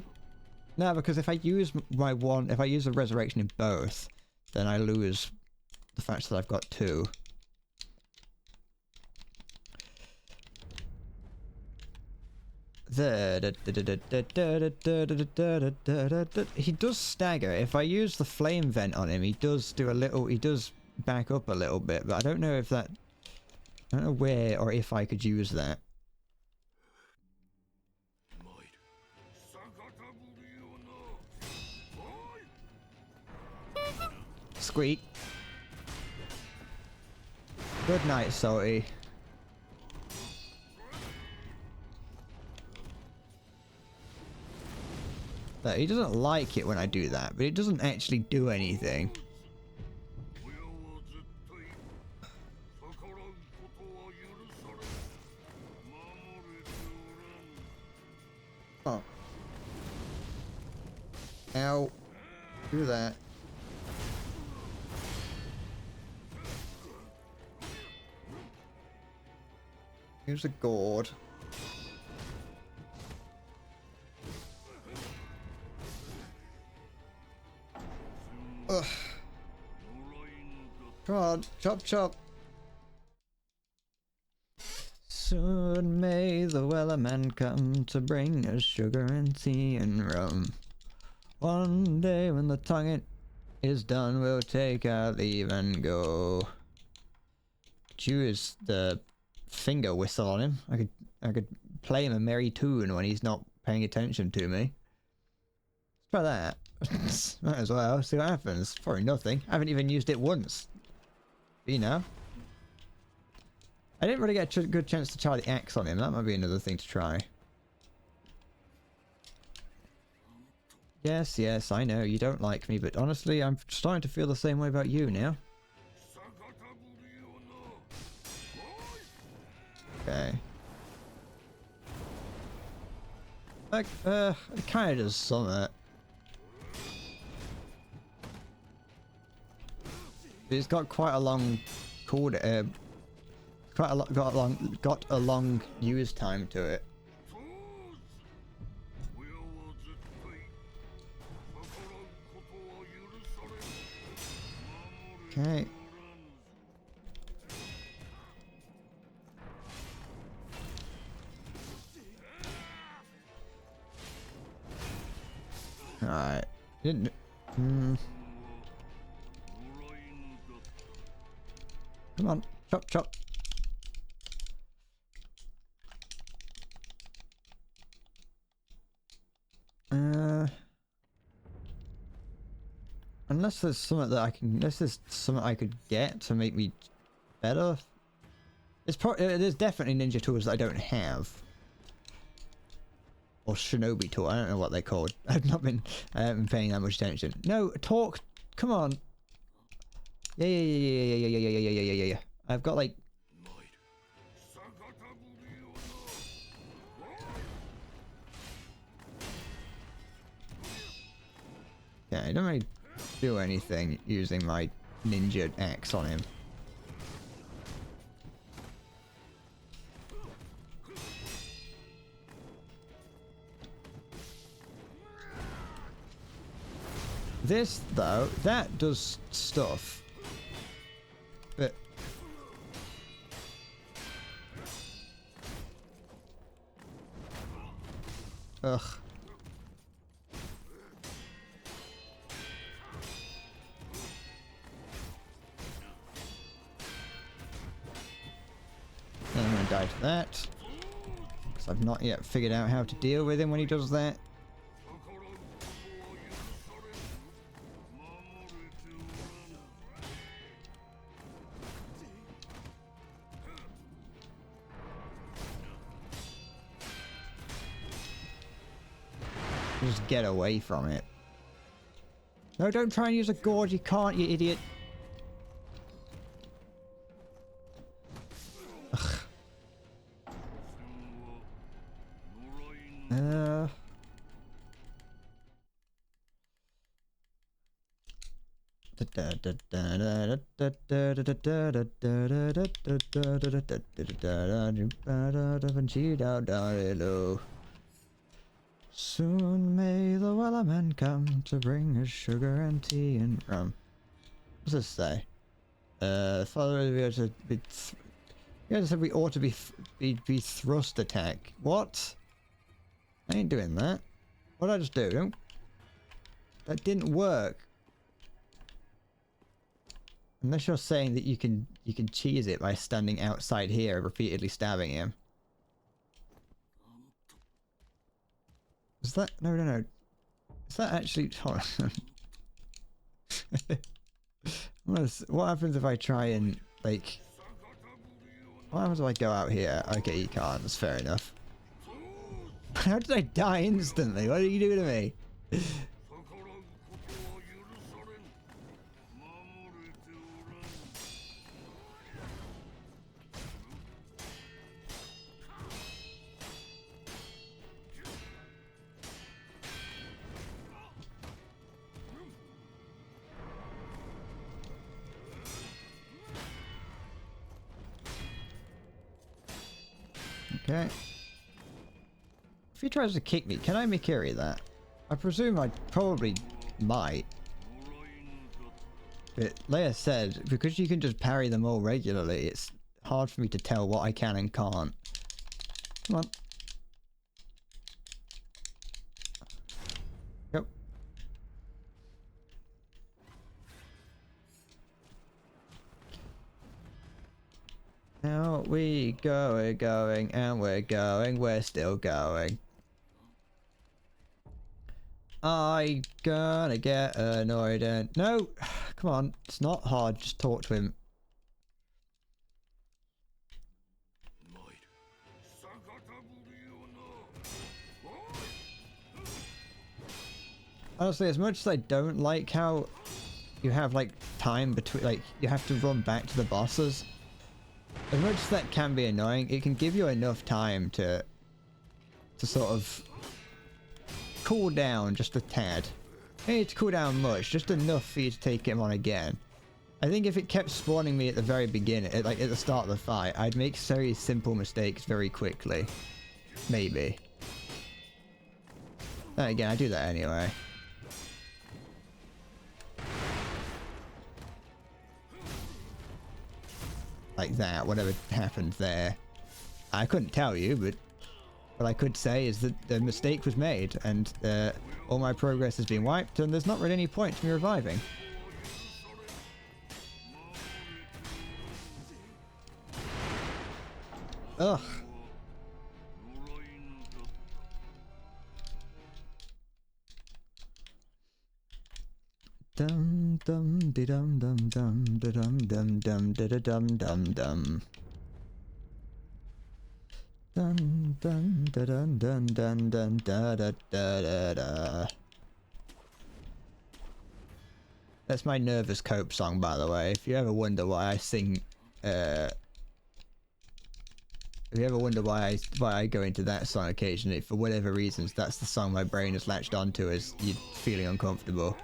because if I use if I use a resurrection in both, then I lose the fact that I've got two. He does stagger. If I use the flame vent on him, he does do a little. He does back up a little bit, but I don't know if that. I don't know where or if I could use that. Squeak. Good night, Salty. He doesn't like it when I do that, but it doesn't actually do anything. Oh. Ow. Do that. Use a gourd. Ugh. Come on, chop chop. Soon may the Wellerman come to bring us sugar and tea and rum. One day when the tonguing is done, we'll take our leave and go. Use the finger whistle on him. I could play him a merry tune when he's not paying attention to me. Let's try that. Might as well see what happens. Probably nothing. I haven't even used it once. You know. I didn't really get a good chance to try the axe on him. That might be another thing to try. Yes, yes, I know you don't like me, but honestly, I'm starting to feel the same way about you now. Okay. Like, it kind of does something. It's got quite a long got a long use time to it. Okay. Alright. Didn't. Come on, chop chop. Unless there's something that I can, unless there's something I could get to make me better. It's there's definitely ninja tools that I don't have. Or shinobi tool, I don't know what they're called. I haven't been paying that much attention. No, talk, come on. Yeah. I've got like... Yeah, I don't really do anything using my ninja axe on him. This, though, that does stuff. But... Ugh. I'm gonna die to that. Because I've not yet figured out how to deal with him when he does that. Just get away from it. No, don't try and use a gourd. You can't, you idiot. Ugh. Soon may the wellerman come to bring us sugar and tea and rum. What does this say? Father, we ought to be. You guys said we ought to be thrust attack. What? I ain't doing that. What did I just do? Don't. That didn't work. Unless you're saying that you can cheese it by standing outside here repeatedly stabbing him. Is that no. Is that actually hold on. What happens if I try and like what happens if I go out here? Okay, you can't, that's fair enough. How did I die instantly? What did you do to me? Okay. If he tries to kick me, can I Mikiri that? I presume I probably might. But Leia said, because you can just parry them all regularly, it's hard for me to tell what I can and can't. Come on. Yep. Now we go, we're going, and we're going, we're still going. I'm gonna get annoyed and... No! Come on, it's not hard, just talk to him. Honestly, as much as I don't like how you have like time between, like you have to run back to the bosses, as much as that can be annoying, it can give you enough time to sort of cool down just a tad. You don't need to cool down much, just enough for you to take him on again. I think if it kept spawning me at the very beginning, like at the start of the fight, I'd make very simple mistakes very quickly. Maybe. Then again, I do that anyway. Like that, whatever happened there. I couldn't tell you, but what I could say is that the mistake was made, and all my progress has been wiped, and there's not really any point to me reviving. Ugh. Dum dum de dum dum dum de dum dum dum de da dum dum dum. Dun dun da dun dun dun dun da da da da da. That's my nervous cope song, by the way. If you ever wonder why I sing, if you ever wonder why I go into that song occasionally, for whatever reasons, that's the song my brain has latched onto as you feeling uncomfortable.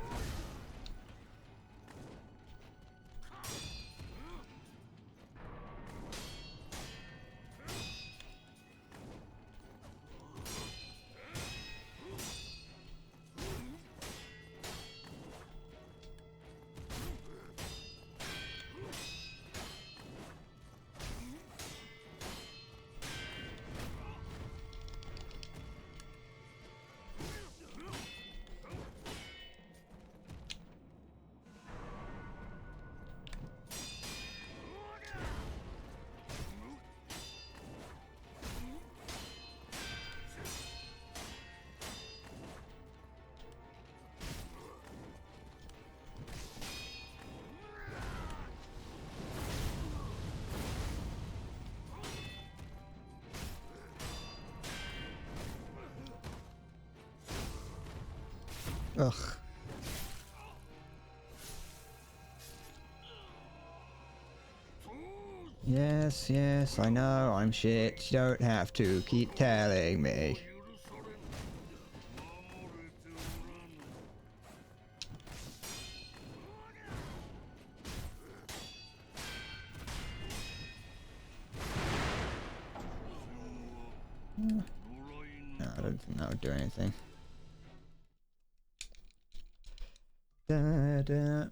Ugh. Yes, yes, I know, I'm shit. You don't have to keep telling me. No, I don't think that would do anything. Da, da,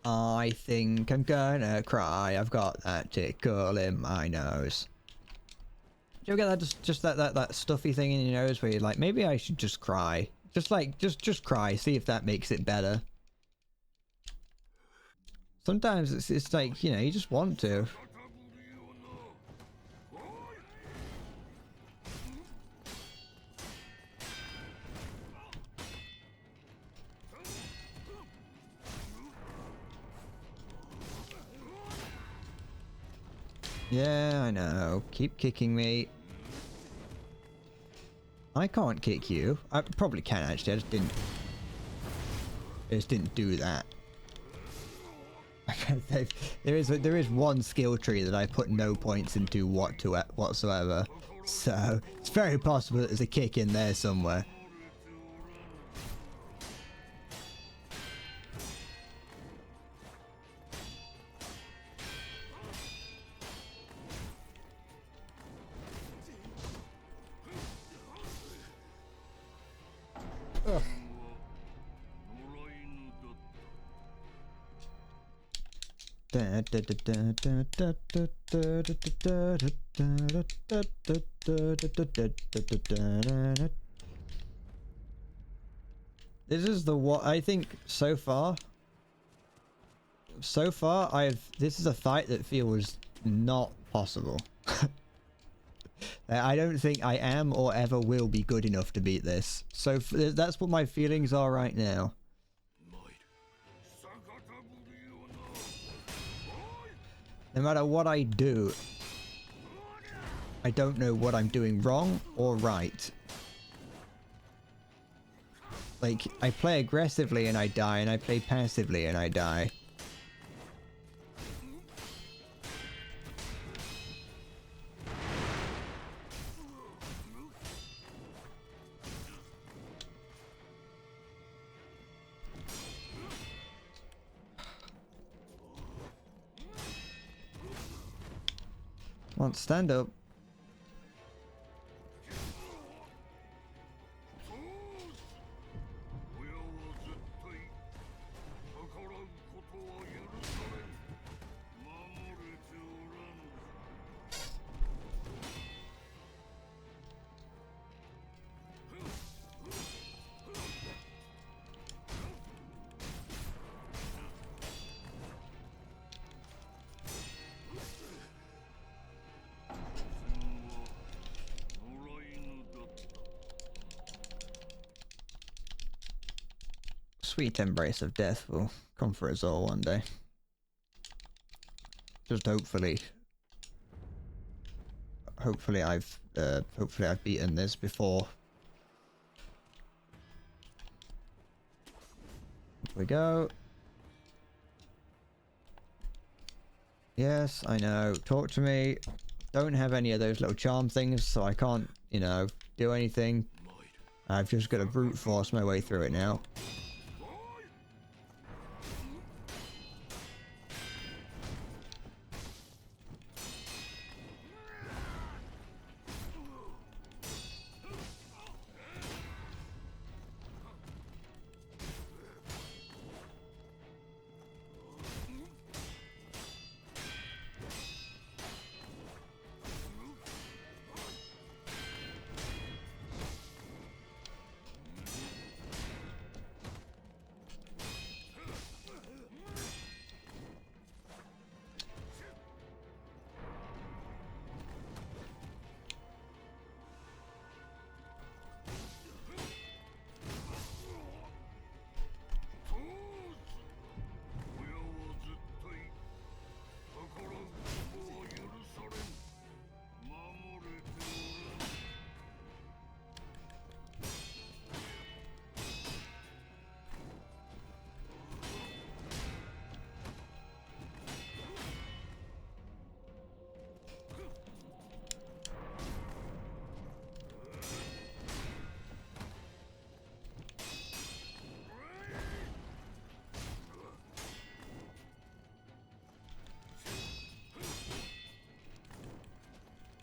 I think I'm gonna cry. I've got that tickle in my nose. Do you ever get that just that stuffy thing in your nose where you're like, maybe I should just cry. Just like just cry, see if that makes it better. Sometimes it's like, you know, you just want to. Yeah, I know. Keep kicking me. I can't kick you. I probably can actually. I just didn't do that. there is one skill tree that I put no points into whatsoever. So it's very possible that there's a kick in there somewhere. Ugh. This is the what I think so far. This is a fight that feels not possible. I don't think I am or ever will be good enough to beat this. So that's what my feelings are right now. No matter what I do, I don't know what I'm doing wrong or right. Like, I play aggressively and I die, and I play passively and I die. Come on, stand up. Sweet embrace of death will come for us all one day. Just hopefully. Hopefully I've beaten this before. Here we go. Yes, I know. Talk to me. Don't have any of those little charm things, so I can't, you know, do anything. I've just got to brute force my way through it now.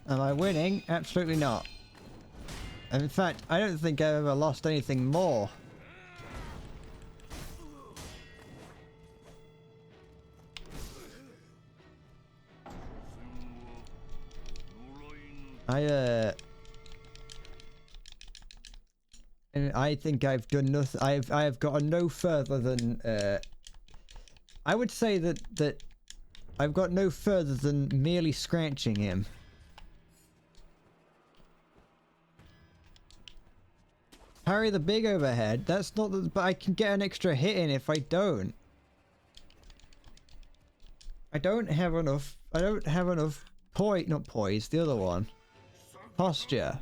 Am I winning? Absolutely not. And in fact, I don't think I've ever lost anything more. And I think I've done nothing. I have gotten no further than I would say that I've got no further than merely scratching him. Parry the big overhead. That's not the, but I can get an extra hit in if I don't. I don't have enough. I don't have enough not poise, the other one. Posture.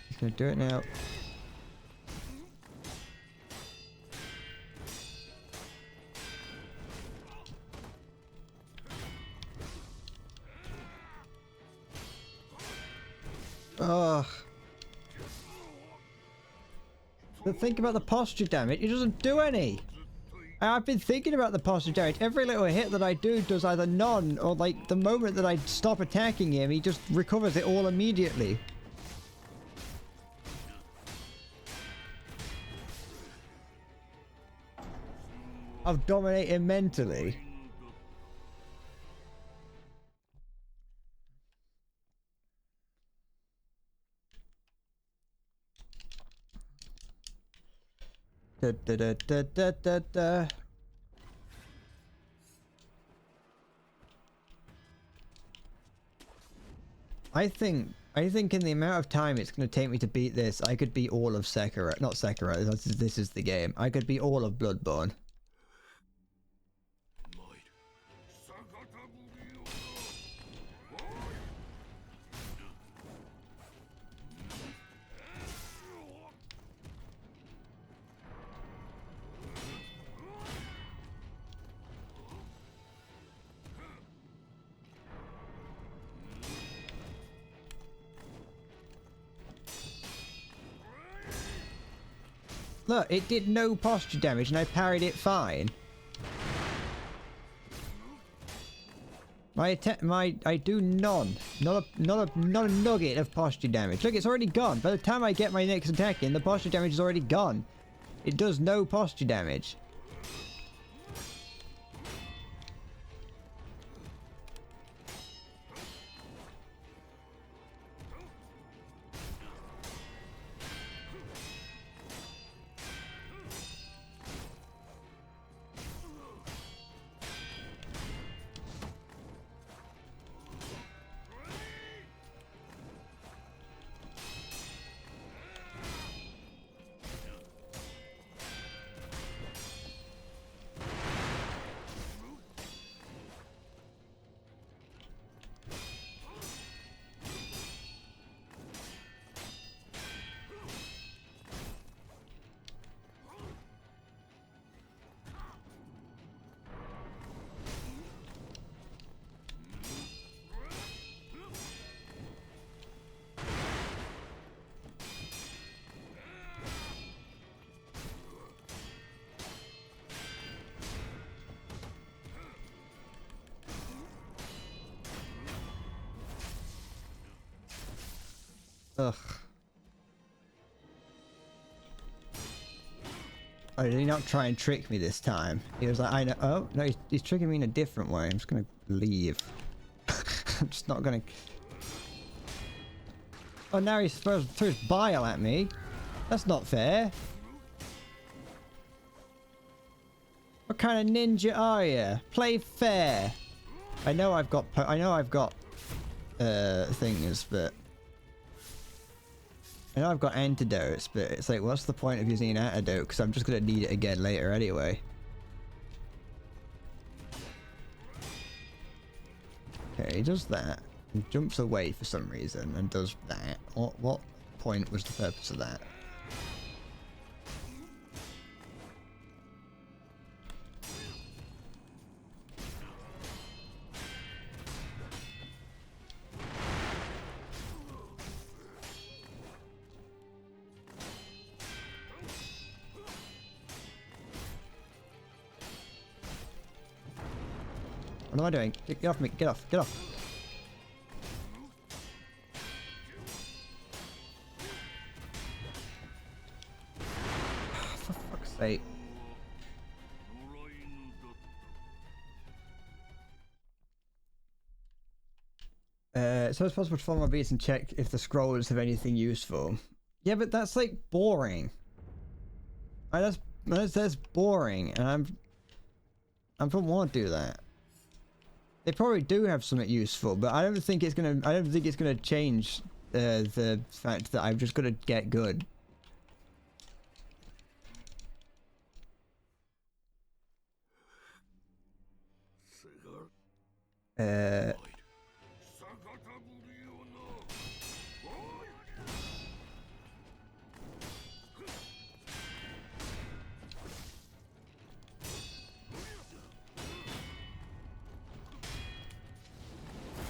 He's gonna do it now. Ugh. But think about the posture damage. It doesn't do any. I've been thinking about the posture damage. Every little hit that I do does either none or like the moment that I stop attacking him, he just recovers it all immediately. I've dominated him mentally. Da, da, da, da, da, da, da. I think in the amount of time it's going to take me to beat this, I could beat all of Sekiro. Not Sekiro, this is the game. I could beat all of Bloodborne. Look, it did no posture damage and I parried it fine. I do none. Not a nugget of posture damage. Look, it's already gone. By the time I get my next attack in, the posture damage is already gone. It does no posture damage. Ugh. Oh, did he not try and trick me this time? He was like, I know. Oh, no, he's tricking me in a different way. I'm just gonna leave. I'm just not gonna... Oh, now he's supposed to throw his bile at me. That's not fair. What kind of ninja are you? Play fair. I know I've got things, but... I know I've got antidotes, but it's like, what's the point of using an antidote? Because I'm just going to need it again later anyway. Okay, he does that. And jumps away for some reason and does that. What point was the purpose of that? What am I doing? Get off me. Get off. Get off. For fuck's sake. So it's possible to follow my beats and check if the scrolls have anything useful. Yeah, but that's like boring. That's boring, and I don't want to do that. They probably do have something useful, but I don't think it's gonna change the fact that I've just got to get good.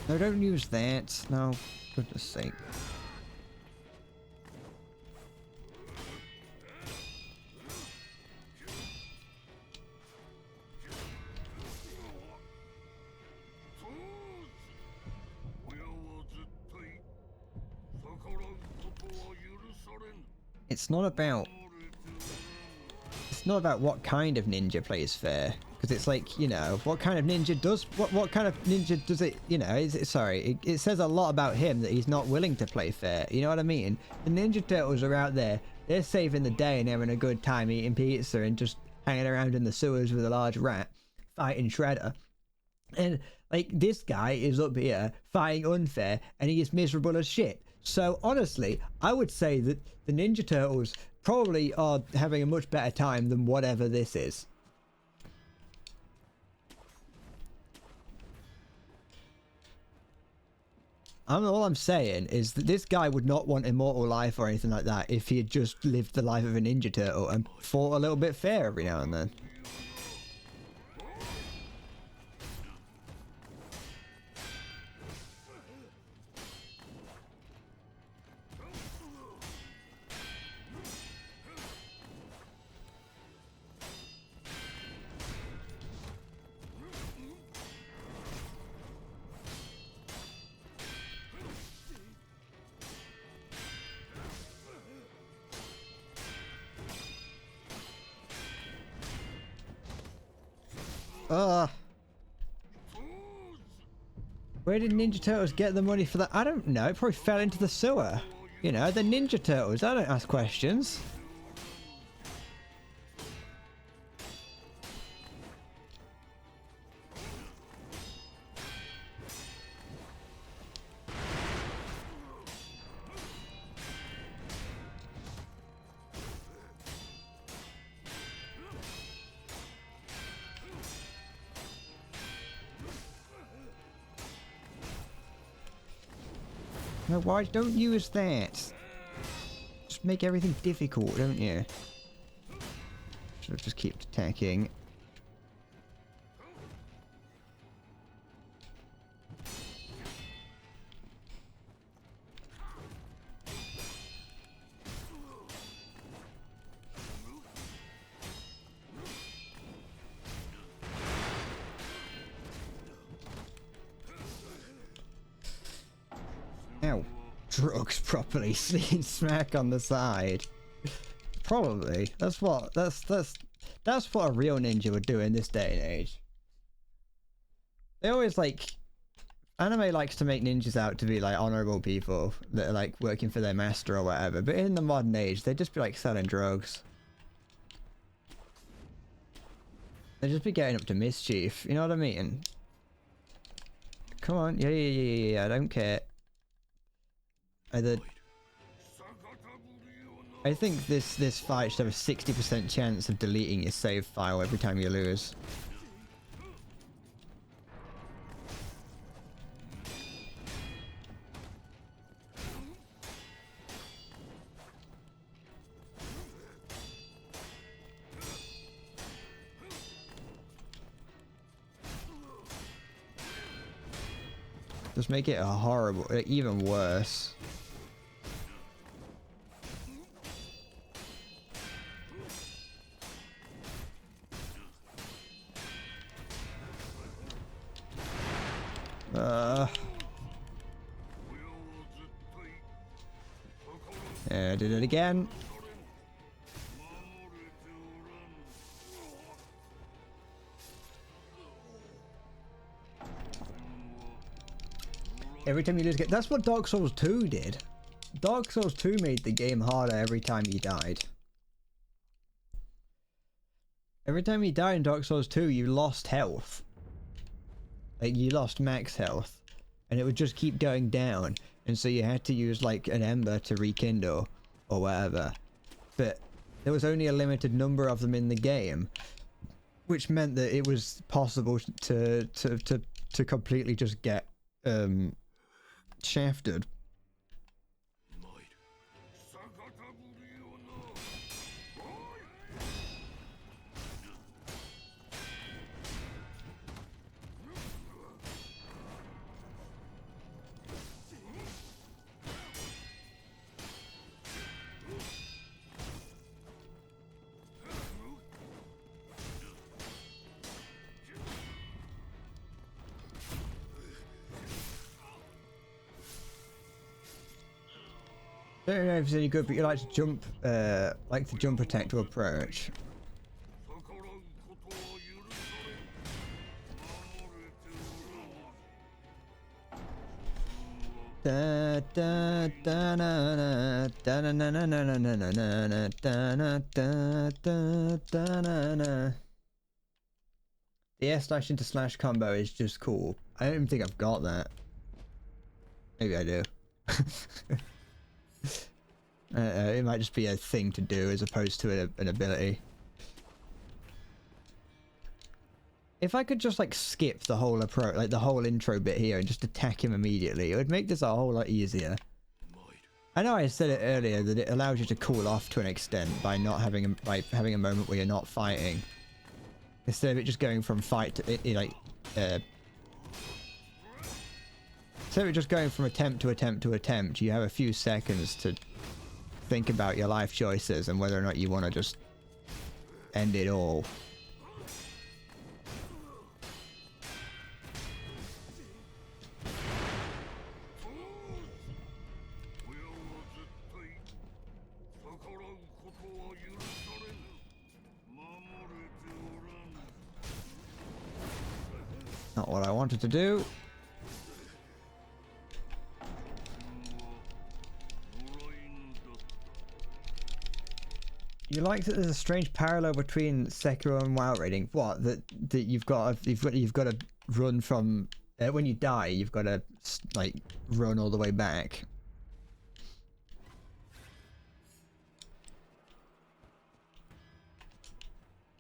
No, don't use that. No, goodness sake. It's not about what kind of ninja plays fair, because it's like, you know, what kind of ninja does what kind of ninja does it, you know, it says a lot about him that he's not willing to play fair, you know what I mean? The Ninja Turtles are out there, they're saving the day and having a good time eating pizza and just hanging around in the sewers with a large rat fighting Shredder, and like this guy is up here fighting unfair and he is miserable as shit. So honestly, I would say that the Ninja Turtles probably are having a much better time than whatever this is. All I'm saying is that this guy would not want immortal life or anything like that if he had just lived the life of a Ninja Turtle and fought a little bit fair every now and then. Where did Ninja Turtles get the money for that? I don't know. It probably fell into the sewer. You know, the Ninja Turtles. I don't ask questions. No, why don't use that? Just make everything difficult, don't you? Should just keep attacking. Ow. Drugs properly, sneaking smack on the side. Probably. That's what a real ninja would do in this day and age. They always like, anime likes to make ninjas out to be like honorable people that are like working for their master or whatever, but in the modern age they'd just be like selling drugs. They'd just be getting up to mischief, you know what I mean? Come on, yeah, I don't care. I think this fight should have a 60% chance of deleting your save file every time you lose. Just make it a horrible, even worse. Yeah, I did it again. Every time you lose, that's what Dark Souls 2 did. Dark Souls 2 made the game harder every time you died. Every time you died in Dark Souls 2, you lost health. Like, you lost max health. And it would just keep going down. And so you had to use, like, an ember to rekindle. Or whatever. But there was only a limited number of them in the game. Which meant that it was possible to completely just get, shafted. I don't know if it's any good, but you like to jump attack to approach. Da da da na da na na na na na na na na da na da da da na na. The air slash into slash combo is just cool. I don't even think I've got that. Maybe I do. It might just be a thing to do as opposed to an ability. If I could just like skip the whole approach, like the whole intro bit here and just attack him immediately, it would make this a whole lot easier. I know I said it earlier that it allows you to cool off to an extent by not having having a moment where you're not fighting. Instead of it just going from fight to instead of it just going from attempt to attempt to attempt, you have a few seconds to think about your life choices and whether or not you want to just end it all. Not what I wanted to do. You like that there's a strange parallel between Sekiro and WoW raiding. What? That you've got to run from when you die. You've got to like run all the way back.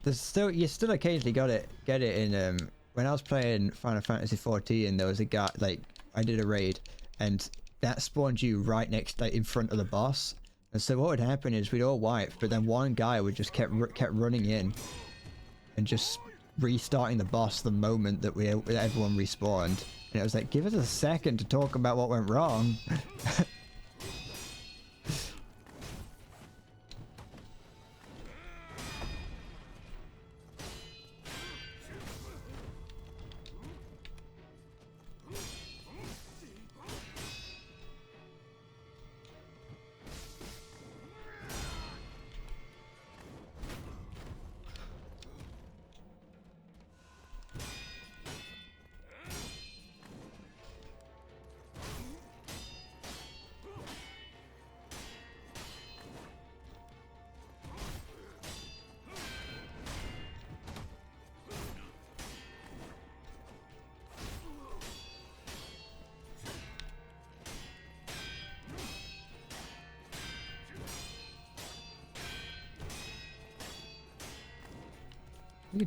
There's still you still occasionally get it in when I was playing Final Fantasy 14, there was a guy, like, I did a raid, and that spawned you right next, like, in front of the boss. And so what would happen is we'd all wipe, but then one guy would just kept running in, and just restarting the boss the moment that everyone respawned. And it was like, give us a second to talk about what went wrong.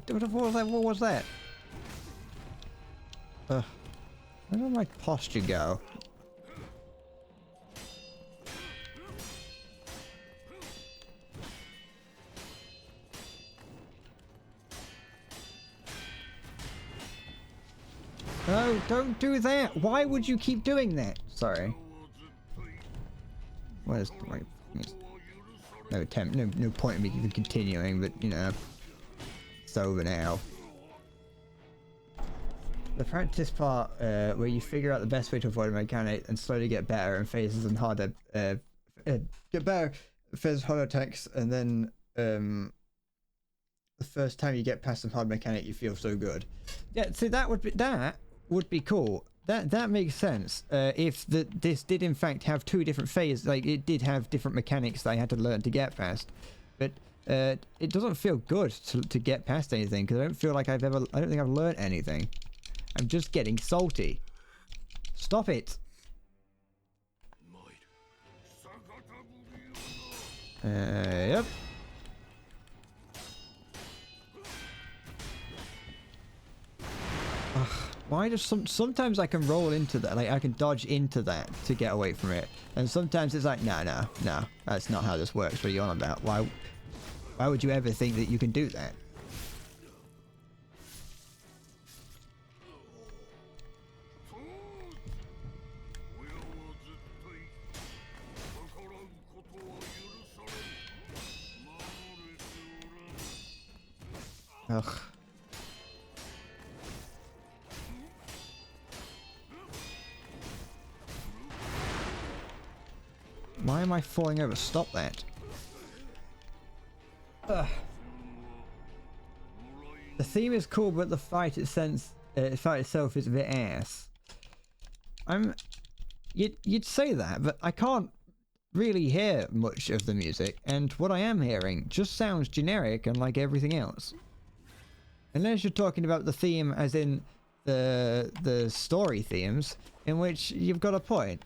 What was that? Where did my posture go? No, don't do that! Why would you keep doing that? Sorry. Where's my... No attempt, no point in me continuing, but, you know... It's over now. The practice part, where you figure out the best way to avoid a mechanic and slowly get better in phases and harder, get better phases, harder attacks, and then the first time you get past some hard mechanic, you feel so good. Yeah, see, that would be cool. That makes sense. If this did in fact have two different phases, like it did have different mechanics that I had to learn to get past, but it doesn't feel good to get past anything because I don't feel like I don't think I've learned anything. I'm just getting salty. Stop it. Yep. Ugh, why does sometimes I can roll into that, like I can dodge into that to get away from it, and sometimes it's like no, that's not how this works. What are you on about? Why would you ever think that you can do that? Ugh. Why am I falling over? Stop that. Ugh. The theme is cool, but the fight itself is a bit ass. You'd say that, but I can't really hear much of the music, and what I am hearing just sounds generic and like everything else. Unless you're talking about the theme as in the story themes, in which you've got a point.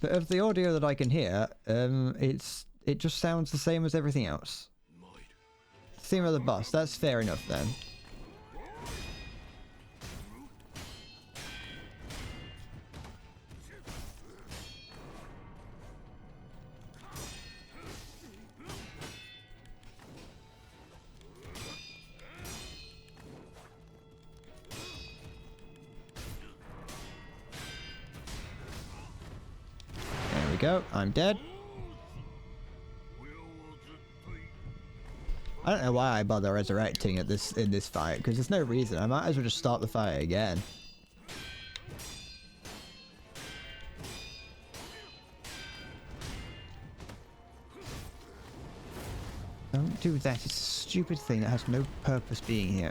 But of the audio that I can hear, it just sounds the same as everything else. Theme of the boss, that's fair enough then. There we go, I'm dead. I don't know why I bother resurrecting in this fight, because there's no reason. I might as well just start the fight again. Don't do that, it's a stupid thing that has no purpose being here.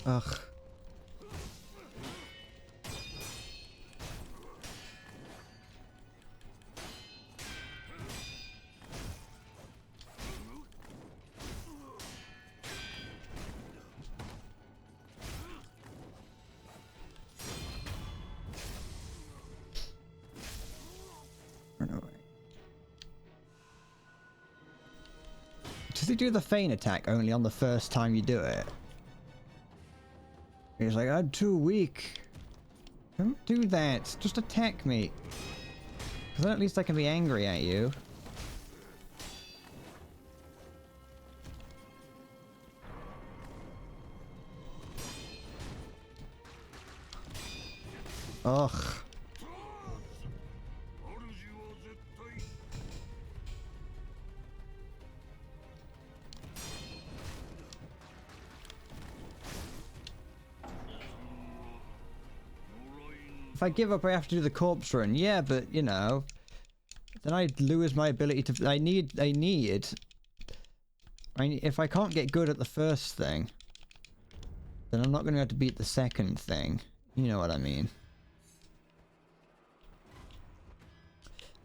Ugh. Run away. Does he do the feign attack only on the first time you do it? He's like, I'm too weak. Don't do that. Just attack me. Because then at least I can be angry at you. Ugh. If I give up, I have to do the corpse run. Yeah, but, you know, then I'd lose my ability to... if I can't get good at the first thing, then I'm not going to have to beat the second thing. You know what I mean.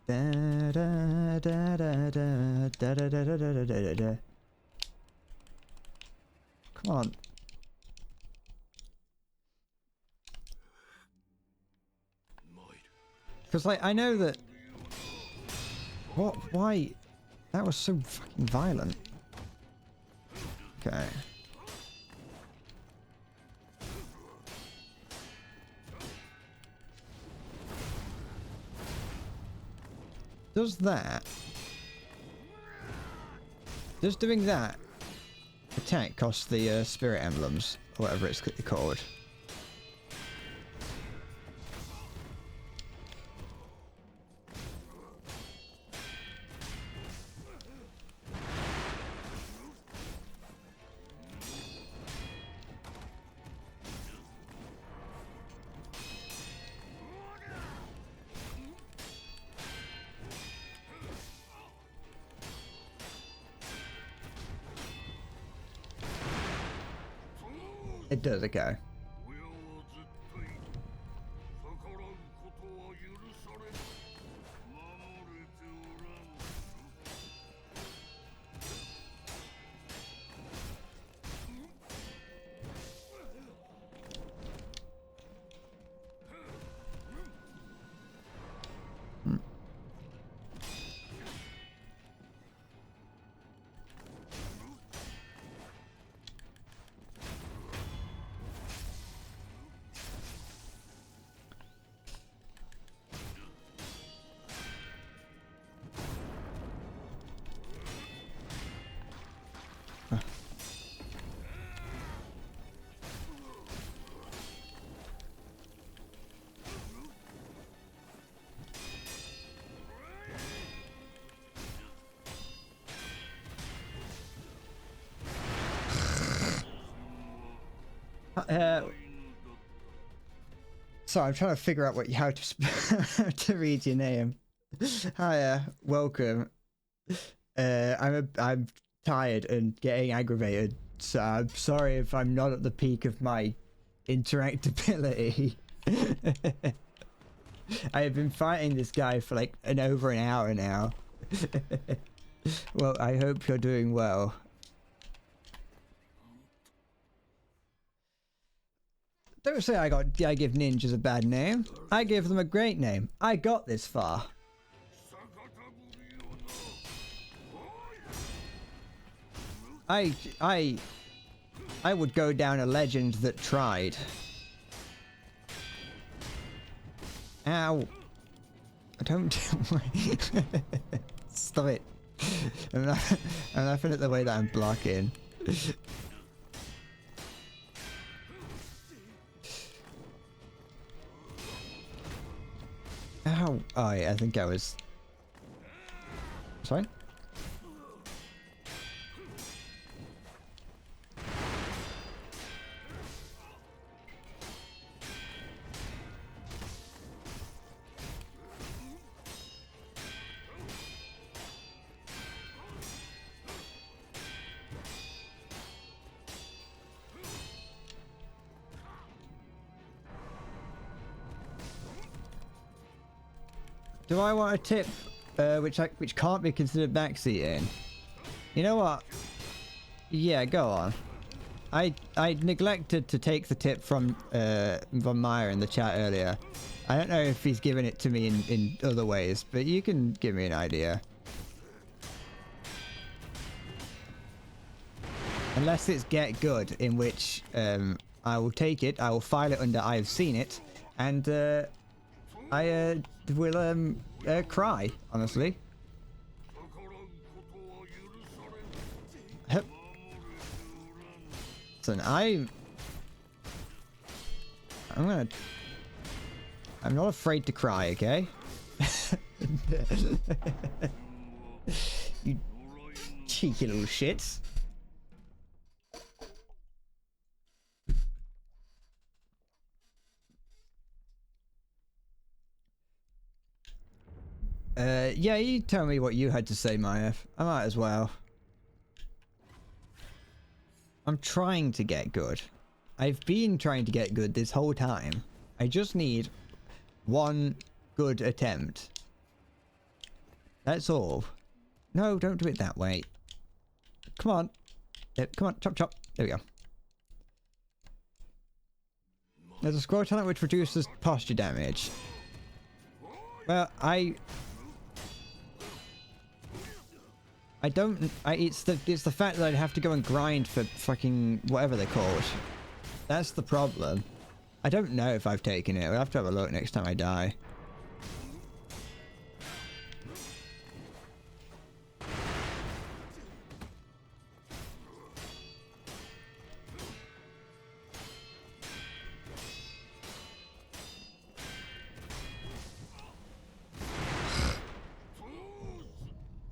Da, da, da, da, da, da, da, da, da, da, da. Come on. Because, like, I know that... What? Why? That was so fucking violent. Okay. Does that... Does doing that attack cost the spirit emblems, or whatever it's called? It does, okay. Sorry, I'm trying to figure out how to to read your name. Hiya, welcome. I'm tired and getting aggravated, so I'm sorry if I'm not at the peak of my interactability. I have been fighting this guy for like over an hour now. Well, I hope you're doing well. Don't say I give ninjas a bad name. I give them a great name. I got this far. I would go down a legend that tried. Ow. I don't... Stop it. I'm laughing at the way that I'm blocking. Ow. Oh yeah, I think I was... Sorry? Do I want a tip which can't be considered backseating? You know what? Yeah, go on. I neglected to take the tip from Von Meyer in the chat earlier. I don't know if he's given it to me in other ways, but you can give me an idea. Unless it's get good, in which I will take it, I will file it under I have seen it, and I will cry, honestly. Listen, I'm not afraid to cry, okay? You cheeky little shits. Yeah, you tell me what you had to say, Maya. I might as well. I'm trying to get good. I've been trying to get good this whole time. I just need one good attempt. That's all. No, don't do it that way. Come on. Come on, chop chop. There we go. There's a scroll talent which reduces posture damage. Well, it's the fact that I'd have to go and grind for fucking whatever they're called. That's the problem. I don't know if I've taken it. We'll have to have a look next time I die.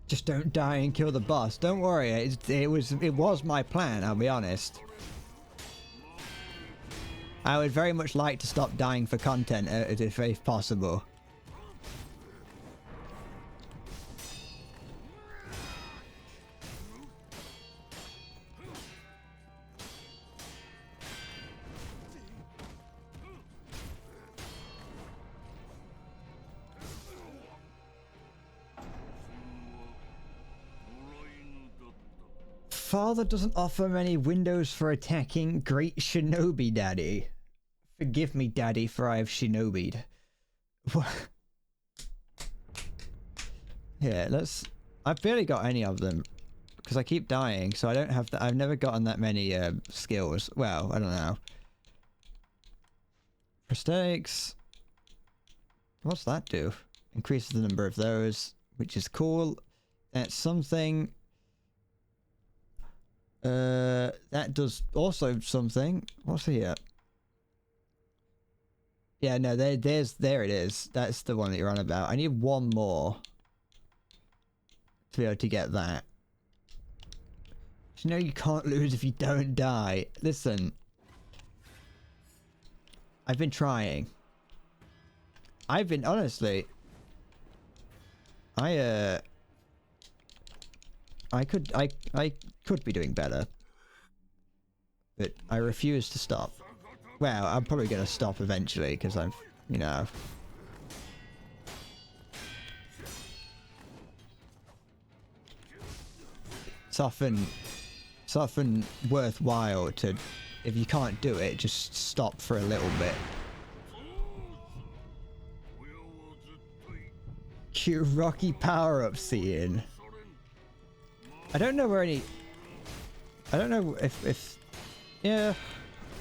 Just don't die and kill the boss. Don't worry, it was my plan, I'll be honest. I would very much like to stop dying for content if possible. Father doesn't offer many windows for attacking. Great shinobi daddy. Forgive me, daddy, for I have shinobied. Yeah, let's... I've barely got any of them. Because I keep dying, so I don't have... I've never gotten that many skills. Well, I don't know. Prosthetics. What's that do? Increases the number of those, which is cool. That's something... that does also something. What's here? Yeah, no, there it is. That's the one that you're on about. I need one more to be able to get that. You know you can't lose if you don't die. Listen. I've been trying. Honestly. I could be doing better. But I refuse to stop. Well, I'm probably gonna stop eventually, because I'm, you know... It's often worthwhile to, if you can't do it, just stop for a little bit. Cute Rocky power-up scene. I don't know where any... I don't know if... Yeah,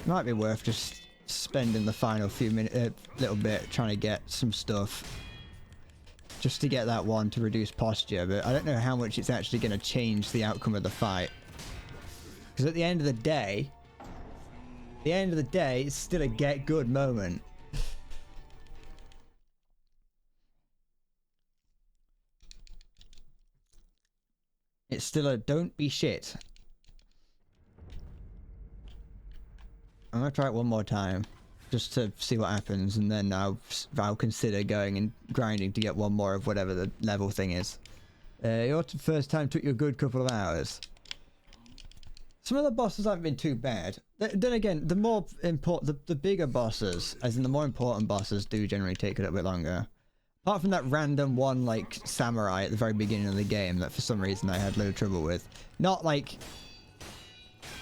might be worth just spending the final few minutes, little bit, trying to get some stuff. Just to get that one to reduce posture, but I don't know how much it's actually going to change the outcome of the fight. Because at the end of the day, it's still a get good moment. It's still a don't be shit. I'm gonna try it one more time, just to see what happens, and then I'll consider going and grinding to get one more of whatever the level thing is. Your first time took you a good couple of hours. Some of the bosses haven't been too bad. Then again, the more important, the bigger bosses, as in the more important bosses, do generally take a little bit longer. Apart from that random one, like, samurai at the very beginning of the game that for some reason I had a little trouble with. Not like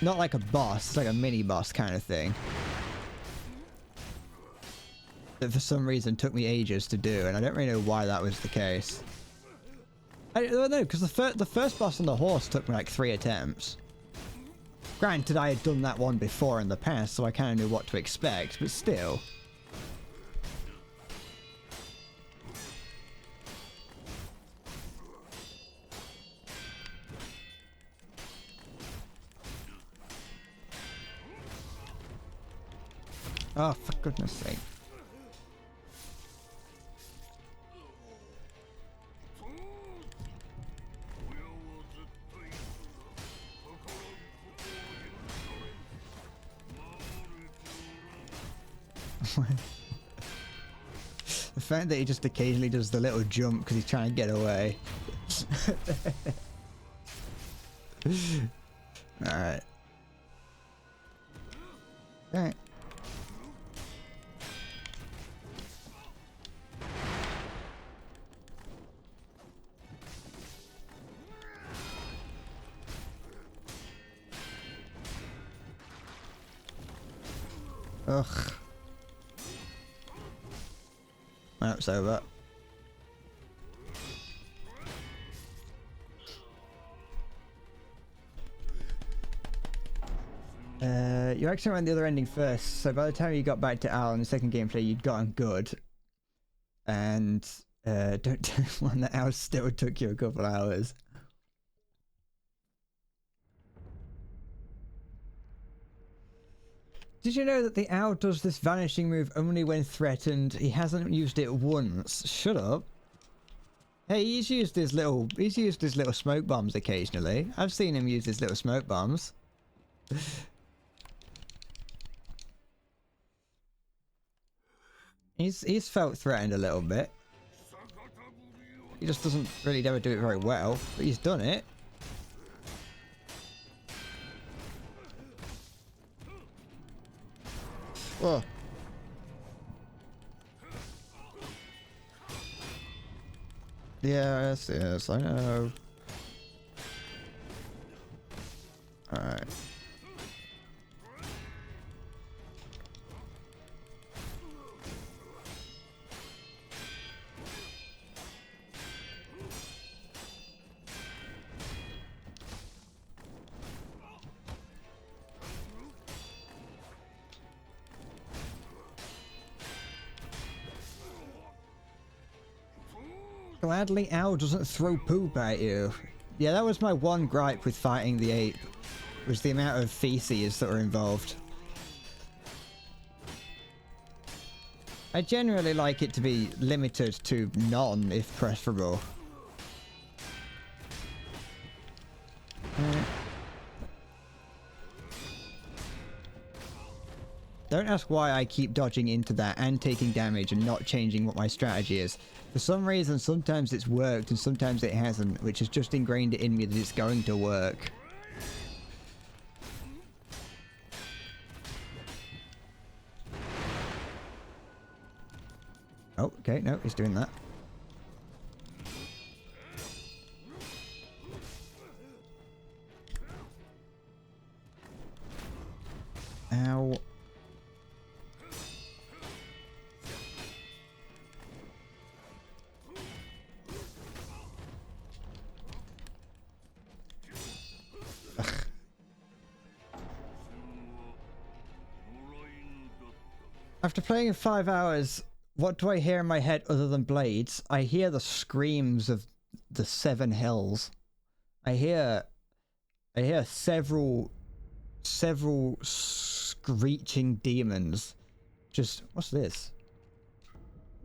a boss, it's like a mini-boss kind of thing. That for some reason took me ages to do, and I don't really know why that was the case. I don't know, because the first boss on the horse took me like 3 attempts. Granted, I had done that one before in the past, so I kind of knew what to expect, but still. Oh, for goodness sake. The fact that he just occasionally does the little jump because he's trying to get away. Alright. Alright. Ugh. My up's over. You actually went the other ending first, so by the time you got back to Al in the second gameplay, you'd gotten good. And don't tell anyone that Al still took you a couple hours. Did you know that the owl does this vanishing move only when threatened? He hasn't used it once. Shut up. Hey, he's used his little smoke bombs occasionally. I've seen him use his little smoke bombs. He's felt threatened a little bit. He just doesn't really ever do it very well, but he's done it. Oh. Yes, yes, I know. Alright. Gladly Owl doesn't throw poop at you. Yeah, that was my one gripe with fighting the ape, was the amount of feces that were involved. I generally like it to be limited to none, if preferable. Don't ask why I keep dodging into that and taking damage and not changing what my strategy is. For some reason, sometimes it's worked and sometimes it hasn't, which has just ingrained it in me that it's going to work. Oh, okay, no, he's doing that. Ow. After playing in 5 hours, what do I hear in my head other than blades? I hear the screams of the seven hells. I hear several screeching demons. Just, what's this?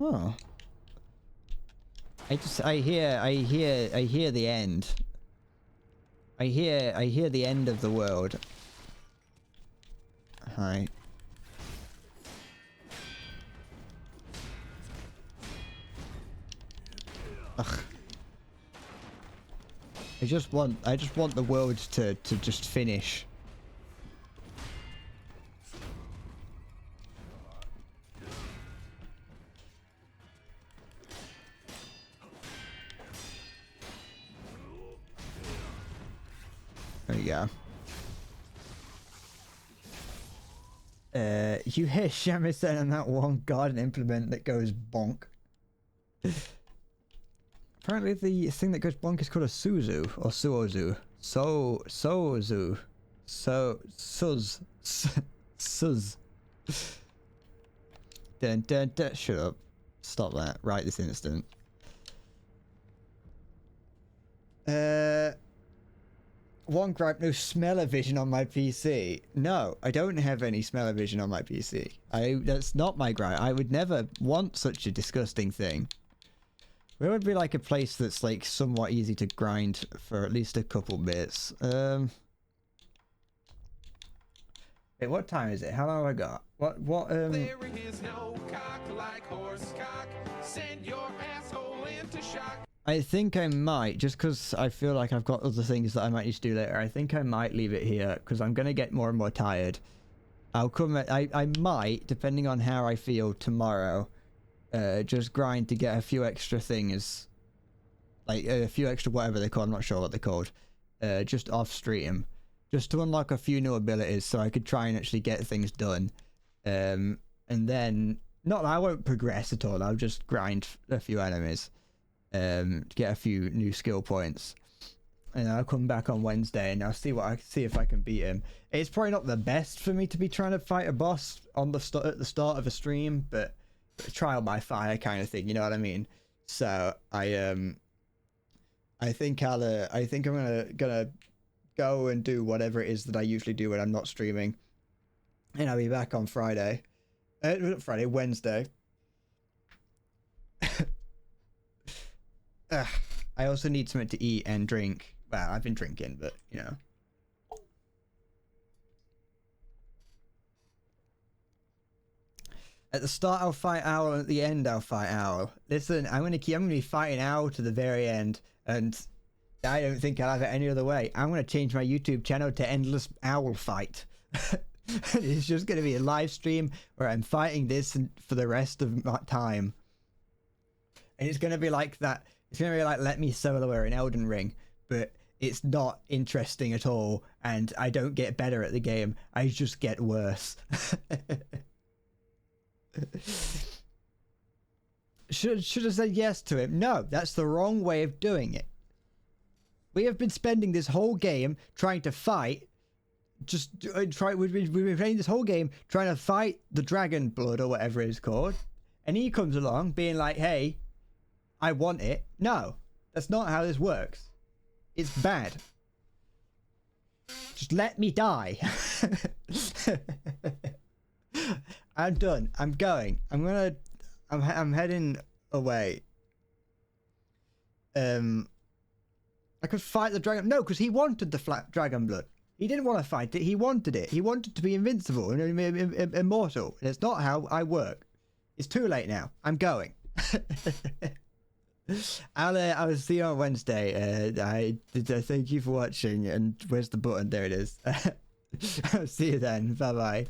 Oh. I hear the end. I hear the end of the world. Hi. Ugh. I just want the world to just finish. There you go. You hear Shamisen and that one garden implement that goes bonk. Apparently the thing that goes bonk is called a Suzu, or Suozu. Sozu. Suz. Dun dun dun. Shut up. Stop that right this instant. One gripe, no smell-o-vision on my PC. No, I don't have any smell-o-vision on my PC. That's not my gripe. I would never want such a disgusting thing. Where would be like a place that's like somewhat easy to grind for at least a couple bits? Wait, what time is it? How long have I got? There is no cock like horse cock. Send your asshole into shock. I think I might, just because I feel like I've got other things that I might need to do later. I think I might leave it here because I'm going to get more and more tired. I might, depending on how I feel tomorrow, just grind to get a few extra things, like a few extra whatever they're called, I'm not sure what they're called, just off stream, just to unlock a few new abilities so I could try and actually get things done. And then, not that I won't progress at all, I'll just grind a few enemies. To get a few new skill points, and I'll come back on Wednesday and I'll see if I can beat him. It's probably not the best for me to be trying to fight a boss on at the start of a stream, but trial by fire kind of thing, you know what I mean? So I think I'm gonna go and do whatever it is that I usually do when I'm not streaming, and I'll be back on Friday. Wednesday. I also need something to eat and drink. Well, I've been drinking, but you know. At the start, I'll fight Owl, and at the end, I'll fight Owl. Listen, I'm gonna be fighting Owl to the very end, and I don't think I'll have it any other way. I'm gonna change my YouTube channel to Endless Owl Fight. It's just gonna be a live stream where I'm fighting this for the rest of my time, and it's gonna be like that. It's gonna be like Let Me Solo or in Elden Ring, but it's not interesting at all, and I don't get better at the game. I just get worse. Should have said yes to him. No, that's the wrong way of doing it. We have been spending this whole game trying to fight. We've been playing this whole game trying to fight the dragon blood or whatever it's called, and he comes along being like, "Hey, I want it." No, that's not how this works. It's bad. Just let me die. I'm done. I'm going. I'm heading away. I could fight the dragon. No, because he wanted the flat dragon blood. He didn't want to fight it. He wanted it. He wanted to be invincible and immortal. And it's not how I work. It's too late now. I'm going. I'll see you on Wednesday. I thank you for watching. And where's the button? There it is. I'll see you then. Bye bye.